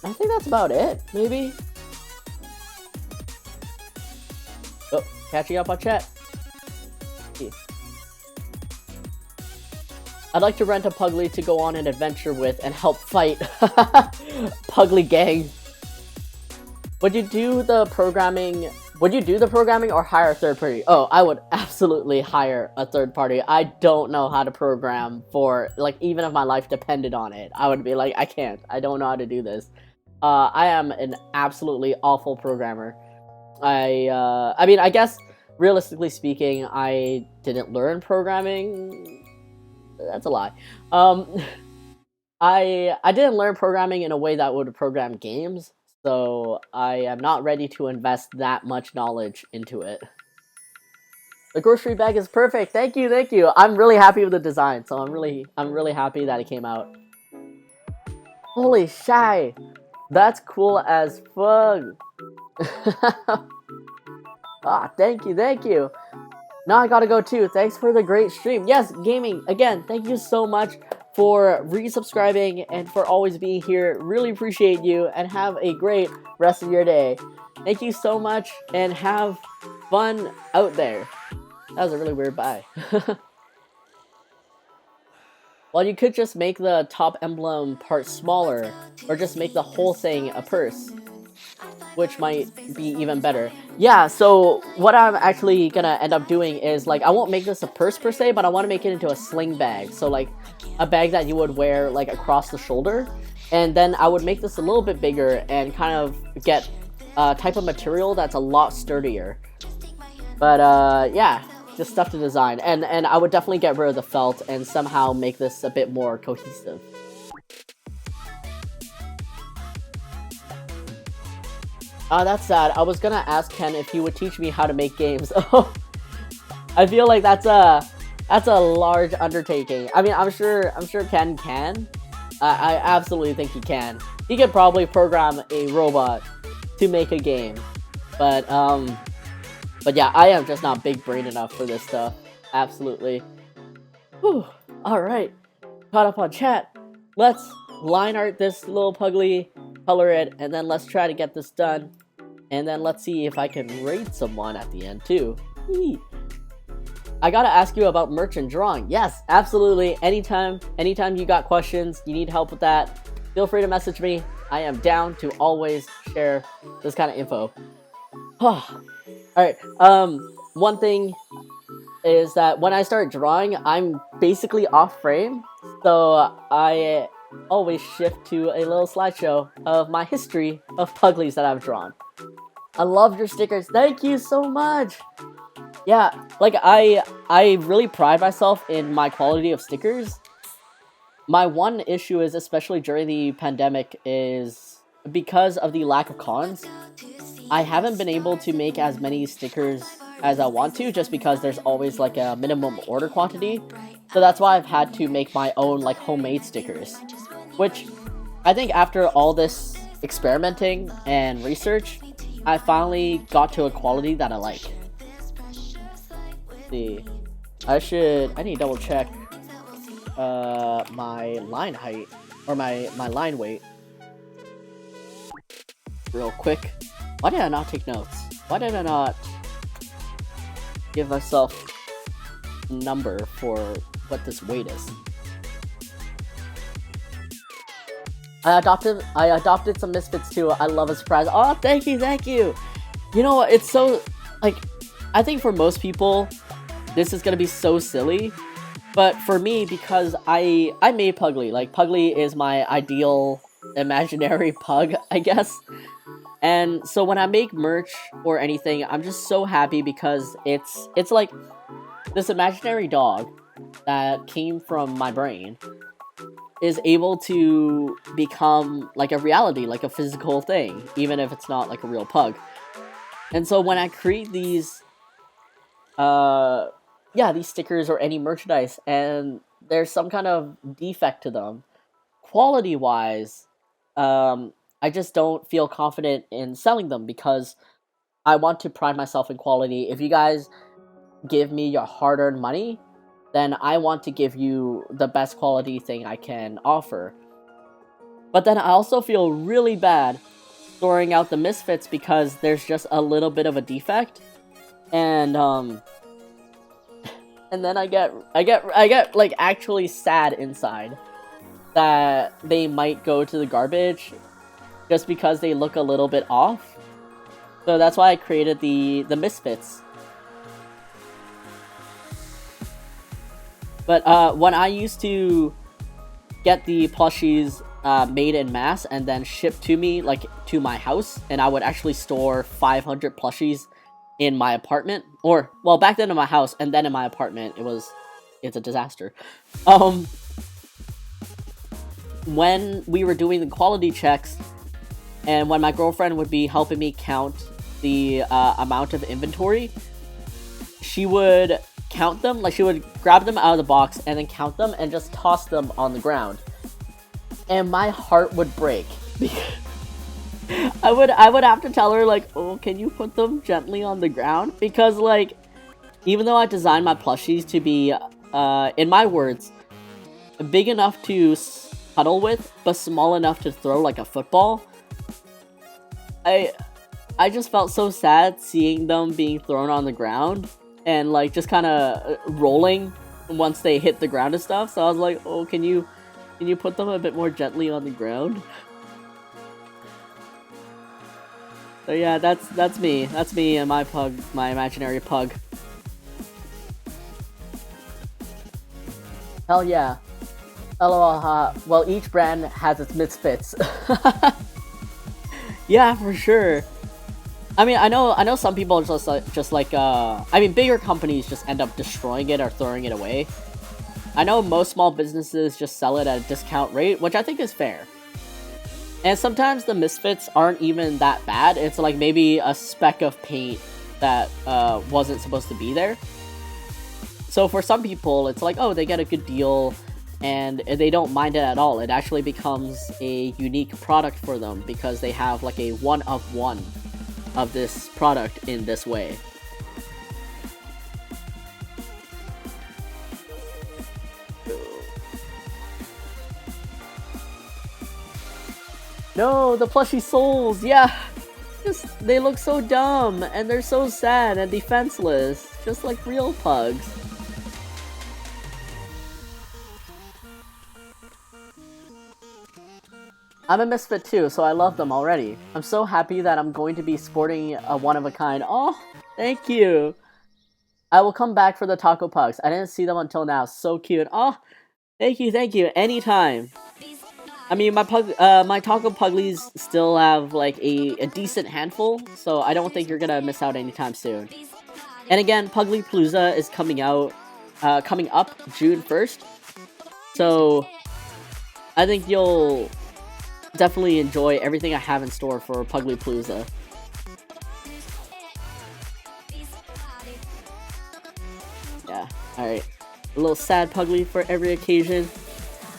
A: I think that's about it, maybe? Oh, catching up on chat. I'd like to rent a Puglie to go on an adventure with and help fight Puglie gang. Would you do the programming or hire a third party? Oh, I would absolutely hire a third party. I don't know how to program for, like, even if my life depended on it. I would be like, I can't. I don't know how to do this. I am an absolutely awful programmer. I mean, I guess, realistically speaking, I didn't learn programming. That's a lie. I didn't learn programming in a way that would program games. So I am not ready to invest that much knowledge into it. The grocery bag is perfect. Thank you, thank you. I'm really happy with the design, so I'm really happy that it came out. Holy shy, that's cool as fuck. Ah, thank you, thank you. Now I gotta go too. Thanks for the great stream. Yes, gaming again. Thank you so much for resubscribing and for always being here. Really appreciate you, and have a great rest of your day. Thank you so much, and have fun out there. That was a really weird buy. Well, you could just make the top emblem part smaller, or just make the whole thing a purse, which might be even better. Yeah, so what I'm actually gonna end up doing is, like, I won't make this a purse per se, but I want to make it into a sling bag. So, like, a bag that you would wear, like, across the shoulder. And then I would make this a little bit bigger and kind of get a type of material that's a lot sturdier. But, yeah, just stuff to design. And I would definitely get rid of the felt and somehow make this a bit more cohesive. That's sad. I was gonna ask Ken if he would teach me how to make games. Oh, I feel like that's a large undertaking. I mean, I'm sure Ken can. I absolutely think he can. He could probably program a robot to make a game, but yeah, I am just not big brain enough for this stuff. Absolutely. Whew. All right, caught up on chat. Let's line art this little Puglie, color it, and then let's try to get this done. And then let's see if I can raid someone at the end too. Eee. I gotta ask you about merch and drawing. Yes, absolutely. Anytime you got questions, you need help with that, feel free to message me. I am down to always share this kind of info. Alright, one thing is that when I start drawing, I'm basically off frame, so I always shift to a little slideshow of my history of Puglies that I've drawn. I love your stickers. Thank you so much. Yeah, like I really pride myself in my quality of stickers. My one issue is, especially during the pandemic, is because of the lack of cons, I haven't been able to make as many stickers as I want to, just because there's always like a minimum order quantity. So that's why I've had to make my own like homemade stickers, which I think after all this experimenting and research, I finally got to a quality that I like. Let's see, I need to double check my line height, or my line weight real quick. Why did I not take notes? Why did I not give myself a number for what this weight is? I adopted some Misfits too. I love a surprise. Oh, thank you. You know what? It's so, like, I think for most people, this is gonna be so silly. But for me, because I made Puglie. Like, Puglie is my ideal imaginary pug, I guess. And so when I make merch or anything, I'm just so happy because it's like this imaginary dog that came from my brain is able to become like a reality, like a physical thing, even if it's not like a real pug. And so when I create these these stickers or any merchandise and there's some kind of defect to them, quality wise, I just don't feel confident in selling them because I want to pride myself in quality. If you guys give me your hard-earned money, then I want to give you the best quality thing I can offer. But then I also feel really bad throwing out the Misfits because there's just a little bit of a defect, and then I get like actually sad inside that they might go to the garbage just because they look a little bit off. So that's why I created the Misfits. But when I used to get the plushies made in mass and then shipped to me, like to my house, and I would actually store 500 plushies in my apartment, or well, back then in my house and then in my apartment, it's a disaster. When we were doing the quality checks, and when my girlfriend would be helping me count the amount of inventory, she would count them, like she would grab them out of the box and then count them and just toss them on the ground. And my heart would break. I would have to tell her, like, oh, can you put them gently on the ground? Because, like, even though I designed my plushies to be, in my words, big enough to huddle with, but small enough to throw like a football, I just felt so sad seeing them being thrown on the ground. and like just kind of rolling once they hit the ground and stuff. So I was like, oh, can you put them a bit more gently on the ground? So yeah, that's me. That's me and my pug, my imaginary pug. Hell yeah. LOL, well, each brand has its misfits. Yeah, for sure. I mean, I know some people just like I mean, bigger companies just end up destroying it or throwing it away. I know most small businesses just sell it at a discount rate, which I think is fair. And sometimes the misfits aren't even that bad. It's like maybe a speck of paint that wasn't supposed to be there. So for some people, it's like, oh, they get a good deal, and they don't mind it at all. It actually becomes a unique product for them because they have like a one-of-one of this product in this way. No, the plushie souls, yeah! They look so dumb, and they're so sad and defenseless, just like real pugs. I'm a misfit too, so I love them already. I'm so happy that I'm going to be sporting a one-of-a-kind. Oh, thank you! I will come back for the taco pugs. I didn't see them until now. So cute. Oh, thank you, anytime. I mean, my taco puglies still have like a decent handful, so I don't think you're gonna miss out anytime soon. And again, Puglie is coming up June 1st, so I think you'll definitely enjoy everything I have in store for Puglie. Yeah, alright. A little Sad Puglie for every occasion.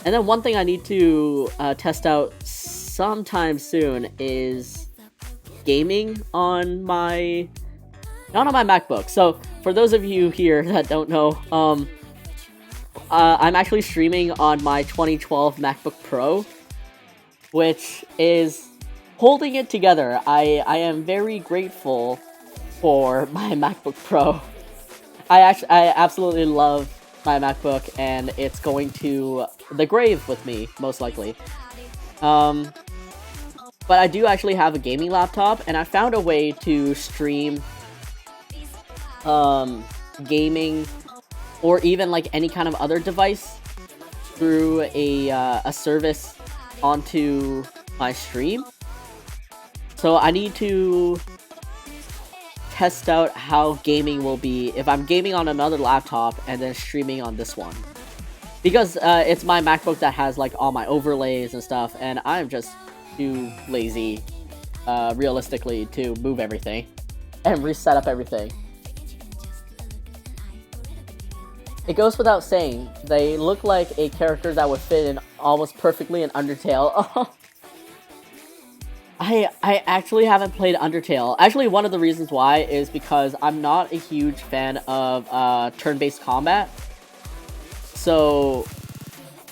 A: And then one thing I need to test out sometime soon is gaming on my... not on my MacBook. So, for those of you here that don't know, I'm actually streaming on my 2012 MacBook Pro, which is holding it together. I am very grateful for my MacBook Pro. I absolutely love my MacBook, and it's going to the grave with me, most likely. But I do actually have a gaming laptop, and I found a way to stream gaming or even like any kind of other device through a service onto my stream. So I need to test out how gaming will be if I'm gaming on another laptop and then streaming on this one. Because it's my MacBook that has like all my overlays and stuff, and I'm just too lazy, realistically, to move everything and reset up everything. It goes without saying, they look like a character that would fit in almost perfectly in Undertale. I actually haven't played Undertale. Actually, one of the reasons why is because I'm not a huge fan of turn-based combat. So,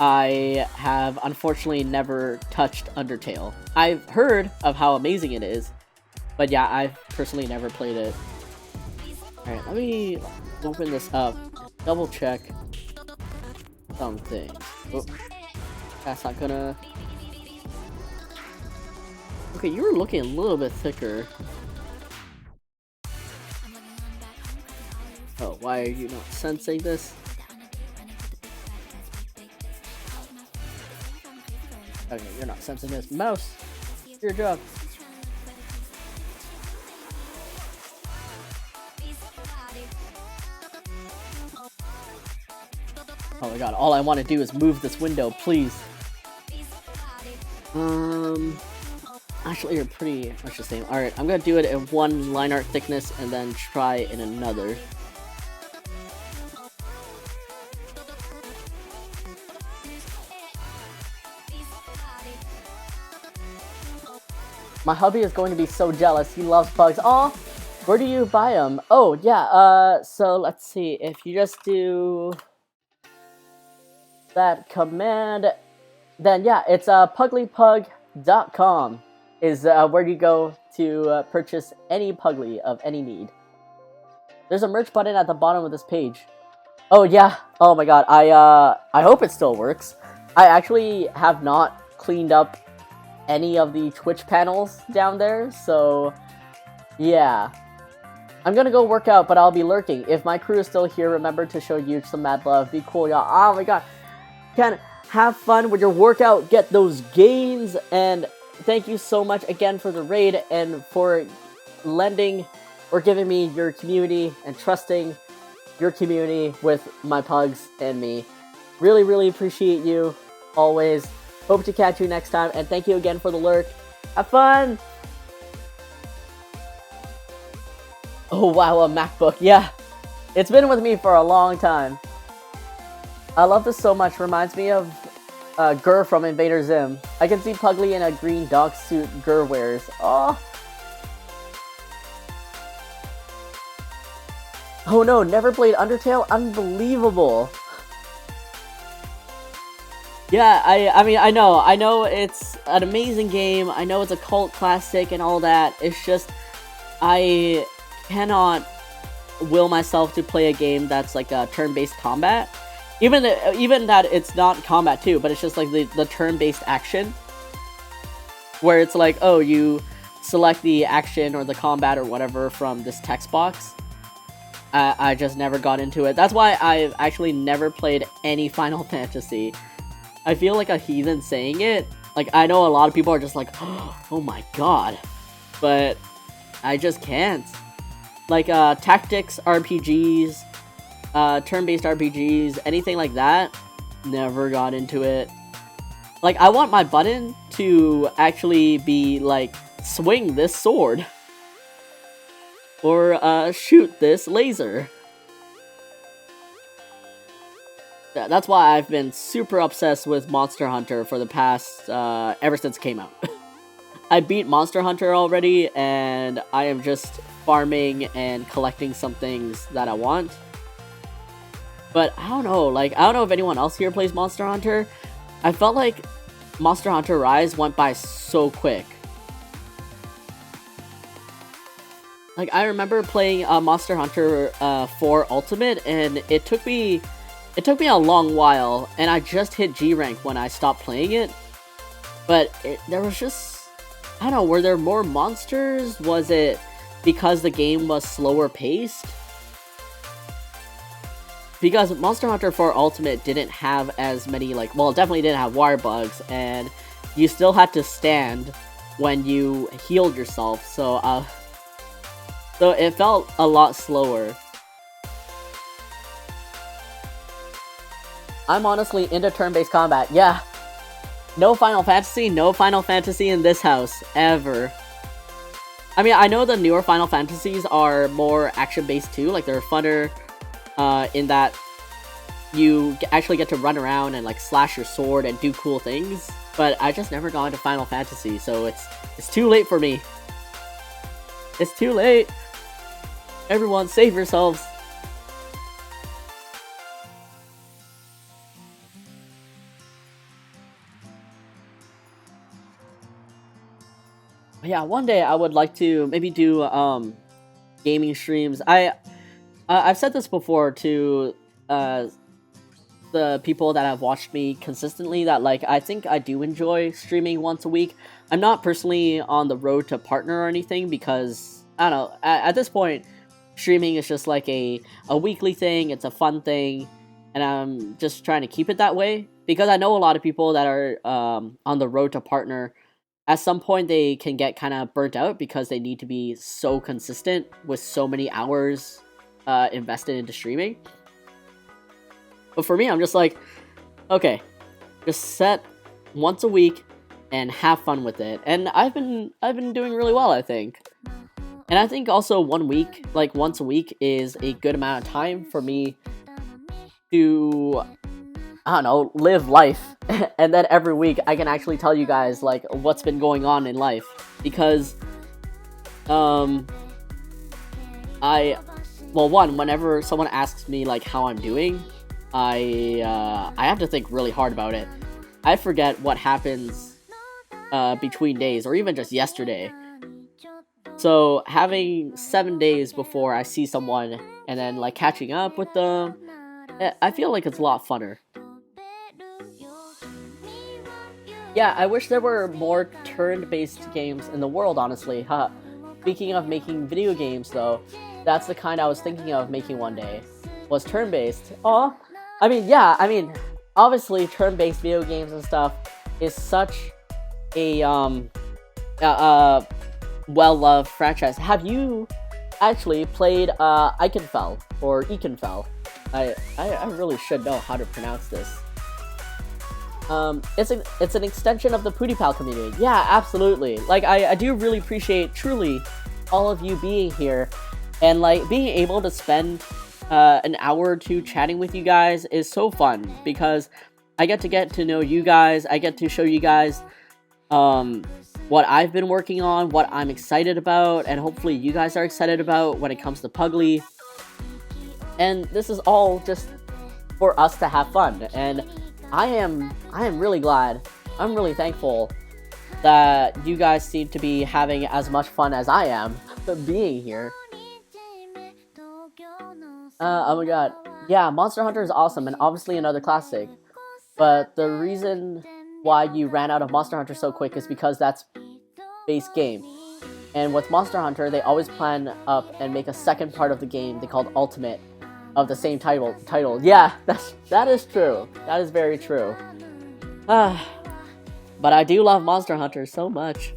A: I have unfortunately never touched Undertale. I've heard of how amazing it is, but yeah, I've personally never played it. Alright, let me open this up. Double check something. Oh, that's not gonna... Okay, you were looking a little bit thicker. Oh, why are you not sensing this? Okay, you're not sensing this. Mouse! Your job. Oh my god, all I want to do is move this window, please. Actually, you're pretty much the same. Alright, I'm gonna do it in one line art thickness and then try in another. My hubby is going to be so jealous. He loves bugs. Aw! Where do you buy them? Oh, yeah, so let's see. If you just do that command, then yeah, it's PugliePug.com is where you go to purchase any Puglie of any need. There's a merch button at the bottom of this page. Oh yeah. Oh my god. I hope it still works. I actually have not cleaned up any of the Twitch panels down there, so yeah. I'm gonna go work out, but I'll be lurking. If my crew is still here, remember to show you some mad love. Be cool, y'all. Oh my god. Can have fun with your workout, get those gains, and thank you so much again for the raid and for lending or giving me your community and trusting your community with my pugs and me. Really, really appreciate you, always. Hope to catch you next time, and thank you again for the lurk. Have fun! Oh wow, a MacBook, yeah. It's been with me for a long time. I love this so much, reminds me of Gur from Invader Zim. I can see Puglie in a green dog suit Gur wears. Oh. Oh no, never played Undertale? Unbelievable. Yeah, I mean, I know it's an amazing game. I know it's a cult classic and all that. It's just, I cannot will myself to play a game that's like a turn-based combat. Even that it's not combat too, but it's just like the turn-based action. Where it's like, oh, you select the action or the combat or whatever from this text box. I just never got into it. That's why I've actually never played any Final Fantasy. I feel like a heathen saying it. Like, I know a lot of people are just like, oh my god. But I just can't. Like, tactics RPGs, turn-based RPGs, anything like that, never got into it. Like, I want my button to actually be, like, swing this sword. Or, shoot this laser. That's why I've been super obsessed with Monster Hunter for the past, ever since it came out. I beat Monster Hunter already, and I am just farming and collecting some things that I want. But I don't know, like, I don't know if anyone else here plays Monster Hunter. I felt like Monster Hunter Rise went by so quick. Like, I remember playing Monster Hunter 4 Ultimate, and it took me a long while, and I just hit G rank when I stopped playing it. But there was just, I don't know, were there more monsters? Was it because the game was slower paced? Because Monster Hunter 4 Ultimate didn't have as many, like, well, it definitely didn't have wire bugs, and you still had to stand when you healed yourself, so it felt a lot slower. I'm honestly into turn-based combat, yeah. No Final Fantasy in this house, ever. I mean, I know the newer Final Fantasies are more action-based too, like they're funner, in that you actually get to run around and like slash your sword and do cool things, but I just never got into Final Fantasy, so it's too late for me. It's too late. Everyone, save yourselves. Yeah, one day I would like to maybe do gaming streams. I've said this before to the people that have watched me consistently, that like I think I do enjoy streaming once a week. I'm not personally on the road to partner or anything, because I don't know, at this point streaming is just like a weekly thing. It's a fun thing, and I'm just trying to keep it that way, because I know a lot of people that are on the road to partner. At some point, they can get kind of burnt out because they need to be so consistent with so many hours invested into streaming. But for me, I'm just like, okay, just set once a week and have fun with it. And I've been doing really well, I think. And I think also once a week is a good amount of time for me to, I don't know, live life. And then every week I can actually tell you guys like what's been going on in life, because whenever someone asks me like how I'm doing, I have to think really hard about it. I forget what happens between days, or even just yesterday. So having 7 days before I see someone and then like catching up with them, I feel like it's a lot funner. Yeah, I wish there were more turn-based games in the world, honestly. Huh. Speaking of making video games, though, that's the kind I was thinking of making one day, was turn-based. Aw. I mean, yeah, obviously turn-based video games and stuff is such a, well-loved franchise. Have you actually played, Ikenfell, or Ekenfell? I really should know how to pronounce this. It's an extension of the PewDiePie community. Yeah, absolutely. Like, I do really appreciate, truly, all of you being here, and, like, being able to spend, an hour or two chatting with you guys is so fun, because I get to know you guys, I get to show you guys, what I've been working on, what I'm excited about, and hopefully you guys are excited about when it comes to Puglie. And this is all just for us to have fun, and I am really glad, I'm really thankful that you guys seem to be having as much fun as I am being here. Oh my god. Yeah, Monster Hunter is awesome and obviously another classic. But the reason why you ran out of Monster Hunter so quick is because that's base game. And with Monster Hunter, they always plan up and make a second part of the game they called Ultimate of the same title. Yeah, that is true. That is very true. But I do love Monster Hunter so much.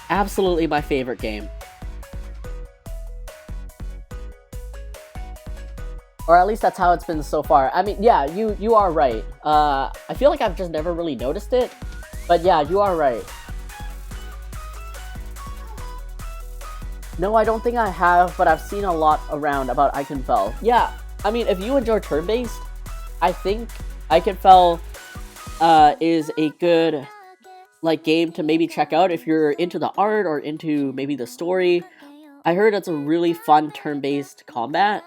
A: Absolutely my favorite game. Or at least that's how it's been so far. I mean, yeah, you are right. I feel like I've just never really noticed it. But yeah, you are right. No, I don't think I have, but I've seen a lot around about Ikenfell. Yeah, I mean, if you enjoy turn-based, I think Ikenfell is a good like game to maybe check out if you're into the art or into maybe the story. I heard it's a really fun turn-based combat,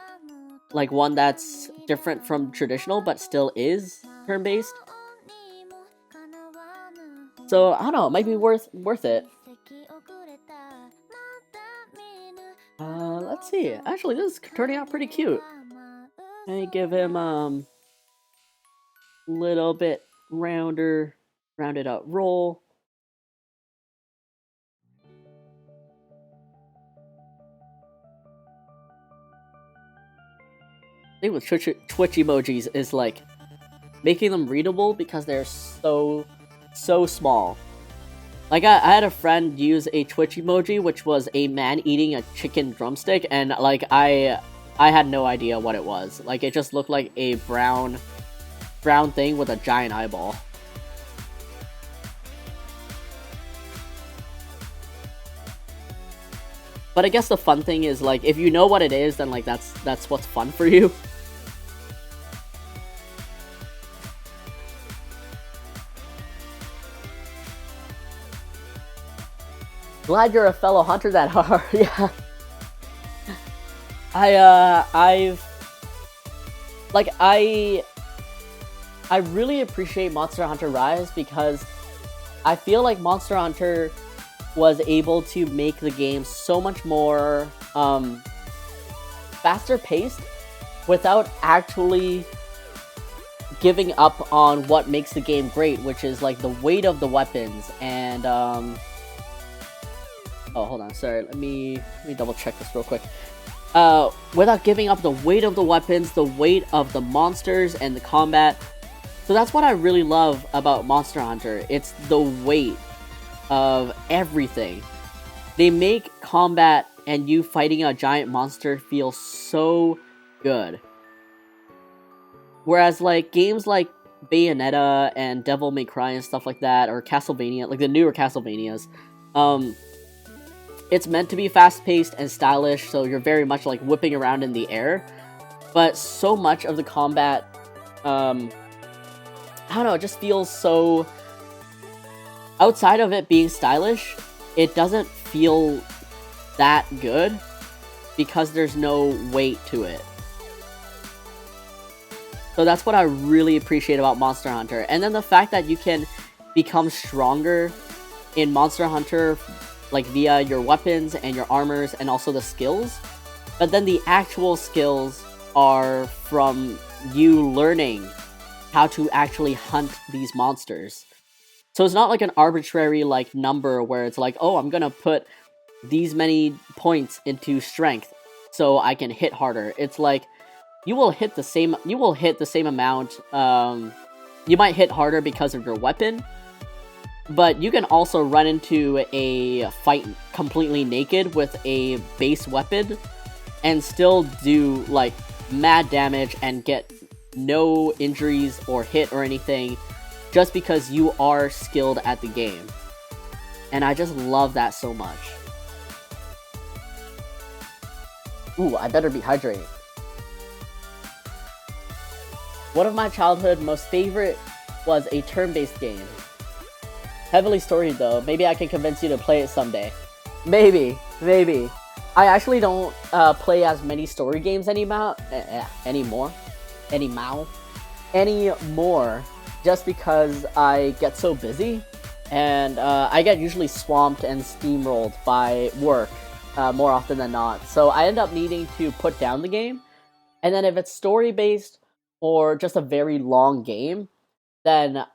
A: like one that's different from traditional but still is turn-based. So I don't know, it might be worth it. Let's see. Actually, this is turning out pretty cute. I give him little bit rounded out roll. I think with Twitch emojis is like making them readable because they're so small. Like, I had a friend use a Twitch emoji, which was a man eating a chicken drumstick, and, like, I had no idea what it was. Like, it just looked like a brown thing with a giant eyeball. But I guess the fun thing is, like, if you know what it is, then, like, that's what's fun for you. Glad you're a fellow hunter that hard. Yeah. I really appreciate Monster Hunter Rise because I feel like Monster Hunter was able to make the game so much more faster paced without actually giving up on what makes the game great, which is like the weight of the weapons and oh, hold on, sorry, let me double check this real quick. Without giving up the weight of the weapons, the weight of the monsters, and the combat. So that's what I really love about Monster Hunter. It's the weight of everything. They make combat and you fighting a giant monster feel so good. Whereas, like, games like Bayonetta and Devil May Cry and stuff like that, or Castlevania, like the newer Castlevanias, it's meant to be fast-paced and stylish, so you're very much, like, whipping around in the air. But so much of the combat, I don't know, it just feels so... Outside of it being stylish, it doesn't feel that good because there's no weight to it. So that's what I really appreciate about Monster Hunter. And then the fact that you can become stronger in Monster Hunter like via your weapons and your armors and also the skills. But then the actual skills are from you learning how to actually hunt these monsters. So it's not like an arbitrary like number where it's like, oh, I'm gonna put these many points into strength so I can hit harder. It's like you will hit the same amount. You might hit harder because of your weapon, but you can also run into a fight completely naked with a base weapon and still do like mad damage and get no injuries or hit or anything just because you are skilled at the game. And I just love that so much. Ooh, I better be hydrated. One of my childhood most favorite was a turn-based game. Heavily storied though. Maybe I can convince you to play it someday. Maybe. I actually don't play as many story games anymore. Just because I get so busy. And I get usually swamped and steamrolled by work more often than not. So I end up needing to put down the game. And then if it's story-based or just a very long game, then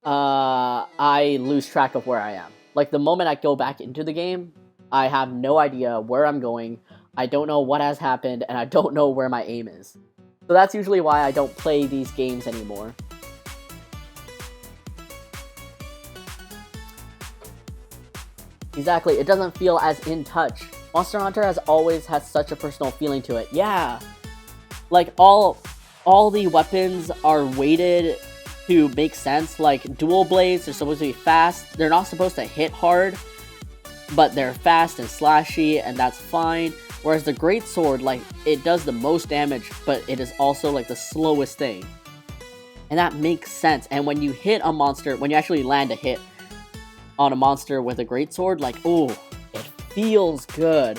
A: I lose track of where I am. Like, the moment I go back into the game, I have no idea where I'm going, I don't know what has happened, and I don't know where my aim is. So that's usually why I don't play these games anymore. Exactly, it doesn't feel as in touch. Monster Hunter has always had such a personal feeling to it. Yeah, like all the weapons are weighted to make sense. Like dual blades, they're supposed to be fast. They're not supposed to hit hard, but they're fast and slashy, and that's fine. Whereas the great sword, like, it does the most damage, but it is also like the slowest thing. And that makes sense. And when you hit a monster, when you actually land a hit on a monster with a great sword, like, ooh, it feels good.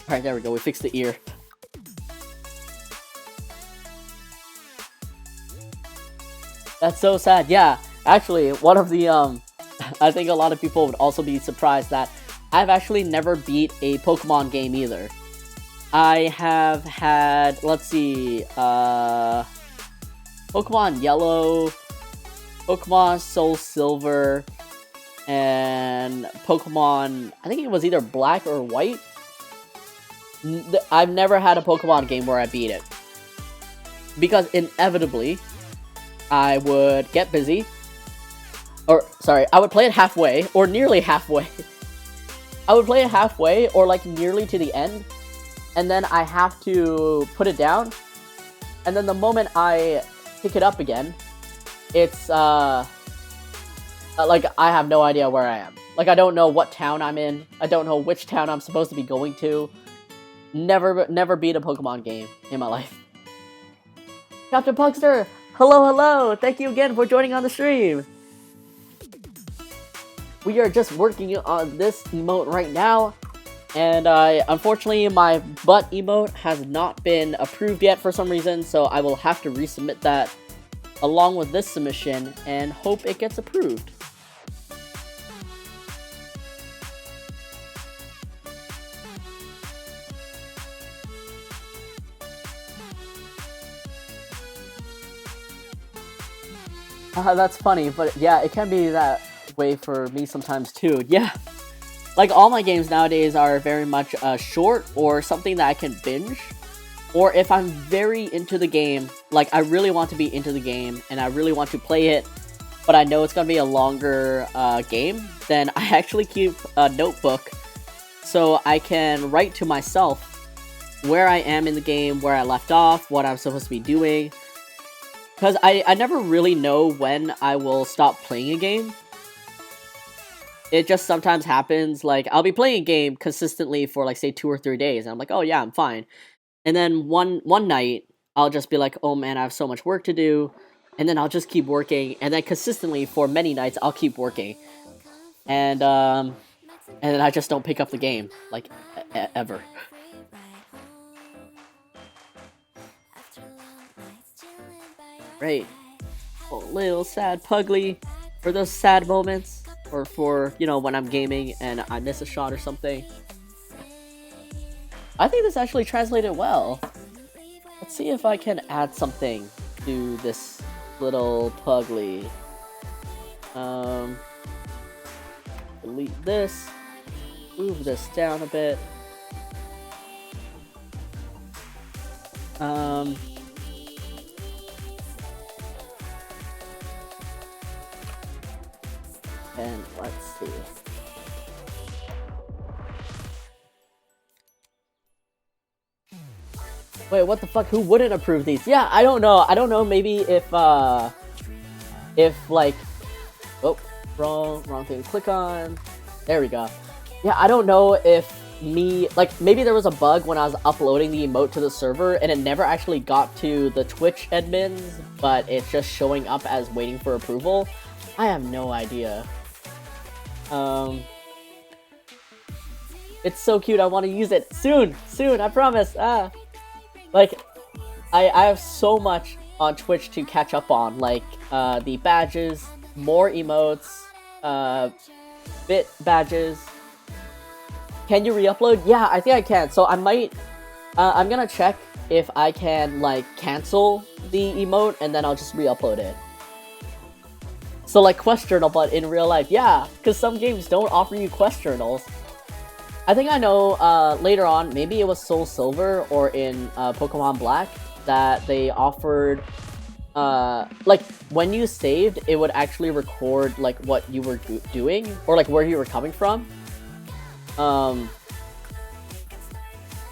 A: Alright, there we go, we fixed the ear. That's so sad. Yeah, actually, one of the, I think a lot of people would also be surprised that I've actually never beat a Pokemon game either. I have had, let's see, Pokemon Yellow, Pokemon Soul Silver, and Pokemon, I think it was either Black or White. I've never had a Pokemon game where I beat it. Because inevitably, I would get busy. Or, sorry, I would play it halfway, or nearly halfway. I would play it halfway, or like nearly to the end. And then I have to put it down. And then the moment I pick it up again, it's, like, I have no idea where I am. Like, I don't know what town I'm in. I don't know which town I'm supposed to be going to. Never beat a Pokemon game in my life. Captain Pugster! Hello! Thank you again for joining on the stream! We are just working on this emote right now. And unfortunately, my butt emote has not been approved yet for some reason. So I will have to resubmit that along with this submission and hope it gets approved. That's funny, but yeah, it can be that way for me sometimes too. Yeah, like all my games nowadays are very much short or something that I can binge. Or if I'm very into the game, like I really want to be into the game and I really want to play it, but I know it's going to be a longer game, then I actually keep a notebook so I can write to myself where I am in the game, where I left off, what I'm supposed to be doing. Because I never really know when I will stop playing a game. It just sometimes happens, like, I'll be playing a game consistently for, like, say, 2 or 3 days, and I'm like, oh yeah, I'm fine. And then one night, I'll just be like, oh man, I have so much work to do, and then I'll just keep working, and then consistently for many nights, I'll keep working. And then I just don't pick up the game, like, ever. Great. Oh, little sad Puglie for those sad moments. or for, you know, when I'm gaming and I miss a shot or something. I think this actually translated well. Let's see if I can add something to this little Puglie. Delete this. Move this down a bit. And let's see. Wait, what the fuck? Who wouldn't approve these? Yeah, I don't know. I don't know. Maybe if like, oh, wrong thing to click on. There we go. Yeah, I don't know if like, maybe there was a bug when I was uploading the emote to the server and it never actually got to the Twitch admins, but it's just showing up as waiting for approval. I have no idea. It's so cute. I want to use it soon, I promise. Like, I have so much on Twitch to catch up on, like, the badges, more emotes, bit badges. Can you re-upload? Yeah, I think I can. So I might, I'm gonna check if I can, like, cancel the emote, and then I'll just re-upload it. So, like, quest journal, but in real life. Yeah, because some games don't offer you quest journals. I think I know, later on, maybe it was Soul Silver or in Pokemon Black, that they offered, like, when you saved, it would actually record, like, what you were doing, or, like, where you were coming from. So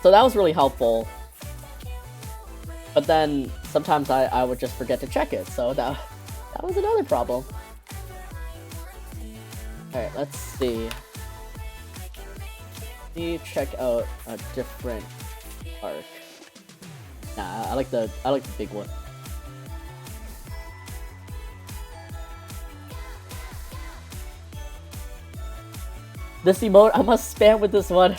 A: that was really helpful. But then, sometimes I would just forget to check it, so that was another problem. Alright, let's see. Let me check out a different arc. Nah, I like the big one. This emote, I must spam with this one.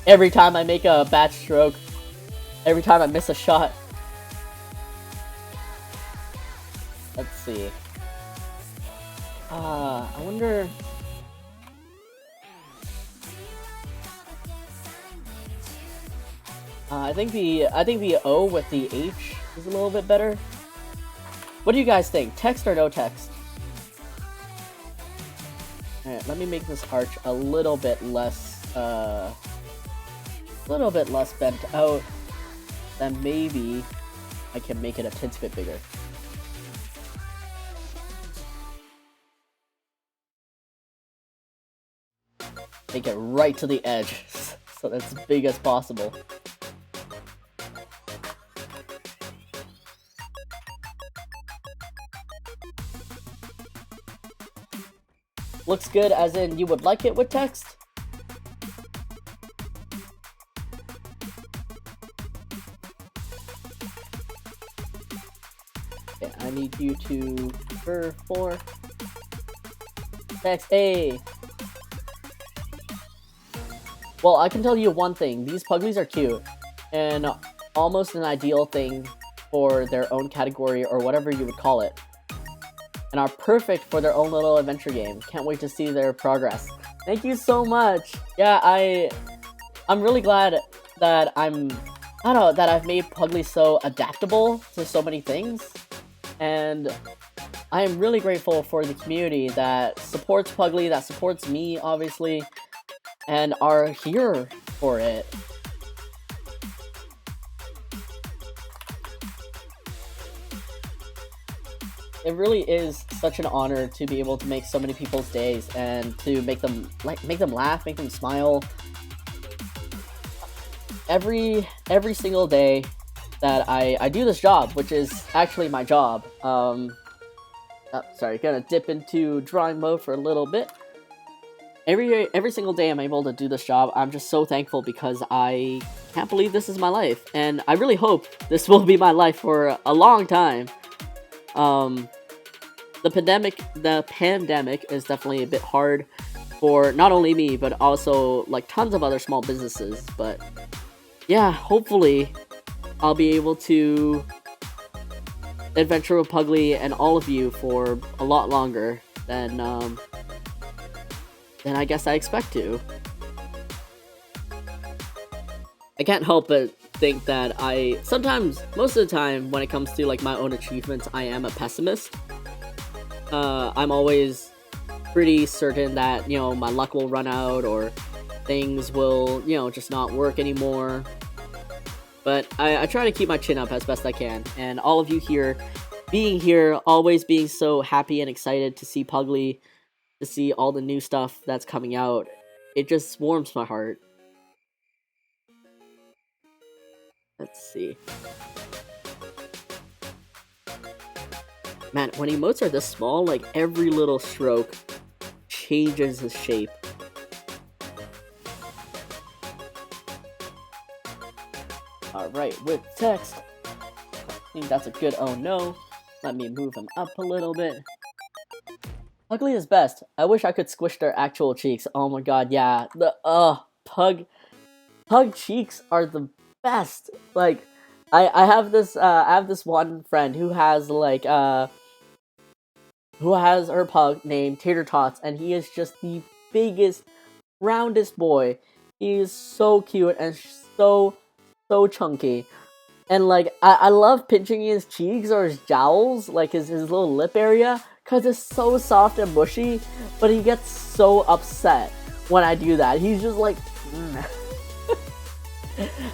A: Every time I make a bad stroke. Every time I miss a shot. Let's see. I wonder... I think the O with the H is a little bit better. What do you guys think? Text or no text? Alright, let me make this arch a little bit less bent out. Then maybe I can make it a tiny bit bigger. Make it right to the edge, so that's as big as possible. Looks good as in you would like it with text? Okay, I need you to prefer for text A. Well, I can tell you one thing, these Puglies are cute, and almost an ideal thing for their own category or whatever you would call it. And are perfect for their own little adventure game. Can't wait to see their progress. Thank you so much. Yeah, I'm really glad that that I've made Puglie so adaptable to so many things. And I am really grateful for the community that supports Puglie, that supports me, obviously, and are here for it. It really is such an honor to be able to make so many people's days and to make them laugh, make them smile. Every single day that I do this job, which is actually my job. Sorry, gonna dip into drawing mode for a little bit. Every single day I'm able to do this job, I'm just so thankful because I can't believe this is my life, and I really hope this will be my life for a long time. The pandemic is definitely a bit hard for not only me, but also like tons of other small businesses. But yeah, hopefully I'll be able to adventure with Puglie and all of you for a lot longer. then I guess I expect to. I can't help but think that most of the time, when it comes to like my own achievements, I am a pessimist. I'm always pretty certain that, you know, my luck will run out or things will, you know, just not work anymore. But I try to keep my chin up as best I can, and all of you here, always being so happy and excited to see Puglie, to see all the new stuff that's coming out, it just warms my heart. Let's see. Man, when emotes are this small, like every little stroke changes the shape. Alright, with text, I think that's a good oh no. Let me move him up a little bit. Puglie is best. I wish I could squish their actual cheeks. Oh my god, yeah. Pug cheeks are the best. Like, I have this one friend who has like who has her pug named Tater Tots, and he is just the biggest, roundest boy. He is so cute and so chunky. And like I love pinching his cheeks or his jowls, like his little lip area, cause it's so soft and mushy, but he gets so upset when I do that. He's just like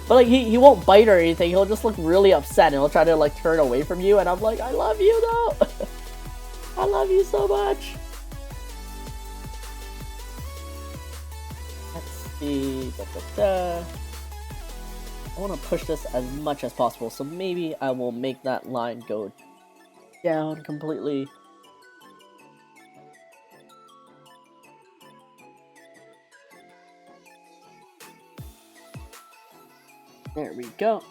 A: but like he won't bite or anything, he'll just look really upset and he'll try to like turn away from you, and I'm like, I love you though. I love you so much. Let's see. I want to push this as much as possible, so maybe I will make that line go down completely. There we go.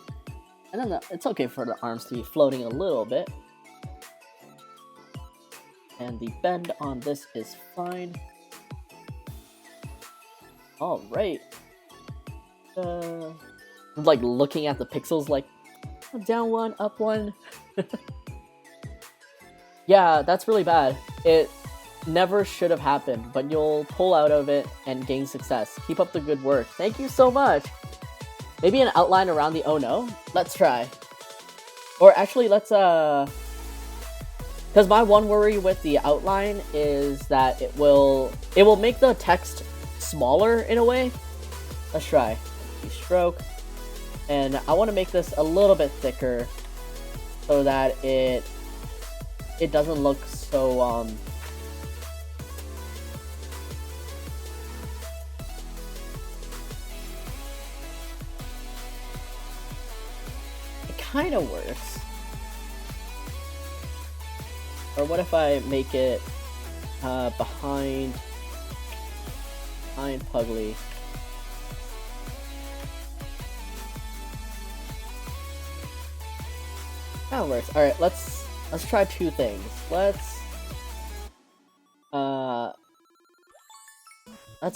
A: And then it's okay for the arms to be floating a little bit. And the bend on this is fine. Alright. Like looking at the pixels like, down one, up one. Yeah, that's really bad. It never should have happened, but you'll pull out of it and gain success. Keep up the good work. Thank you so much. Maybe an outline around the oh no? Let's try. Or actually, let's because my one worry with the outline is that it will make the text smaller in a way. Let's try. Stroke. And I want to make this a little bit thicker so that it doesn't look so it kind of works. Or what if I make it behind Puglie? That works. Alright, let's try two things. Let's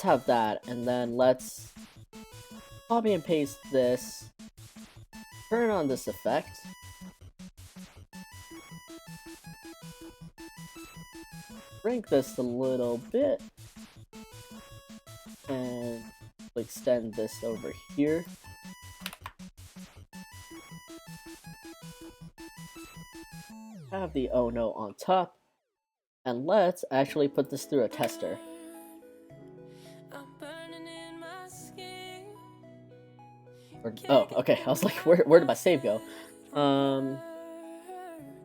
A: have that, and then let's copy and paste this, turn on this effect, shrink this a little bit, and extend this over here. Have the oh no on top, and let's actually put this through a tester. Oh, okay. I was like, where did my save go?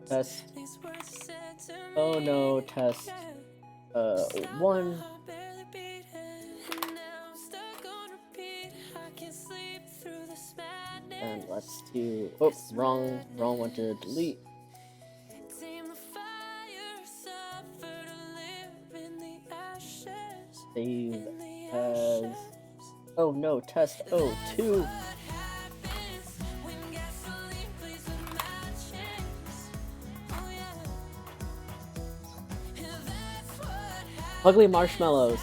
A: Test. Oh no, test. 1. And let's do. Oh, wrong one to delete. Save as oh no, test 02. Puglie marshmallows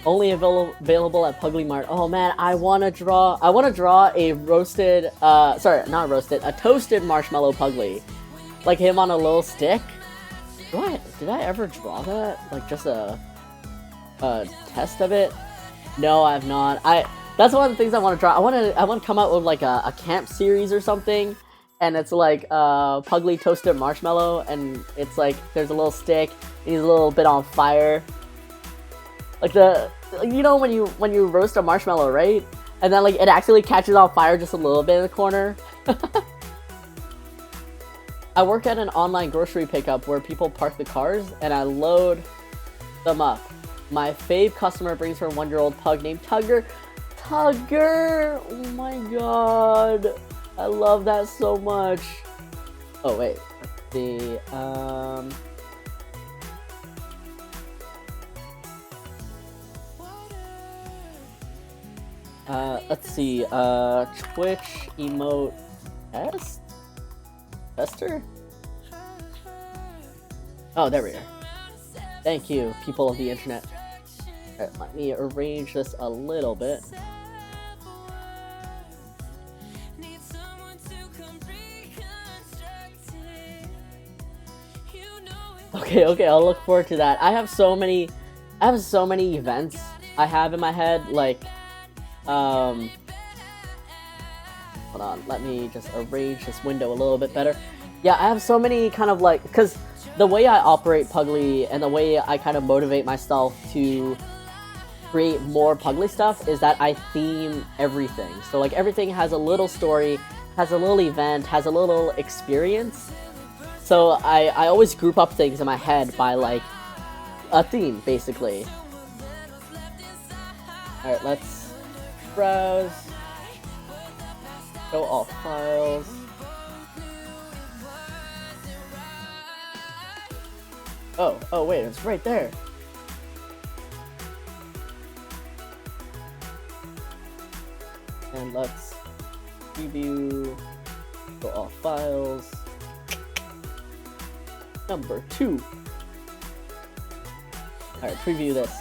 A: only available at Puglie Mart. Oh man, I wanna draw a roasted a toasted marshmallow Puglie, like him on a little stick. Did I ever draw that? Like just a test of it? No, I have not. That's one of the things I want to draw. I want to come out with like a camp series or something, and it's like Puglie toasted marshmallow, and it's like there's a little stick, and he's a little bit on fire. Like you know when you roast a marshmallow, right? And then like it actually catches on fire just a little bit in the corner. I work at an online grocery pickup where people park the cars, and I load them up. My fave customer brings her 1-year-old pug named Tugger. Tugger! Oh my god. I love that so much. Oh wait. Let's see. Let's see. Twitch emote tester? Oh, there we are. Thank you, people of the internet. Alright, let me arrange this a little bit. Okay, I'll look forward to that. I have so many events I have in my head, like, hold on, let me just arrange this window a little bit better. Yeah, I have so many kind of like, because the way I operate Puglie and the way I kind of motivate myself to create more Puglie stuff is that I theme everything. So like everything has a little story, has a little event, has a little experience. So I always group up things in my head by like a theme, basically. Alright, let's browse. Show all files. Oh wait, it's right there. And let's preview, show all files. Number 2. Alright, preview this.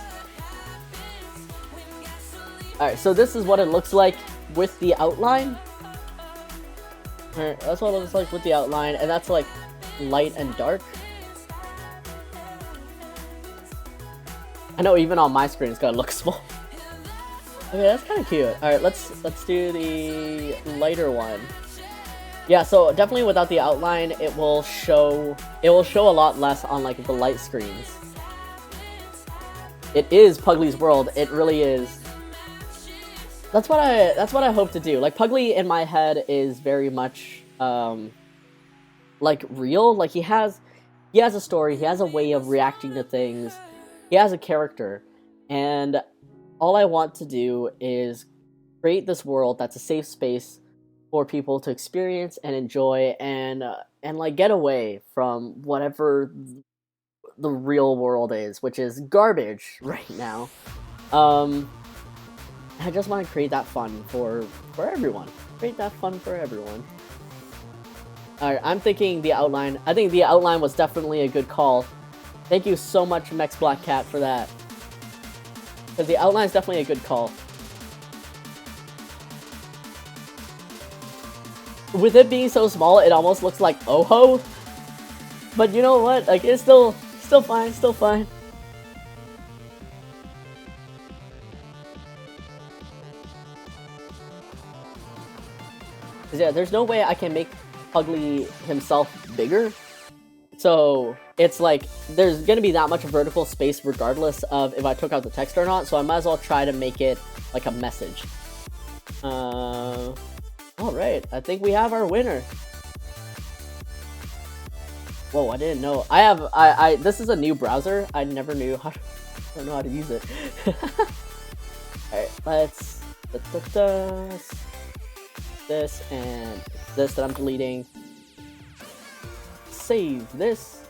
A: Alright, so this is what it looks like with the outline. Alright, that's what it looks like with the outline, and that's like light and dark. I know even on my screen it's gonna look small. Okay, that's kind of cute. Alright, let's do the lighter one. Yeah, so definitely without the outline, it will show a lot less on like the light screens. It is Puglie's world. It really is. That's what I hope to do. Like Puglie in my head is very much like real. Like he has a story. He has a way of reacting to things. He has a character, and all I want to do is create this world that's a safe space for people to experience and enjoy, and like get away from whatever the real world is, which is garbage right now. I just want to create that fun for everyone. Create that fun for everyone. Alright, I'm thinking the outline. I think the outline was definitely a good call. Thank you so much, Mex Black Cat, for that. Because the outline is definitely a good call. With it being so small, it almost looks like Oho. But you know what? Like, it's still fine, still fine. Yeah, there's no way I can make Puglie himself bigger. So it's like there's gonna be that much vertical space regardless of if I took out the text or not, so I might as well try to make it like a message. Alright, I think we have our winner. Whoa, I didn't know. This is a new browser. I never knew how to, I don't know how to use it. Alright, let's this and this that I'm deleting. Save this.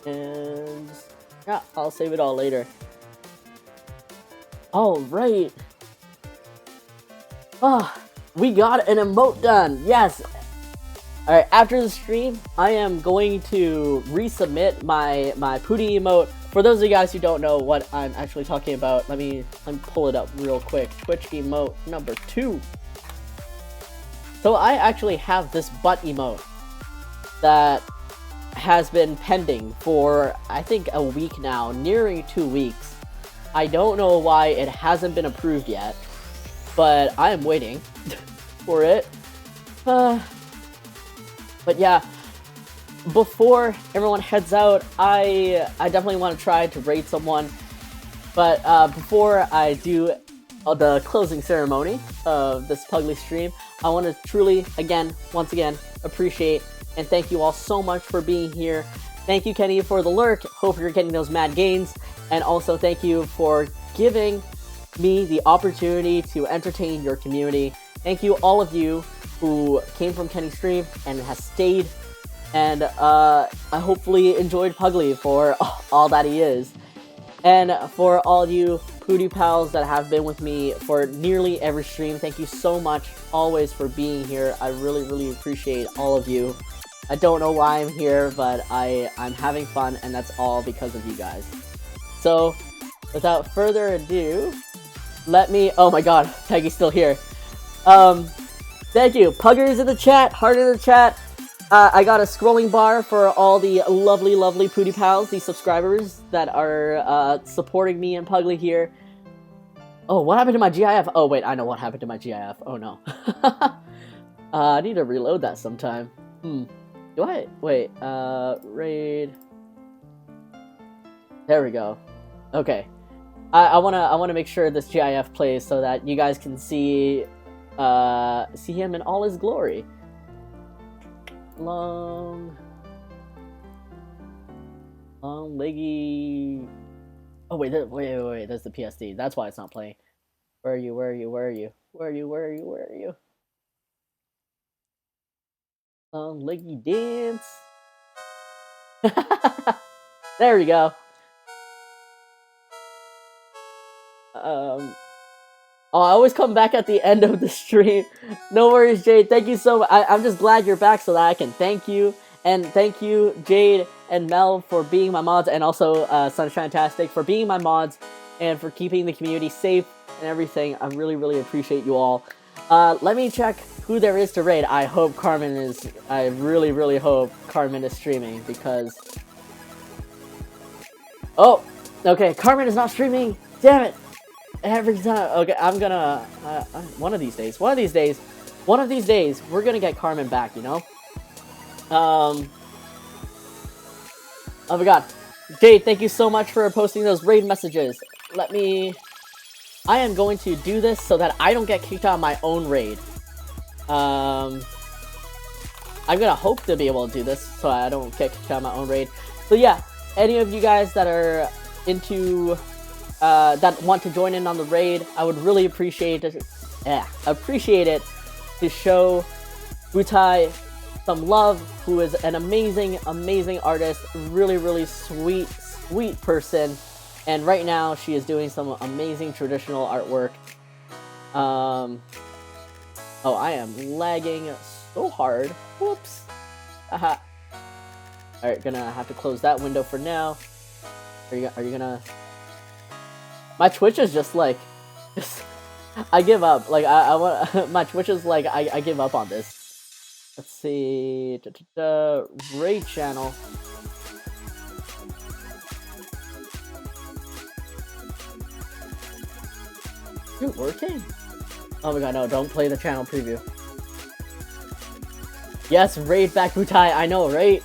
A: And yeah, I'll save it all later. Alright. Ah, we got an emote done. Yes. Alright, after the stream, I am going to resubmit my Puglie emote. For those of you guys who don't know what I'm actually talking about, let me pull it up real quick. Twitch emote number 2. So I actually have this butt emote that has been pending for, I think, a week now, nearing 2 weeks. I don't know why it hasn't been approved yet, but I am waiting for it. But yeah, before everyone heads out, I definitely want to try to raid someone. But before I do the closing ceremony of this Puglie stream, I want to truly, once again, appreciate and thank you all so much for being here. Thank you, Kenny, for the lurk. Hope you're getting those mad gains. And also thank you for giving me the opportunity to entertain your community. Thank you, all of you who came from Kenny's stream and has stayed. And I hopefully enjoyed Puglie for all that he is. And for all you Pootie Pals that have been with me for nearly every stream, thank you so much always for being here. I really, really appreciate all of you. I don't know why I'm here, but I'm having fun, and that's all because of you guys. So, without further ado, let me... Oh my god, Peggy's still here. Thank you. Puggers in the chat, heart in the chat. I got a scrolling bar for all the lovely, lovely Pootie Pals, the subscribers that are supporting me and Puglie here. Oh, what happened to my GIF? Oh, wait, I know what happened to my GIF. Oh, no. I need to reload that sometime. Do I? Wait, raid. There we go. Okay. I wanna make sure this GIF plays so that you guys can see him in all his glory. Long leggy. Oh wait, wait, that's the PSD. That's why it's not playing. Where are you? Where are you? Where are you? Where are you? Where are you? Where are you? Long leggy dance. There we go. Oh, I always come back at the end of the stream. No worries, Jade. Thank you so much. I'm just glad you're back so that I can thank you. And thank you, Jade and Mel, for being my mods. And also, Sunshinetastic, for being my mods. And for keeping the community safe and everything. I really, really appreciate you all. Let me check who there is to raid. I hope Carmen is... I really, really hope Carmen is streaming. Because... Oh! Okay, Carmen is not streaming! Damn it! Every time. Okay, I'm gonna one of these days, we're gonna get Carmen back, you know. Oh my god, Jade, thank you so much for posting those raid messages. I am going to do this so that I don't get kicked out of my own raid. I'm gonna hope to be able to do this so I don't get kicked out of my own raid. So yeah, any of you guys that are into that want to join in on the raid, I would really appreciate it. Appreciate it to show Butai some love, who is an amazing, amazing artist, really, really sweet, sweet person, and right now she is doing some amazing traditional artwork. Oh, I am lagging so hard. Whoops. Haha. Alright, gonna have to close that window for now. Are you gonna... My Twitch is just like, I give up. Like I want my Twitch is like I give up on this. Let's see, raid channel. Is it working? Oh my god, no! Don't play the channel preview. Yes, raid back Butai. I know, right?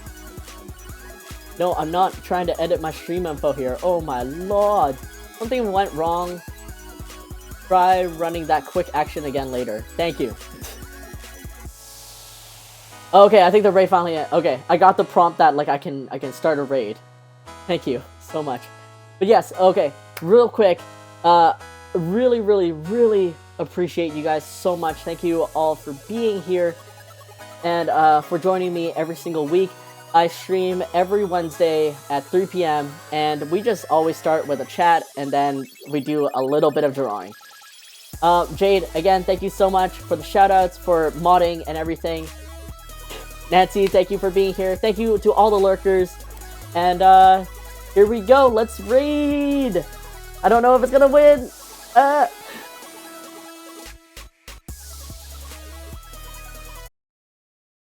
A: No, I'm not trying to edit my stream info here. Oh my lord. Something went wrong. Try running that quick action again later. Thank you. Okay, I think the raid finally... Okay, I got the prompt that like I can start a raid. Thank you so much. But yes, okay, real quick. Really, really, really appreciate you guys so much. Thank you all for being here and for joining me every single week. I stream every Wednesday at 3 p.m. and we just always start with a chat and then we do a little bit of drawing. Jade, again, thank you so much for the shoutouts, for modding and everything. Nancy, thank you for being here. Thank you to all the lurkers. And here we go. Let's raid. I don't know if it's gonna win.